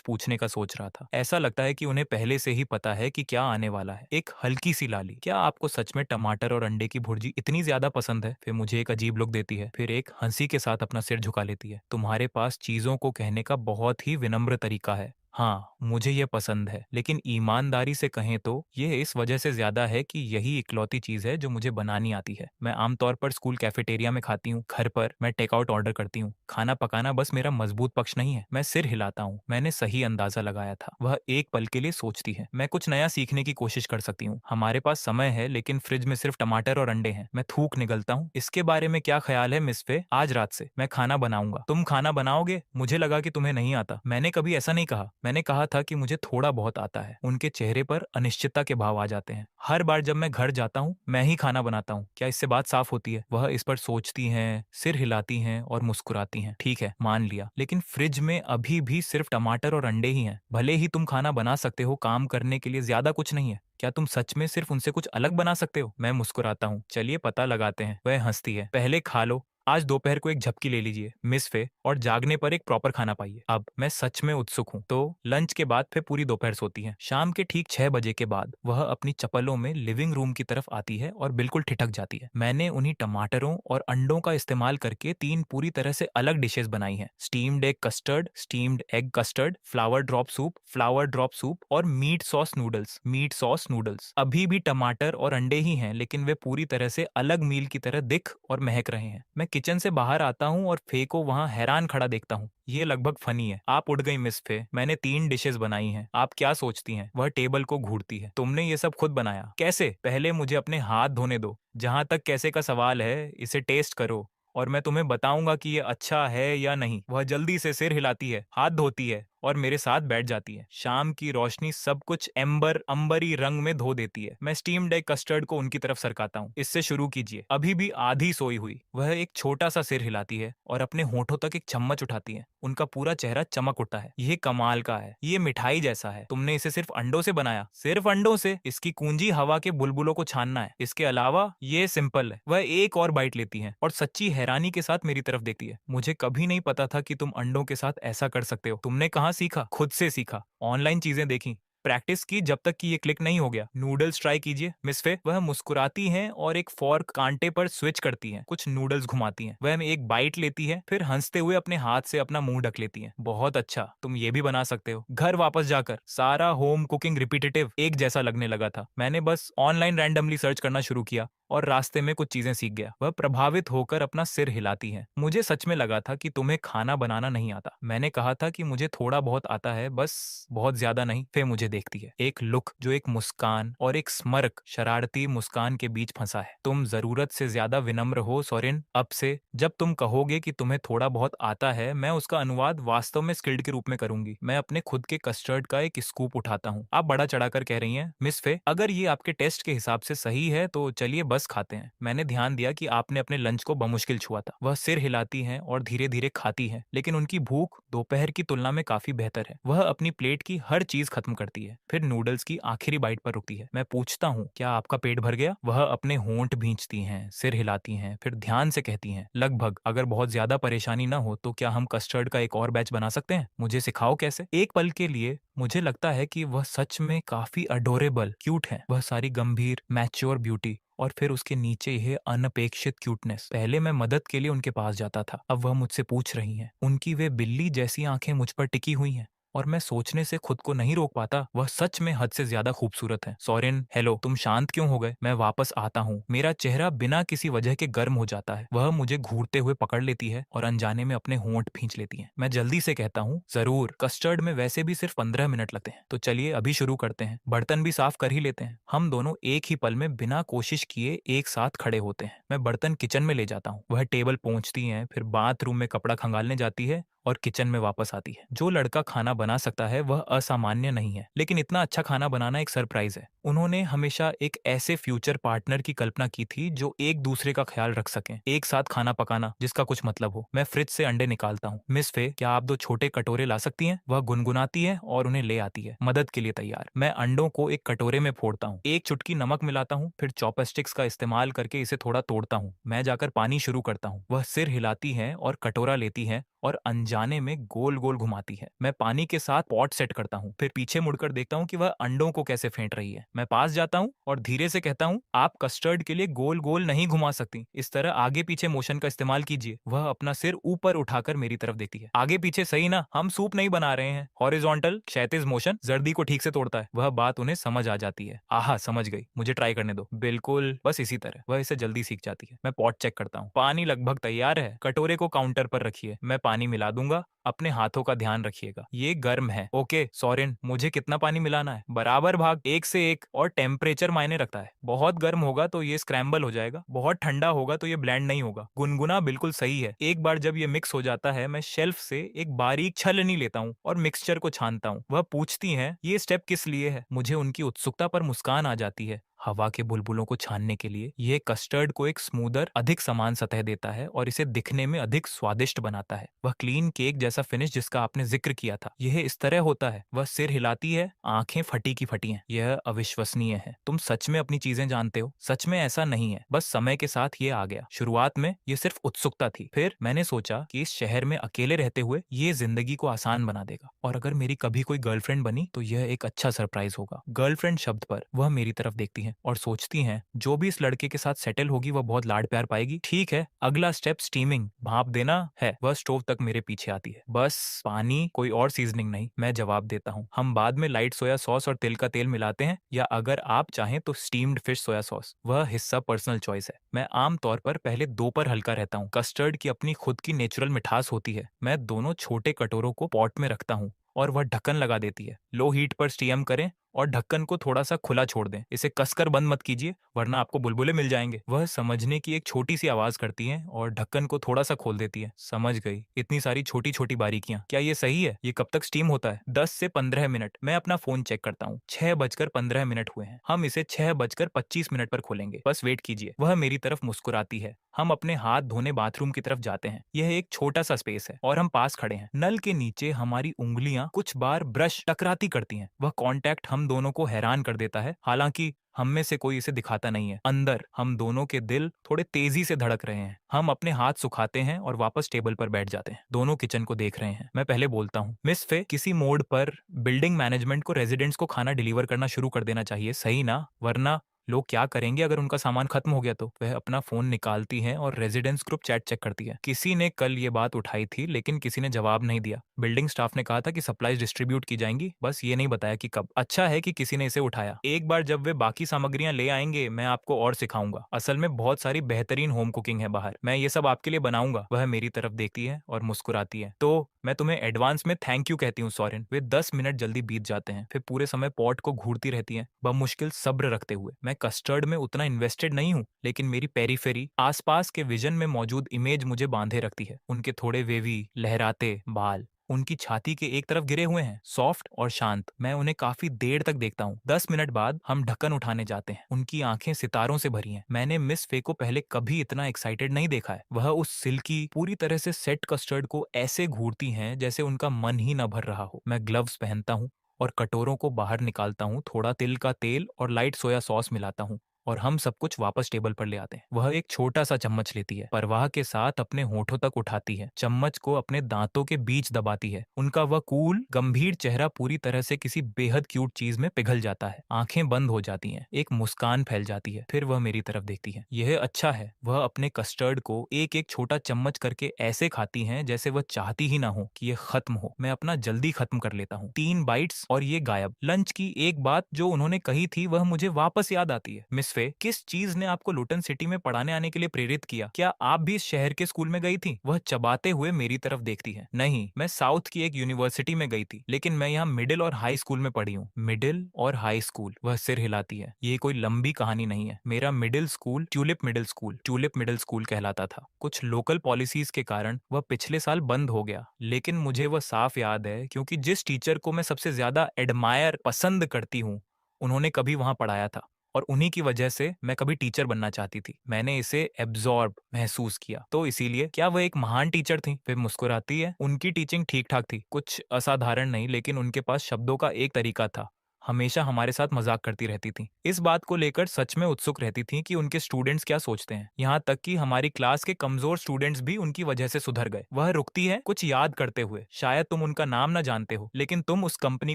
पूछने का सोच रहा था। ऐसा लगता है कि उन्हें पहले से ही पता है कि क्या आने वाला है। एक हल्की सी लाली, क्या आपको सच में टमाटर और अंडे की भुर्जी इतनी ज्यादा पसंद है? फिर मुझे एक अजीब लुक देती है, फिर एक हंसी के साथ अपना सिर झुका लेती है। तुम्हारे पास चीजों को कहने का बहुत ही विनम्र तरीका है। हाँ, मुझे ये पसंद है, लेकिन ईमानदारी से कहें तो ये इस वजह से ज्यादा है कि यही इकलौती चीज है जो मुझे बनानी आती है। मैं आमतौर पर स्कूल कैफेटेरिया में खाती हूँ, घर पर मैं टेकआउट ऑर्डर करती हूँ। खाना पकाना बस मेरा मजबूत पक्ष नहीं है। मैं सिर हिलाता हूँ। मैंने सही अंदाजा लगाया था। वह एक पल के लिए सोचती है। मैं कुछ नया सीखने की कोशिश कर सकती हूँ। हमारे पास समय है, लेकिन फ्रिज में सिर्फ टमाटर और अंडे हैं। मैं थूक निगलता हूँ। इसके बारे में क्या ख्याल है मिस फे? आज रात से मैं खाना बनाऊंगा। तुम खाना बनाओगे? मुझे लगा कि तुम्हें नहीं आता। मैंने कभी ऐसा नहीं कहा। मैंने कहा था कि मुझे थोड़ा बहुत आता है। उनके चेहरे पर अनिश्चितता के भाव आ जाते हैं। हर बार जब मैं घर जाता हूँ, मैं ही खाना बनाता हूँ। क्या इससे बात साफ होती है? वह इस पर सोचती हैं, सिर हिलाती हैं और मुस्कुराती हैं। ठीक है, मान लिया, लेकिन फ्रिज में अभी भी सिर्फ टमाटर और अंडे ही हैं। भले ही तुम खाना बना सकते हो, काम करने के लिए ज्यादा कुछ नहीं है। क्या तुम सच में सिर्फ उनसे कुछ अलग बना सकते हो? मैं मुस्कुराता हूँ। चलिए पता लगाते हैं। वह हंसती है। पहले खा लो, आज दोपहर को एक झपकी ले लीजिए मिस फे, और जागने पर एक प्रॉपर खाना पाइए। अब मैं सच में उत्सुक हूँ। तो लंच के बाद फिर पूरी दोपहर सोती है। शाम के ठीक 6 बजे के बाद वह अपनी चप्पलों में लिविंग रूम की तरफ आती है और बिल्कुल ठिठक जाती है। मैंने उन्हीं टमाटरों और अंडों का इस्तेमाल करके 3 पूरी तरह से अलग डिशेस बनाई हैं। Steamed egg custard, steamed egg custard, flower drop soup और मीट सॉस नूडल्स। अभी भी टमाटर और अंडे ही हैं, लेकिन वे पूरी तरह से अलग मील की तरह दिख और महक रहे हैं। मैं किचन से बाहर आता हूँ और फे को वहां हैरान खड़ा देखता हूँ। ये लगभग फनी है। आप उठ गई मिस फे, मैंने 3 डिशेस बनाई हैं। आप क्या सोचती हैं? वह टेबल को घूरती है। तुमने ये सब खुद बनाया? कैसे? पहले मुझे अपने हाथ धोने दो। जहां तक कैसे का सवाल है, इसे टेस्ट करो और मैं तुम्हें बताऊंगा कि ये अच्छा है या नहीं। वह जल्दी से सिर हिलाती है, हाथ धोती है और मेरे साथ बैठ जाती है। शाम की रोशनी सब कुछ अंबरी रंग में धो देती है। मैं स्टीम्ड एग कस्टर्ड को उनकी तरफ सरकाता हूँ। इससे शुरू कीजिए। अभी भी आधी सोई हुई वह एक छोटा सा सिर हिलाती है और अपने होठों तक एक चम्मच उठाती है। उनका पूरा चेहरा चमक उठता है। यह कमाल का है, ये मिठाई जैसा है। तुमने इसे सिर्फ अंडों से बनाया? सिर्फ अंडों से? इसकी कुंजी हवा के बुलबुलों को छानना है। इसके अलावा ये सिंपल है। वह एक और बाइट लेती है और सच्ची हैरानी के साथ मेरी तरफ देखती है। मुझे कभी नहीं पता था कि तुम अंडों के साथ ऐसा कर सकते हो। तुमने कहाँ सीखा? खुद से सीखा, ऑनलाइन चीजें देखी, प्रैक्टिस की, जब तक कि ये क्लिक नहीं हो गया। नूडल्स ट्राई कीजिए मिस फे। वह मुस्कुराती हैं और एक फॉर्क कांटे पर स्विच करती हैं। कुछ नूडल्स घुमाती हैं। वह एक बाइट लेती है, फिर हंसते हुए अपने हाथ से अपना मुंह ढक लेती हैं। बहुत अच्छा, तुम ये भी बना सकते हो। घर वापस जाकर सारा होम कुकिंग रिपीटेटिव एक जैसा लगने लगा था। मैंने बस ऑनलाइन रैंडमली सर्च करना शुरू किया और रास्ते में कुछ चीजें सीख गया। वह प्रभावित होकर अपना सिर हिलाती है। मुझे सच में लगा था कि तुम्हें खाना बनाना नहीं आता। मैंने कहा था कि मुझे थोड़ा बहुत आता है, बस बहुत ज्यादा नहीं। फिर मुझे देखती है, एक लुक जो एक मुस्कान और एक स्मर्क शरारती मुस्कान के बीच फंसा है। तुम जरूरत से ज्यादा विनम्र हो सोरेन। अब से जब तुम कहोगे कि तुम्हें थोड़ा बहुत आता है, मैं उसका अनुवाद वास्तव में स्किल्ड के रूप में करूंगी। मैं अपने खुद के कस्टर्ड का एक स्कूप उठाता हूँ। आप बड़ा चढ़ाकर कह रही हैं मिस फे, अगर ये आपके टेस्ट के हिसाब से सही है तो चलिए बस खाते हैं। मैंने ध्यान दिया कि आपने अपने लंच को बमुश्किल छुआ था। वह सिर हिलाती हैं और धीरे धीरे खाती है, लेकिन उनकी भूख दोपहर की तुलना में काफी बेहतर है। वह अपनी प्लेट की हर चीज खत्म करती है, फिर नूडल्स की आखिरी बाइट पर रुकती है। मैं पूछता हूँ, क्या आपका पेट भर गया? वह अपने होंठ भींचती हैं, सिर हिलाती हैं, फिर ध्यान से कहती हैं, लगभग। अगर बहुत ज्यादा परेशानी ना हो तो क्या हम कस्टर्ड का एक और बैच बना सकते हैं? मुझे सिखाओ कैसे। एक पल के लिए मुझे लगता है कि वह सच में काफी अडोरेबल क्यूट है। वह सारी गंभीर मैच्योर ब्यूटी और फिर उसके नीचे यह अनअपेक्षित क्यूटनेस। पहले मैं मदद के लिए उनके पास जाता था, अब वह मुझसे पूछ रही हैं। उनकी वे बिल्ली जैसी आंखें मुझ पर टिकी हुई हैं और मैं सोचने से खुद को नहीं रोक पाता। वह सच में हद से ज्यादा खूबसूरत है। सोरेन, हेलो, तुम शांत क्यों हो गए? मैं वापस आता हूँ। मेरा चेहरा बिना किसी वजह के गर्म हो जाता है। वह मुझे घूरते हुए पकड़ लेती है और अनजाने में अपने होंठ भींच लेती है। मैं जल्दी से कहता हूँ, जरूर, कस्टर्ड में वैसे भी सिर्फ 15 मिनट लगते हैं, तो चलिए अभी शुरू करते हैं। बर्तन भी साफ कर ही लेते हैं। हम दोनों एक ही पल में बिना कोशिश किए एक साथ खड़े होते हैं। मैं बर्तन किचन में ले जाता हूँ, वह टेबल पहुंचती हैं, फिर बाथरूम में कपड़ा खंगालने जाती है और किचन में वापस आती है। जो लड़का खाना बना सकता है वह असामान्य नहीं है, लेकिन इतना अच्छा खाना बनाना एक सरप्राइज है। उन्होंने हमेशा एक ऐसे फ्यूचर पार्टनर की कल्पना की थी जो एक दूसरे का ख्याल रख सकें, एक साथ खाना पकाना जिसका कुछ मतलब हो। मैं फ्रिज से अंडे निकालता हूँ। मिस फे, क्या आप 2 छोटे कटोरे ला सकती हैं? वह गुनगुनाती है और उन्हें ले आती है, मदद के लिए तैयार। मैं अंडों को एक कटोरे में फोड़ता हूँ, एक चुटकी नमक मिलाता हूँ, फिर चॉपस्टिक्स का इस्तेमाल करके इसे थोड़ा तोड़ता हूँ। मैं जाकर पानी शुरू करता हूँ। वह सिर हिलाती है और कटोरा लेती है और अनजाने में गोल गोल घुमाती है। मैं पानी के साथ पॉट सेट करता हूँ, फिर पीछे मुड़कर देखता हूँ कि वह अंडों को कैसे फेंट रही है। मैं पास जाता हूँ और धीरे से कहता हूँ, आप कस्टर्ड के लिए गोल गोल नहीं घुमा सकती, इस तरह आगे पीछे मोशन का इस्तेमाल कीजिए। वह अपना सिर ऊपर उठाकर मेरी तरफ देखती है। आगे पीछे सही ना, हम सूप नहीं बना रहे हैं। हॉरिजॉन्टल क्षैतिज मोशन जर्दी को ठीक से तोड़ता है। वह बात उन्हें समझ आ जाती है। आहा, समझ गई, मुझे ट्राई करने दो। बिल्कुल, बस इसी तरह। वह इसे जल्दी सीख जाती है। मैं पॉट चेक करता हूँ, पानी लगभग तैयार है। कटोरे को काउंटर पर रखिए, मैं पानी मिला दूंगा, अपने हाथों का ध्यान रखिएगा। ये गर्म है। ओके सोरेन, मुझे कितना पानी मिलाना है? बराबर भाग, 1 से 1, और टेम्परेचर मायने रखता है। बहुत गर्म होगा तो ये स्क्रैम्बल हो जाएगा, बहुत ठंडा होगा तो ये ब्लेंड नहीं होगा। गुनगुना बिल्कुल सही है। एक बार जब ये मिक्स हो जाता है, मैं शेल्फ से एक बारीक छलनी लेता हूँ और मिक्सचर को छानता हूँ। वह पूछती हैं, ये स्टेप किस लिए है? मुझे उनकी उत्सुकता पर मुस्कान आ जाती है। हवा के बुलबुलों को छानने के लिए। यह कस्टर्ड को एक स्मूदर, अधिक समान सतह देता है और इसे दिखने में अधिक स्वादिष्ट बनाता है। वह क्लीन केक जैसा फिनिश जिसका आपने जिक्र किया था, यह इस तरह होता है। वह सिर हिलाती है, आंखें फटी की फटी हैं। यह अविश्वसनीय है। तुम सच में अपनी चीजें जानते हो। सच में ऐसा नहीं है, बस समय के साथ ये आ गया। शुरुआत में ये सिर्फ उत्सुकता थी, फिर मैंने सोचा कि इस शहर में अकेले रहते हुए ये जिंदगी को आसान बना देगा, और अगर मेरी कभी कोई गर्लफ्रेंड बनी तो यह एक अच्छा सरप्राइज होगा। गर्लफ्रेंड शब्द पर वह मेरी तरफ देखती है और सोचती हैं, जो भी इस लड़के के साथ सेटल होगी वह बहुत लाड प्यार पाएगी। ठीक है, अगला स्टेप स्टीमिंग, भाप देना है। वह स्टोव तक मेरे पीछे आती है। बस पानी, कोई और सीजनिंग नहीं, मैं जवाब देता हूँ। हम बाद में लाइट सोया सॉस और तिल का तेल मिलाते हैं, या अगर आप चाहें तो स्टीम्ड फिश सोया सॉस। वह हिस्सा पर्सनल चॉइस है। मैं आमतौर पर पहले 2 पर हल्का रहता हूँ। कस्टर्ड की अपनी खुद की नेचुरल मिठास होती है। मैं दोनों छोटे कटोरों को पॉट में रखता हूँ और वह ढक्कन लगा देती है। लो हीट पर स्टीम करें और ढक्कन को थोड़ा सा खुला छोड़ दें। इसे कसकर बंद मत कीजिए वरना आपको बुलबुले मिल जाएंगे। वह समझने की एक छोटी सी आवाज करती है और ढक्कन को थोड़ा सा खोल देती है। समझ गई, इतनी सारी छोटी छोटी बारीकियां। क्या ये सही है? ये कब तक स्टीम होता है? 10 से 15 मिनट। मैं अपना फोन चेक करता हूँ, 6:15 हुए हैं। हम इसे 6:25 पर खोलेंगे, बस वेट कीजिए। वह मेरी तरफ मुस्कुराती है। हम अपने हाथ धोने बाथरूम की तरफ जाते हैं। यह एक छोटा सा स्पेस है और हम पास खड़े हैं। नल के नीचे हमारी उंगलियां कुछ बार ब्रश टकराती करती हैं। वह कांटेक्ट हम दोनों को हैरान कर देता है, हालांकि हम में से कोई इसे दिखाता नहीं है। अंदर हम दोनों के दिल थोड़े तेजी से धड़क रहे हैं। हम अपने हाथ सुखाते हैं और वापस टेबल पर बैठ जाते हैं। दोनों किचन को देख रहे हैं। मैं पहले बोलता हूँ, मिस फे, किसी मोड पर बिल्डिंग मैनेजमेंट को रेजिडेंट्स को खाना डिलीवर करना शुरू कर देना चाहिए, सही ना? वरना लोग क्या करेंगे अगर उनका सामान खत्म हो गया तो? वह अपना फोन निकालती हैं और रेजिडेंस ग्रुप चैट चेक करती है। किसी ने कल ये बात उठाई थी लेकिन किसी ने जवाब नहीं दिया। बिल्डिंग स्टाफ ने कहा था कि सप्लाईज डिस्ट्रीब्यूट की जाएंगी, बस ये नहीं बताया कि कब। अच्छा है कि किसी ने इसे उठाया। एक बार जब वे बाकी सामग्रियां ले आएंगे मैं आपको और सिखाऊंगा। असल में बहुत सारी बेहतरीन होम कुकिंग है बाहर, मैं ये सब आपके लिए बनाऊंगा। वह मेरी तरफ देखती है और मुस्कुराती है। तो मैं तुम्हें एडवांस में थैंक यू कहती हूँ सोरेन। वे 10 मिनट जल्दी बीत जाते हैं। फिर पूरे समय पॉट को घूरती रहती हैं, बमुश्किल सब्र रखते हुए। मैं कस्टर्ड में उतना इन्वेस्टेड नहीं हूँ, लेकिन मेरी पेरीफेरी, आसपास के विजन में मौजूद इमेज मुझे बांधे रखती है। उनके थोड़े वेवी लहराते बाल उनकी छाती के एक तरफ गिरे हुए हैं, सॉफ्ट और शांत। मैं उन्हें काफी देर तक देखता हूँ। 10 मिनट बाद हम ढक्कन उठाने जाते हैं। उनकी आंखें सितारों से भरी हैं। मैंने मिस फे को पहले कभी इतना एक्साइटेड नहीं देखा है। वह उस सिल्की पूरी तरह से सेट कस्टर्ड को ऐसे घूरती हैं जैसे उनका मन ही न भर रहा हो। मैं ग्लव्स पहनता हूँ और कटोरों को बाहर निकालता हूँ, थोड़ा तिल का तेल और लाइट सोया सॉस मिलाता हूँ और हम सब कुछ वापस टेबल पर ले आते हैं। वह एक छोटा सा चम्मच लेती है, परवाह के साथ अपने होठों तक उठाती है, चम्मच को अपने दांतों के बीच दबाती है। उनका वह कूल गंभीर चेहरा पूरी तरह से किसी बेहद क्यूट चीज में पिघल जाता है। आंखें बंद हो जाती हैं, एक मुस्कान फैल जाती है। फिर वह मेरी तरफ देखती है। यह अच्छा है। वह अपने कस्टर्ड को एक एक छोटा चम्मच करके ऐसे खाती हैं जैसे वह चाहती ही ना हो कि यह खत्म हो। मैं अपना जल्दी खत्म कर लेता हूँ। 3 बाइट्स और ये गायब। लंच की एक बात जो उन्होंने कही थी वह मुझे वापस याद आती है। मिस फे, किस चीज ने आपको लुटन सिटी में पढ़ाने आने के लिए प्रेरित किया? क्या आप भी इस शहर के स्कूल में गई थी? वह चबाते हुए मेरी तरफ देखती है। नहीं, मैं साउथ की एक यूनिवर्सिटी में गई थी, लेकिन मैं यहाँ मिडिल और हाई स्कूल में पढ़ी हूँ। मिडिल और हाई स्कूल। वह सिर हिलाती है। ये कोई लंबी कहानी नहीं है। मेरा middle school tulip middle school कहलाता था। कुछ लोकल पॉलिसीज के कारण वह पिछले साल बंद हो गया, लेकिन मुझे वह साफ याद है क्योंकि जिस टीचर को मैं सबसे ज्यादा एडमायर पसंद करती हूँ उन्होंने कभी वहां पढ़ाया था और उन्हीं की वजह से मैं कभी टीचर बनना चाहती थी। मैंने इसे एब्जॉर्ब महसूस किया। तो इसीलिए क्या वह एक महान टीचर थी? फिर मुस्कुराती है। उनकी टीचिंग ठीक ठाक थी, कुछ असाधारण नहीं, लेकिन उनके पास शब्दों का एक तरीका था। हमेशा हमारे साथ मजाक करती रहती थी। इस बात को लेकर सच में उत्सुक रहती थी कि उनके स्टूडेंट्स क्या सोचते हैं। यहाँ तक कि हमारी क्लास के कमजोर स्टूडेंट्स भी उनकी वजह से सुधर गए। वह रुकती है कुछ याद करते हुए। शायद तुम उनका नाम न जानते हो, लेकिन तुम उस कंपनी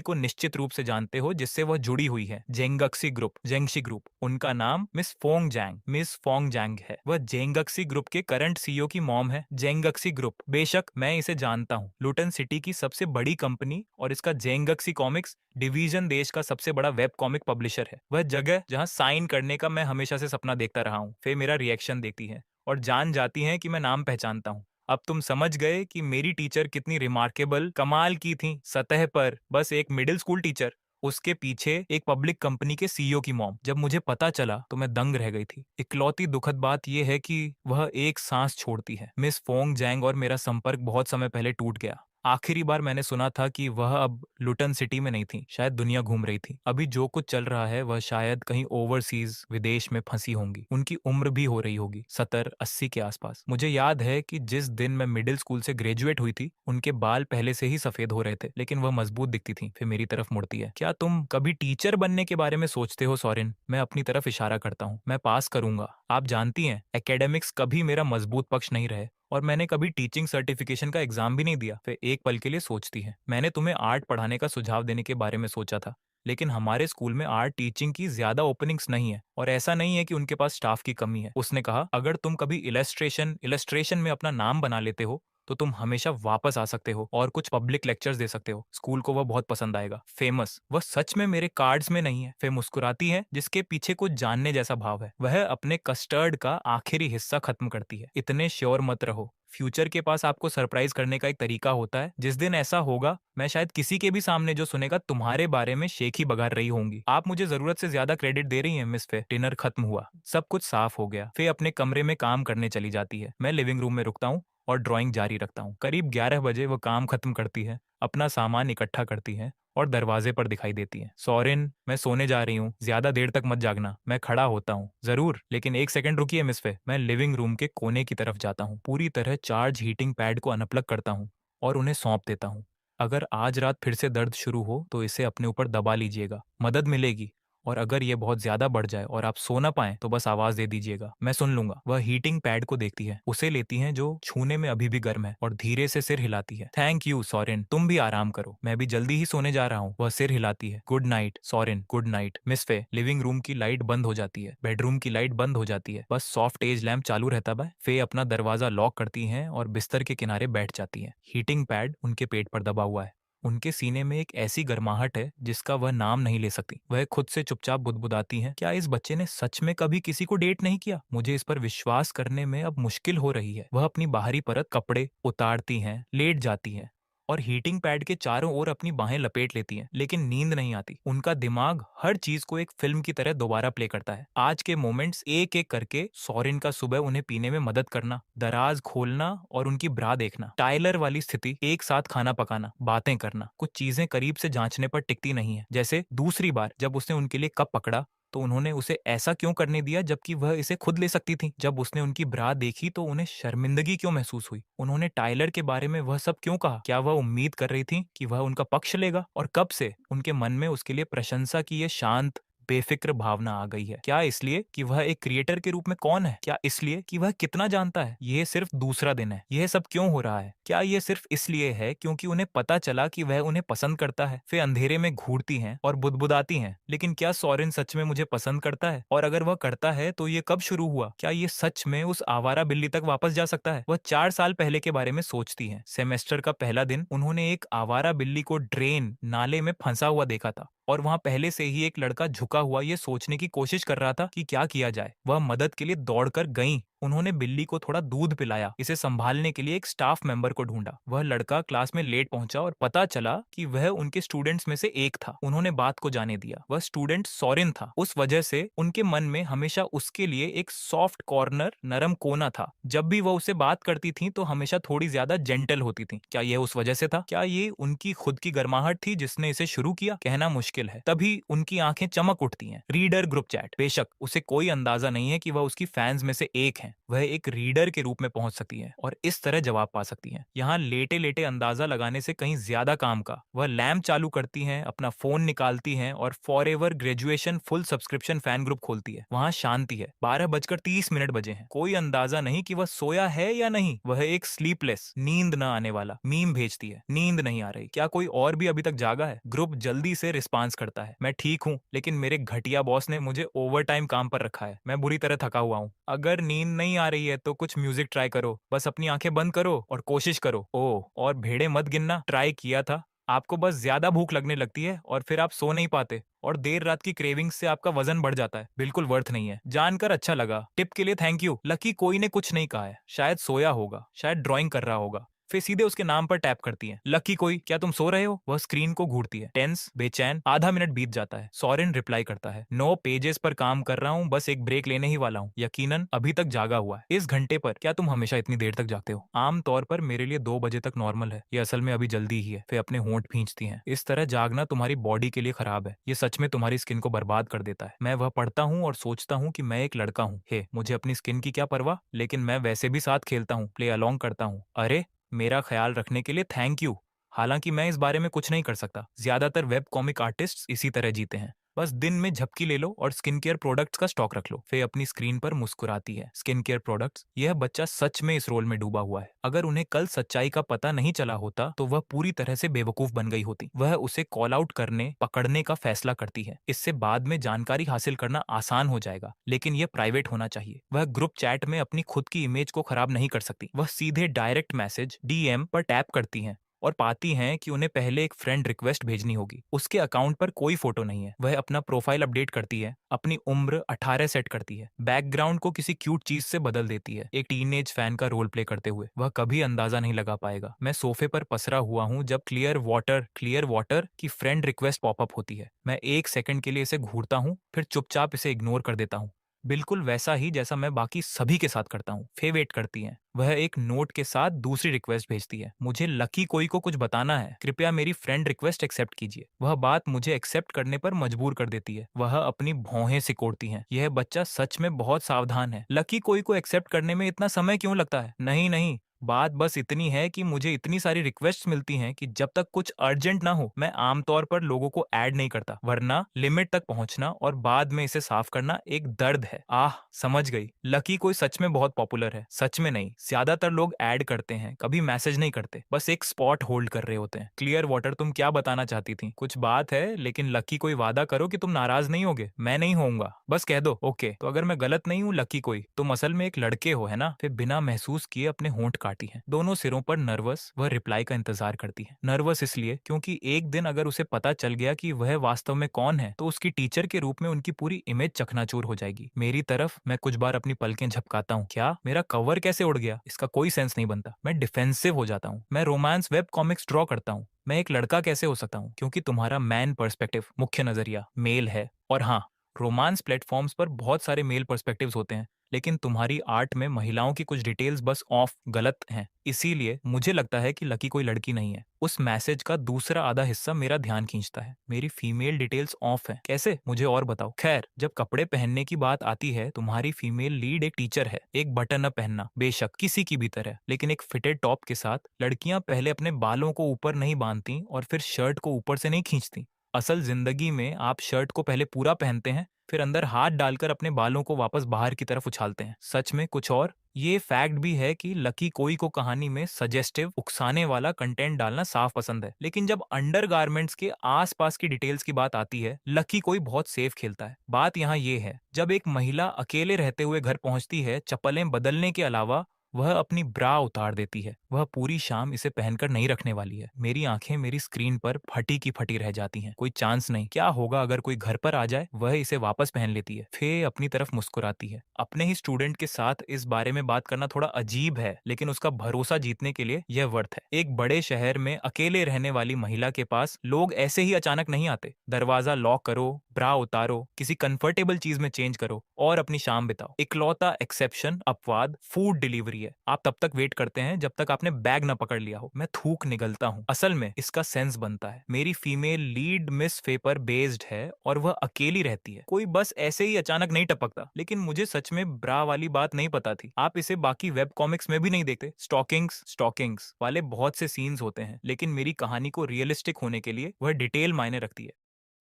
को निश्चित रूप से जानते हो जिससे वह जुड़ी हुई है। जेंगक्सी ग्रुप। उनका नाम मिस फोंग जैंग है। वह जेंगक्सी ग्रुप के करंट सीईओ की मॉम है। जेंगक्सी ग्रुप, बेशक मैं इसे जानता हूँ। लुटन सिटी की सबसे बड़ी कंपनी और इसका जेंगक्सी कॉमिक्स डिवीजन देश का सबसे बड़ा वेब कॉमिक पब्लिशर है। वह जगह जहां साइन करने का मैं हमेशा से सपना देखता रहा हूँ। फिर मेरा रिएक्शन देखती है और जान जाती है कि मैं नाम पहचानता हूँ। अब तुम समझ गए कि मेरी टीचर कितनी रिमार्केबल, कमाल की थी। सतह पर बस एक मिडिल स्कूल टीचर, उसके पीछे एक पब्लिक कंपनी के सीईओ की मॉम। जब मुझे पता चला तो मैं दंग रह गई थी। इकलौती दुखद बात यह है कि वह एक सांस छोड़ती है। मिस फोंग जैंग और मेरा संपर्क बहुत समय पहले टूट गया। आखिरी बार मैंने सुना था कि वह अब लुटन सिटी में नहीं थी, शायद दुनिया घूम रही थी। अभी जो कुछ चल रहा है वह शायद कहीं ओवरसीज विदेश में फंसी होंगी। उनकी उम्र भी हो रही होगी 70-80 के आसपास। मुझे याद है कि जिस दिन मैं मिडिल स्कूल से ग्रेजुएट हुई थी उनके बाल पहले से ही सफेद हो रहे थे, लेकिन वह मजबूत दिखती थी। फिर मेरी तरफ मुड़ती है। क्या तुम कभी टीचर बनने के बारे में सोचते हो सोरेन? मैं अपनी तरफ इशारा करता हूँ। मैं पास करूंगा। आप जानती हैं एकेडमिक्स कभी मेरा मजबूत पक्ष नहीं रहे और मैंने कभी टीचिंग सर्टिफिकेशन का एग्जाम भी नहीं दिया। फिर एक पल के लिए सोचती है। मैंने तुम्हें आर्ट पढ़ाने का सुझाव देने के बारे में सोचा था, लेकिन हमारे स्कूल में आर्ट टीचिंग की ज्यादा ओपनिंग्स नहीं है और ऐसा नहीं है कि उनके पास स्टाफ की कमी है। उसने कहा, अगर तुम कभी इलस्ट्रेशन में अपना नाम बना लेते हो तो तुम हमेशा वापस आ सकते हो और कुछ पब्लिक लेक्चर्स दे सकते हो। स्कूल को वह बहुत पसंद आएगा। फेमस, वह सच में मेरे कार्ड्स में नहीं है। फिर मुस्कुराती है जिसके पीछे कुछ जानने जैसा भाव है। वह अपने कस्टर्ड का आखिरी हिस्सा खत्म करती है। इतने श्योर मत रहो, फ्यूचर के पास आपको सरप्राइज करने का एक तरीका होता है। जिस दिन ऐसा होगा मैं शायद किसी के भी सामने जो सुनेगा तुम्हारे बारे में शेख ही बघार रही होंगी। आप मुझे जरूरत से ज्यादा क्रेडिट दे रही हैं मिस फे। डिनर खत्म हुआ, सब कुछ साफ हो गया। फे अपने कमरे में काम करने चली जाती है। मैं लिविंग रूम में रुकता हूँ और ड्राइंग जारी रखता हूँ। करीब 11 बजे वो काम खत्म करती है, अपना सामान इकट्ठा करती है और दरवाजे पर दिखाई देती है। सोरेन, मैं सोने जा रही हूँ, ज्यादा देर तक मत जागना। मैं खड़ा होता हूँ। जरूर, लेकिन एक सेकंड रुकिए मिस फे। मैं लिविंग रूम के कोने की तरफ जाता हूँ, पूरी तरह चार्ज हीटिंग पैड को अनप्लग करता हूँ और उन्हें सौंप देता हूँ। अगर आज रात फिर से दर्द शुरू हो तो इसे अपने ऊपर दबा लीजिएगा, मदद मिलेगी। और अगर ये बहुत ज्यादा बढ़ जाए और आप सो ना पाए तो बस आवाज दे दीजिएगा, मैं सुन लूंगा। वह हीटिंग पैड को देखती है, उसे लेती है जो छूने में अभी भी गर्म है, और धीरे से सिर हिलाती है। थैंक यू सोरेन, तुम भी आराम करो, मैं भी जल्दी ही सोने जा रहा हूँ। वह सिर हिलाती है। Good night Soren, good night miss फे। लिविंग रूम की लाइट बंद हो जाती है, बेडरूम की लाइट बंद हो जाती है, बस सॉफ्ट एज लैम्प चालू रहता है। फे अपना दरवाजा लॉक करती हैं और बिस्तर के किनारे बैठ जाती हैं। हीटिंग पैड उनके पेट पर दबा हुआ है। उनके सीने में एक ऐसी गर्माहट है जिसका वह नाम नहीं ले सकती। वह खुद से चुपचाप बुदबुदाती हैं, क्या इस बच्चे ने सच में कभी किसी को डेट नहीं किया? मुझे इस पर विश्वास करने में अब मुश्किल हो रही है। वह अपनी बाहरी परत कपड़े उतारती हैं, लेट जाती हैं और हीटिंग पैड के चारों ओर अपनी बाहें लपेट लेती हैं, लेकिन नींद नहीं आती। उनका दिमाग हर चीज को एक फिल्म की तरह दोबारा प्ले करता है। आज के मोमेंट्स एक एक करके, सोरेन का सुबह उन्हें पीने में मदद करना, दराज खोलना और उनकी ब्रा देखना, टाइलर वाली स्थिति, एक साथ खाना पकाना, बातें करना। कुछ चीजें करीब से जांचने पर टिकती नहीं है, जैसे दूसरी बार जब उसने उनके लिए कप पकड़ा तो उन्होंने उसे ऐसा क्यों करने दिया जबकि वह इसे खुद ले सकती थी। जब उसने उनकी ब्रा देखी तो उन्हें शर्मिंदगी क्यों महसूस हुई। उन्होंने टाइलर के बारे में वह सब क्यों कहा। क्या वह उम्मीद कर रही थी कि वह उनका पक्ष लेगा? और कब से उनके मन में उसके लिए प्रशंसा की यह शांत बेफिक्र भावना आ गई है? क्या इसलिए कि वह एक क्रिएटर के रूप में कौन है? क्या इसलिए कि वह कितना जानता है? यह सिर्फ दूसरा दिन है। यह सब क्यों हो रहा है? क्या यह सिर्फ इसलिए है क्योंकि उन्हें पता चला कि वह उन्हें पसंद करता है? वे अंधेरे में घूरती हैं और बुदबुदाती हैं, लेकिन क्या सोरेन सच में मुझे पसंद करता है? और अगर वह करता है तो ये कब शुरू हुआ? क्या ये सच में उस आवारा बिल्ली तक वापस जा सकता है? वह 4 साल पहले के बारे में सोचती है। सेमेस्टर का पहला दिन उन्होंने एक आवारा बिल्ली को ड्रेन नाले में फंसा हुआ देखा था और वहां पहले से ही एक लड़का झुका हुआ ये सोचने की कोशिश कर रहा था कि क्या किया जाए। वह मदद के लिए दौड़कर गईं। उन्होंने बिल्ली को थोड़ा दूध पिलाया, इसे संभालने के लिए एक स्टाफ मेंबर को ढूंढा। वह लड़का क्लास में लेट पहुंचा और पता चला कि वह उनके स्टूडेंट्स में से एक था। उन्होंने बात को जाने दिया। वह स्टूडेंट सोरेन था। उस वजह से उनके मन में हमेशा उसके लिए एक सॉफ्ट कॉर्नर, नरम कोना था। जब भी वह उससे बात करती थी तो हमेशा थोड़ी ज्यादा जेंटल होती थी। क्या यह उस वजह से था? क्या ये उनकी खुद की गर्माहट थी जिसने इसे शुरू किया? कहना मुश्किल है। तभी उनकी आंखें चमक उठती हैं। Reader group chat. बेशक उसे कोई अंदाजा नहीं है कि वह उसकी फैंस में से एक है। वह एक रीडर के रूप में पहुंच सकती है और इस तरह जवाब पा सकती है। यहाँ लेटे लेटे अंदाजा लगाने से कहीं ज्यादा काम का। वह लैम्प चालू करती हैं, अपना फोन निकालती हैं और forever graduation full subscription fan group खोलती है। वहाँ शांति है। 12:30 बजे हैं। कोई अंदाजा नहीं कि वह सोया है या नहीं। वह एक स्लीपलेस, नींद न आने वाला मीम भेजती है। नींद नहीं आ रही, क्या कोई और भी अभी तक जागा है? ग्रुप जल्दी से रिस्पांस करता है, मैं ठीक हूँ लेकिन मेरे घटिया बॉस ने मुझे ओवर टाइम काम पर रखा है, मैं बुरी तरह थका हुआ हूँ। अगर नींद नहीं आ रही है तो कुछ म्यूजिक ट्राई करो, बस अपनी आंखें बंद करो और कोशिश करो। ओह, और भेड़े मत गिनना, ट्राई किया था। आपको बस ज्यादा भूख लगने लगती है और फिर आप सो नहीं पाते और देर रात की क्रेविंग्स से आपका वजन बढ़ जाता है। बिल्कुल वर्थ नहीं है। जानकर अच्छा लगा। टिप के लिए थैंक यू। लकी कोई ने कुछ नहीं कहा है, शायद सोया होगा, शायद ड्राइंग कर रहा होगा। फिर सीधे उसके नाम पर टैप करती है। लकी कोई, क्या तुम सो रहे हो? वह स्क्रीन को घूरती है। टेंस, बेचैन। आधा मिनट बीत जाता है। सोरेन रिप्लाई करता है, 9 पेजेस पर काम कर रहा हूँ, बस एक ब्रेक लेने ही वाला हूँ। यकीनन अभी तक जागा हुआ है। इस घंटे पर क्या तुम हमेशा इतनी देर तक जागते हो? आम तौर पर मेरे लिए 2 बजे तक नॉर्मल है, ये असल में अभी जल्दी ही है। फिर अपने होंठ भींचती हैं। इस तरह जागना तुम्हारी बॉडी के लिए खराब है, ये सच में तुम्हारी स्किन को बर्बाद कर देता है। मैं वह पढ़ता हूँ और सोचता हूँ कि मैं एक लड़का हूँ। हे, मुझे अपनी स्किन की क्या परवाह, लेकिन मैं वैसे भी साथ खेलता हूँ, प्ले अलोंग करता हूँ। अरे, मेरा ख्याल रखने के लिए थैंक यू। हालांकि मैं इस बारे में कुछ नहीं कर सकता। ज्यादातर वेब कॉमिक आर्टिस्ट इसी तरह जीते हैं। बस दिन में झपकी ले लो और स्किन केयर प्रोडक्ट्स का स्टॉक रख लो। फे अपनी स्क्रीन पर मुस्कुराती है। स्किन केयर प्रोडक्ट्स, यह बच्चा सच में इस रोल में डूबा हुआ है। अगर उन्हें कल सच्चाई का पता नहीं चला होता तो वह पूरी तरह से बेवकूफ बन गई होती। वह उसे कॉल आउट करने, पकड़ने का फैसला करती है। इससे बाद में जानकारी हासिल करना आसान हो जाएगा, लेकिन यह प्राइवेट होना चाहिए। वह ग्रुप चैट में अपनी खुद की इमेज को खराब नहीं कर सकती। वह सीधे डायरेक्ट मैसेज, डीएम पर टैप करती हैं और पाती हैं कि उन्हें पहले एक फ्रेंड रिक्वेस्ट भेजनी होगी। उसके अकाउंट पर कोई फोटो नहीं है। वह अपना प्रोफाइल अपडेट करती है, अपनी उम्र 18 सेट करती है, बैकग्राउंड को किसी क्यूट चीज से बदल देती है, एक टीनेज फैन का रोल प्ले करते हुए। वह कभी अंदाजा नहीं लगा पाएगा। मैं सोफे पर पसरा हुआ हूँ जब क्लियर वाटर की फ्रेंड रिक्वेस्ट पॉपअप होती है। मैं 1 सेकंड के लिए इसे घूरता हूँ, फिर चुपचाप इसे इग्नोर कर देता हूँ, बिल्कुल वैसा ही जैसा मैं बाकी सभी के साथ करता हूँ। फे वेट करती हैं। वह एक नोट के साथ दूसरी रिक्वेस्ट भेजती है, मुझे लकी कोई को कुछ बताना है, कृपया मेरी फ्रेंड रिक्वेस्ट एक्सेप्ट कीजिए। वह बात मुझे एक्सेप्ट करने पर मजबूर कर देती है। वह अपनी भौहें सिकोड़ती हैं। यह बच्चा सच में बहुत सावधान है। लकी कोई को एक्सेप्ट करने में इतना समय क्यों लगता है? नहीं नहीं, बात बस इतनी है कि मुझे इतनी सारी रिक्वेस्ट मिलती हैं कि जब तक कुछ अर्जेंट ना हो मैं आमतौर पर लोगों को ऐड नहीं करता, वरना लिमिट तक पहुंचना और बाद में इसे साफ करना एक दर्द है। आह, समझ गई, लकी कोई सच में बहुत पॉपुलर है। सच में नहीं, ज्यादातर लोग ऐड करते हैं, कभी मैसेज नहीं करते, बस एक स्पॉट होल्ड कर रहे होते हैं। क्लियर वाटर, तुम क्या बताना चाहती थी? कुछ बात है, लेकिन लकी कोई वादा करो कि तुम नाराज नहीं होगे। मैं नहीं होऊंगा, बस कह दो। ओके, तो अगर मैं गलत नहीं हूँ लकी कोई, तुम असल में एक लड़के हो, है ना? फिर बिना महसूस किए अपने होंठ काटी है। दोनों सिरों पर नर्वस वह रिप्लाई का इंतजार करती है। नर्वस इसलिए क्योंकि एक दिन अगर उसे पता चल गया कि वह वास्तव में कौन है, तो उसकी टीचर के रूप में उनकी पूरी इमेज चकनाचूर हो जाएगी। मेरी तरफ मैं कुछ बार अपनी पलकें झपकाता हूँ। क्या मेरा कवर कैसे उड़ गया, इसका कोई सेंस नहीं बनता। मैं डिफेंसिव हो जाता हूँ। मैं रोमांस वेब कॉमिक्स ड्रॉ करता हूँ। मैं एक लड़का कैसे हो सकता हूँ? क्योंकि तुम्हारा मैन पर्सपेक्टिव, मुख्य नजरिया मेल है। और हाँ, रोमांस प्लेटफॉर्म्स पर बहुत सारे मेल पर्सपेक्टिव्स होते हैं, लेकिन तुम्हारी आर्ट में महिलाओं की कुछ डिटेल्स बस ऑफ गलत हैं। इसीलिए मुझे लगता है कि लकी कोई लड़की नहीं है। उस मैसेज का दूसरा आधा हिस्सा मेरा ध्यान खींचता है। मेरी फीमेल डिटेल्स ऑफ है। कैसे, मुझे और बताओ। खैर, जब कपड़े पहनने की बात आती है, तुम्हारी फीमेल लीड एक टीचर है। एक बटन अप पहनना, बेशक किसी की भी तरह, लेकिन एक फिटेड टॉप के साथ। लड़कियां पहले अपने बालों को ऊपर नहीं बांधती और फिर शर्ट को ऊपर से नहीं खींचती। असल जिंदगी में आप शर्ट को पहले पूरा पहनते हैं, फिर अंदर हाथ डालकर अपने बालों को वापस बाहर की तरफ उछालते हैं। सच में कुछ और। ये फैक्ट भी है कि लकी कोई को कहानी में सजेस्टिव, उकसाने वाला कंटेंट डालना साफ पसंद है, लेकिन जब अंडरगारमेंट्स के आसपास की डिटेल्स की बात आती है, लकी कोई बहुत सेफ खेलता है। बात यहाँ ये है, जब एक महिला अकेले रहते हुए घर पहुंचती है, चप्पलें बदलने के अलावा वह अपनी ब्रा उतार देती है। वह पूरी शाम इसे पहनकर नहीं रखने वाली है। मेरी आंखें मेरी स्क्रीन पर फटी की फटी रह जाती हैं। कोई चांस नहीं। क्या होगा अगर कोई घर पर आ जाए? वह इसे वापस पहन लेती है। फे अपनी तरफ मुस्कुराती है। अपने ही स्टूडेंट के साथ इस बारे में बात करना थोड़ा अजीब है, लेकिन उसका भरोसा जीतने के लिए यह वर्थ है। एक बड़े शहर में अकेले रहने वाली महिला के पास लोग ऐसे ही अचानक नहीं आते। दरवाजा लॉक करो, ब्रा उतारो, किसी कंफर्टेबल चीज में चेंज करो और अपनी शाम बिताओ। इकलौता एक्सेप्शन, अपवाद, फूड डिलीवरी है। आप तब तक वेट करते हैं जब तक आपने बैग न पकड़ लिया हो। मैं थूक निगलता हूँ। असल में इसका सेंस बनता है। मेरी फीमेल लीड मिस फे पर बेस्ड है और वह अकेली रहती है। कोई बस ऐसे ही अचानक नहीं टपकता। लेकिन मुझे सच में ब्रा वाली बात नहीं पता थी। आप इसे बाकी वेब कॉमिक्स में भी नहीं देखते। स्टॉकिंग्स वाले बहुत से सीन्स होते हैं, लेकिन मेरी कहानी को रियलिस्टिक होने के लिए वह डिटेल मायने रखती है।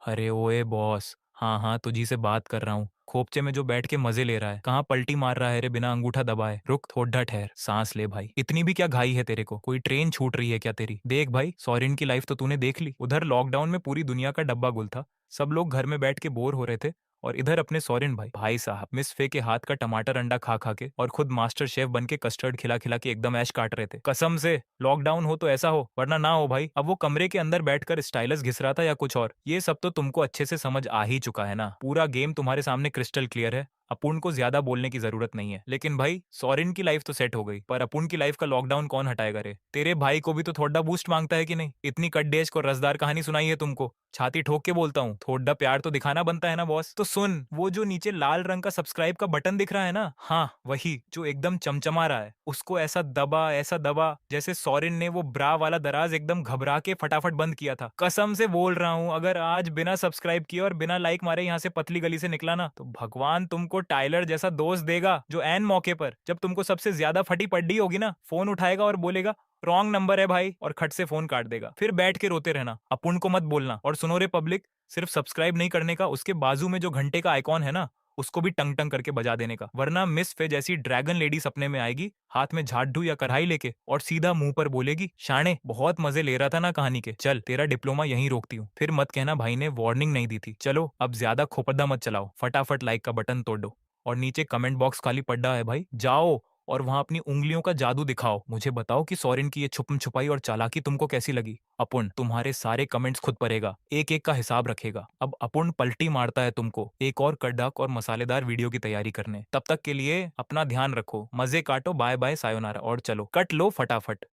अरे ओए बॉस, हाँ हाँ, तुझी से बात कर रहा हूँ। खोपचे में जो बैठ के मजे ले रहा है, कहाँ पलटी मार रहा है रे बिना अंगूठा दबाए? रुक, थोड़ा ठहर, सांस ले भाई। इतनी भी क्या घाई है तेरे को? कोई ट्रेन छूट रही है क्या तेरी? देख भाई, सॉरेन की लाइफ तो तूने देख ली। उधर लॉकडाउन में पूरी दुनिया का डब्बा गुल था। सब लोग घर में बैठ के बोर हो रहे थे, और इधर अपने सॉरेन भाई भाई साहब मिस फे के हाथ का टमाटर अंडा खा खा के और खुद मास्टर शेफ बन के कस्टर्ड खिला खिला के एकदम ऐश काट रहे थे। कसम से लॉकडाउन हो तो ऐसा हो, वरना ना हो भाई। अब वो कमरे के अंदर बैठकर स्टाइलस घिस रहा था या कुछ और, ये सब तो तुमको अच्छे से समझ आ ही चुका है ना। पूरा गेम तुम्हारे सामने क्रिस्टल क्लियर है। अपुन को ज्यादा बोलने की जरूरत नहीं है। लेकिन भाई, सॉरेन की लाइफ तो सेट हो गई, पर अपुन की लाइफ का लॉकडाउन कौन हटाएगा रे? तेरे भाई को भी तो थोड़ा बूस्ट मांगता है कि नहीं? इतनी कट को रसदार कहानी सुनाई है तुमको। छाती ठोक के बोलता हूँ, थोड़ा प्यार तो दिखाना बनता है ना बॉस। तो सुन, वो जो नीचे लाल रंग का सब्सक्राइब का बटन दिख रहा है ना, हाँ वही, जो एकदम चमचमा रहा है, उसको ऐसा दबा जैसे सॉरेन ने वो ब्रा वाला दराज एकदम घबरा के फटाफट बंद किया था। कसम से बोल रहा हूँ, अगर आज बिना सब्सक्राइब किए और बिना लाइक मारे यहाँ से पतली गली से निकला ना, तो भगवान तुमको टाइलर जैसा दोस्त देगा, जो एन मौके पर जब तुमको सबसे ज्यादा फटी पड्डी होगी ना, फोन उठाएगा और बोलेगा रॉन्ग नंबर है भाई, और खट से फोन काट देगा। फिर बैठ के रोते रहना, अपुन को मत बोलना। और सुनो रे पब्लिक, सिर्फ सब्सक्राइब नहीं करने का, उसके बाजू में जो घंटे का आइकॉन है ना, उसको भी टंग टंग करके बजा देने का, वरना मिस फे जैसी ड्रैगन लेडी सपने में आएगी, हाथ में झाड़ू या कढ़ाई लेके, और सीधा मुंह पर बोलेगी, शाणे बहुत मजे ले रहा था ना कहानी के, चल तेरा डिप्लोमा यहीं रोकती हूँ। फिर मत कहना भाई ने वार्निंग नहीं दी थी। चलो अब ज्यादा खोपड़ा मत चलाओ, फटाफट लाइक का बटन तोड़ दो, और नीचे कमेंट बॉक्स खाली पड़ा है भाई, जाओ और वहां अपनी उंगलियों का जादू दिखाओ। मुझे बताओ कि सॉरेन की ये छुपम छुपाई और चालाकी तुमको कैसी लगी। अपुन तुम्हारे सारे कमेंट्स खुद पढ़ेगा, एक एक का हिसाब रखेगा। अब अपुन पलटी मारता है तुमको एक और कड़क और मसालेदार वीडियो की तैयारी करने। तब तक के लिए अपना ध्यान रखो, मजे काटो, बाय बाय सायोनारा, और चलो कट लो फटाफट।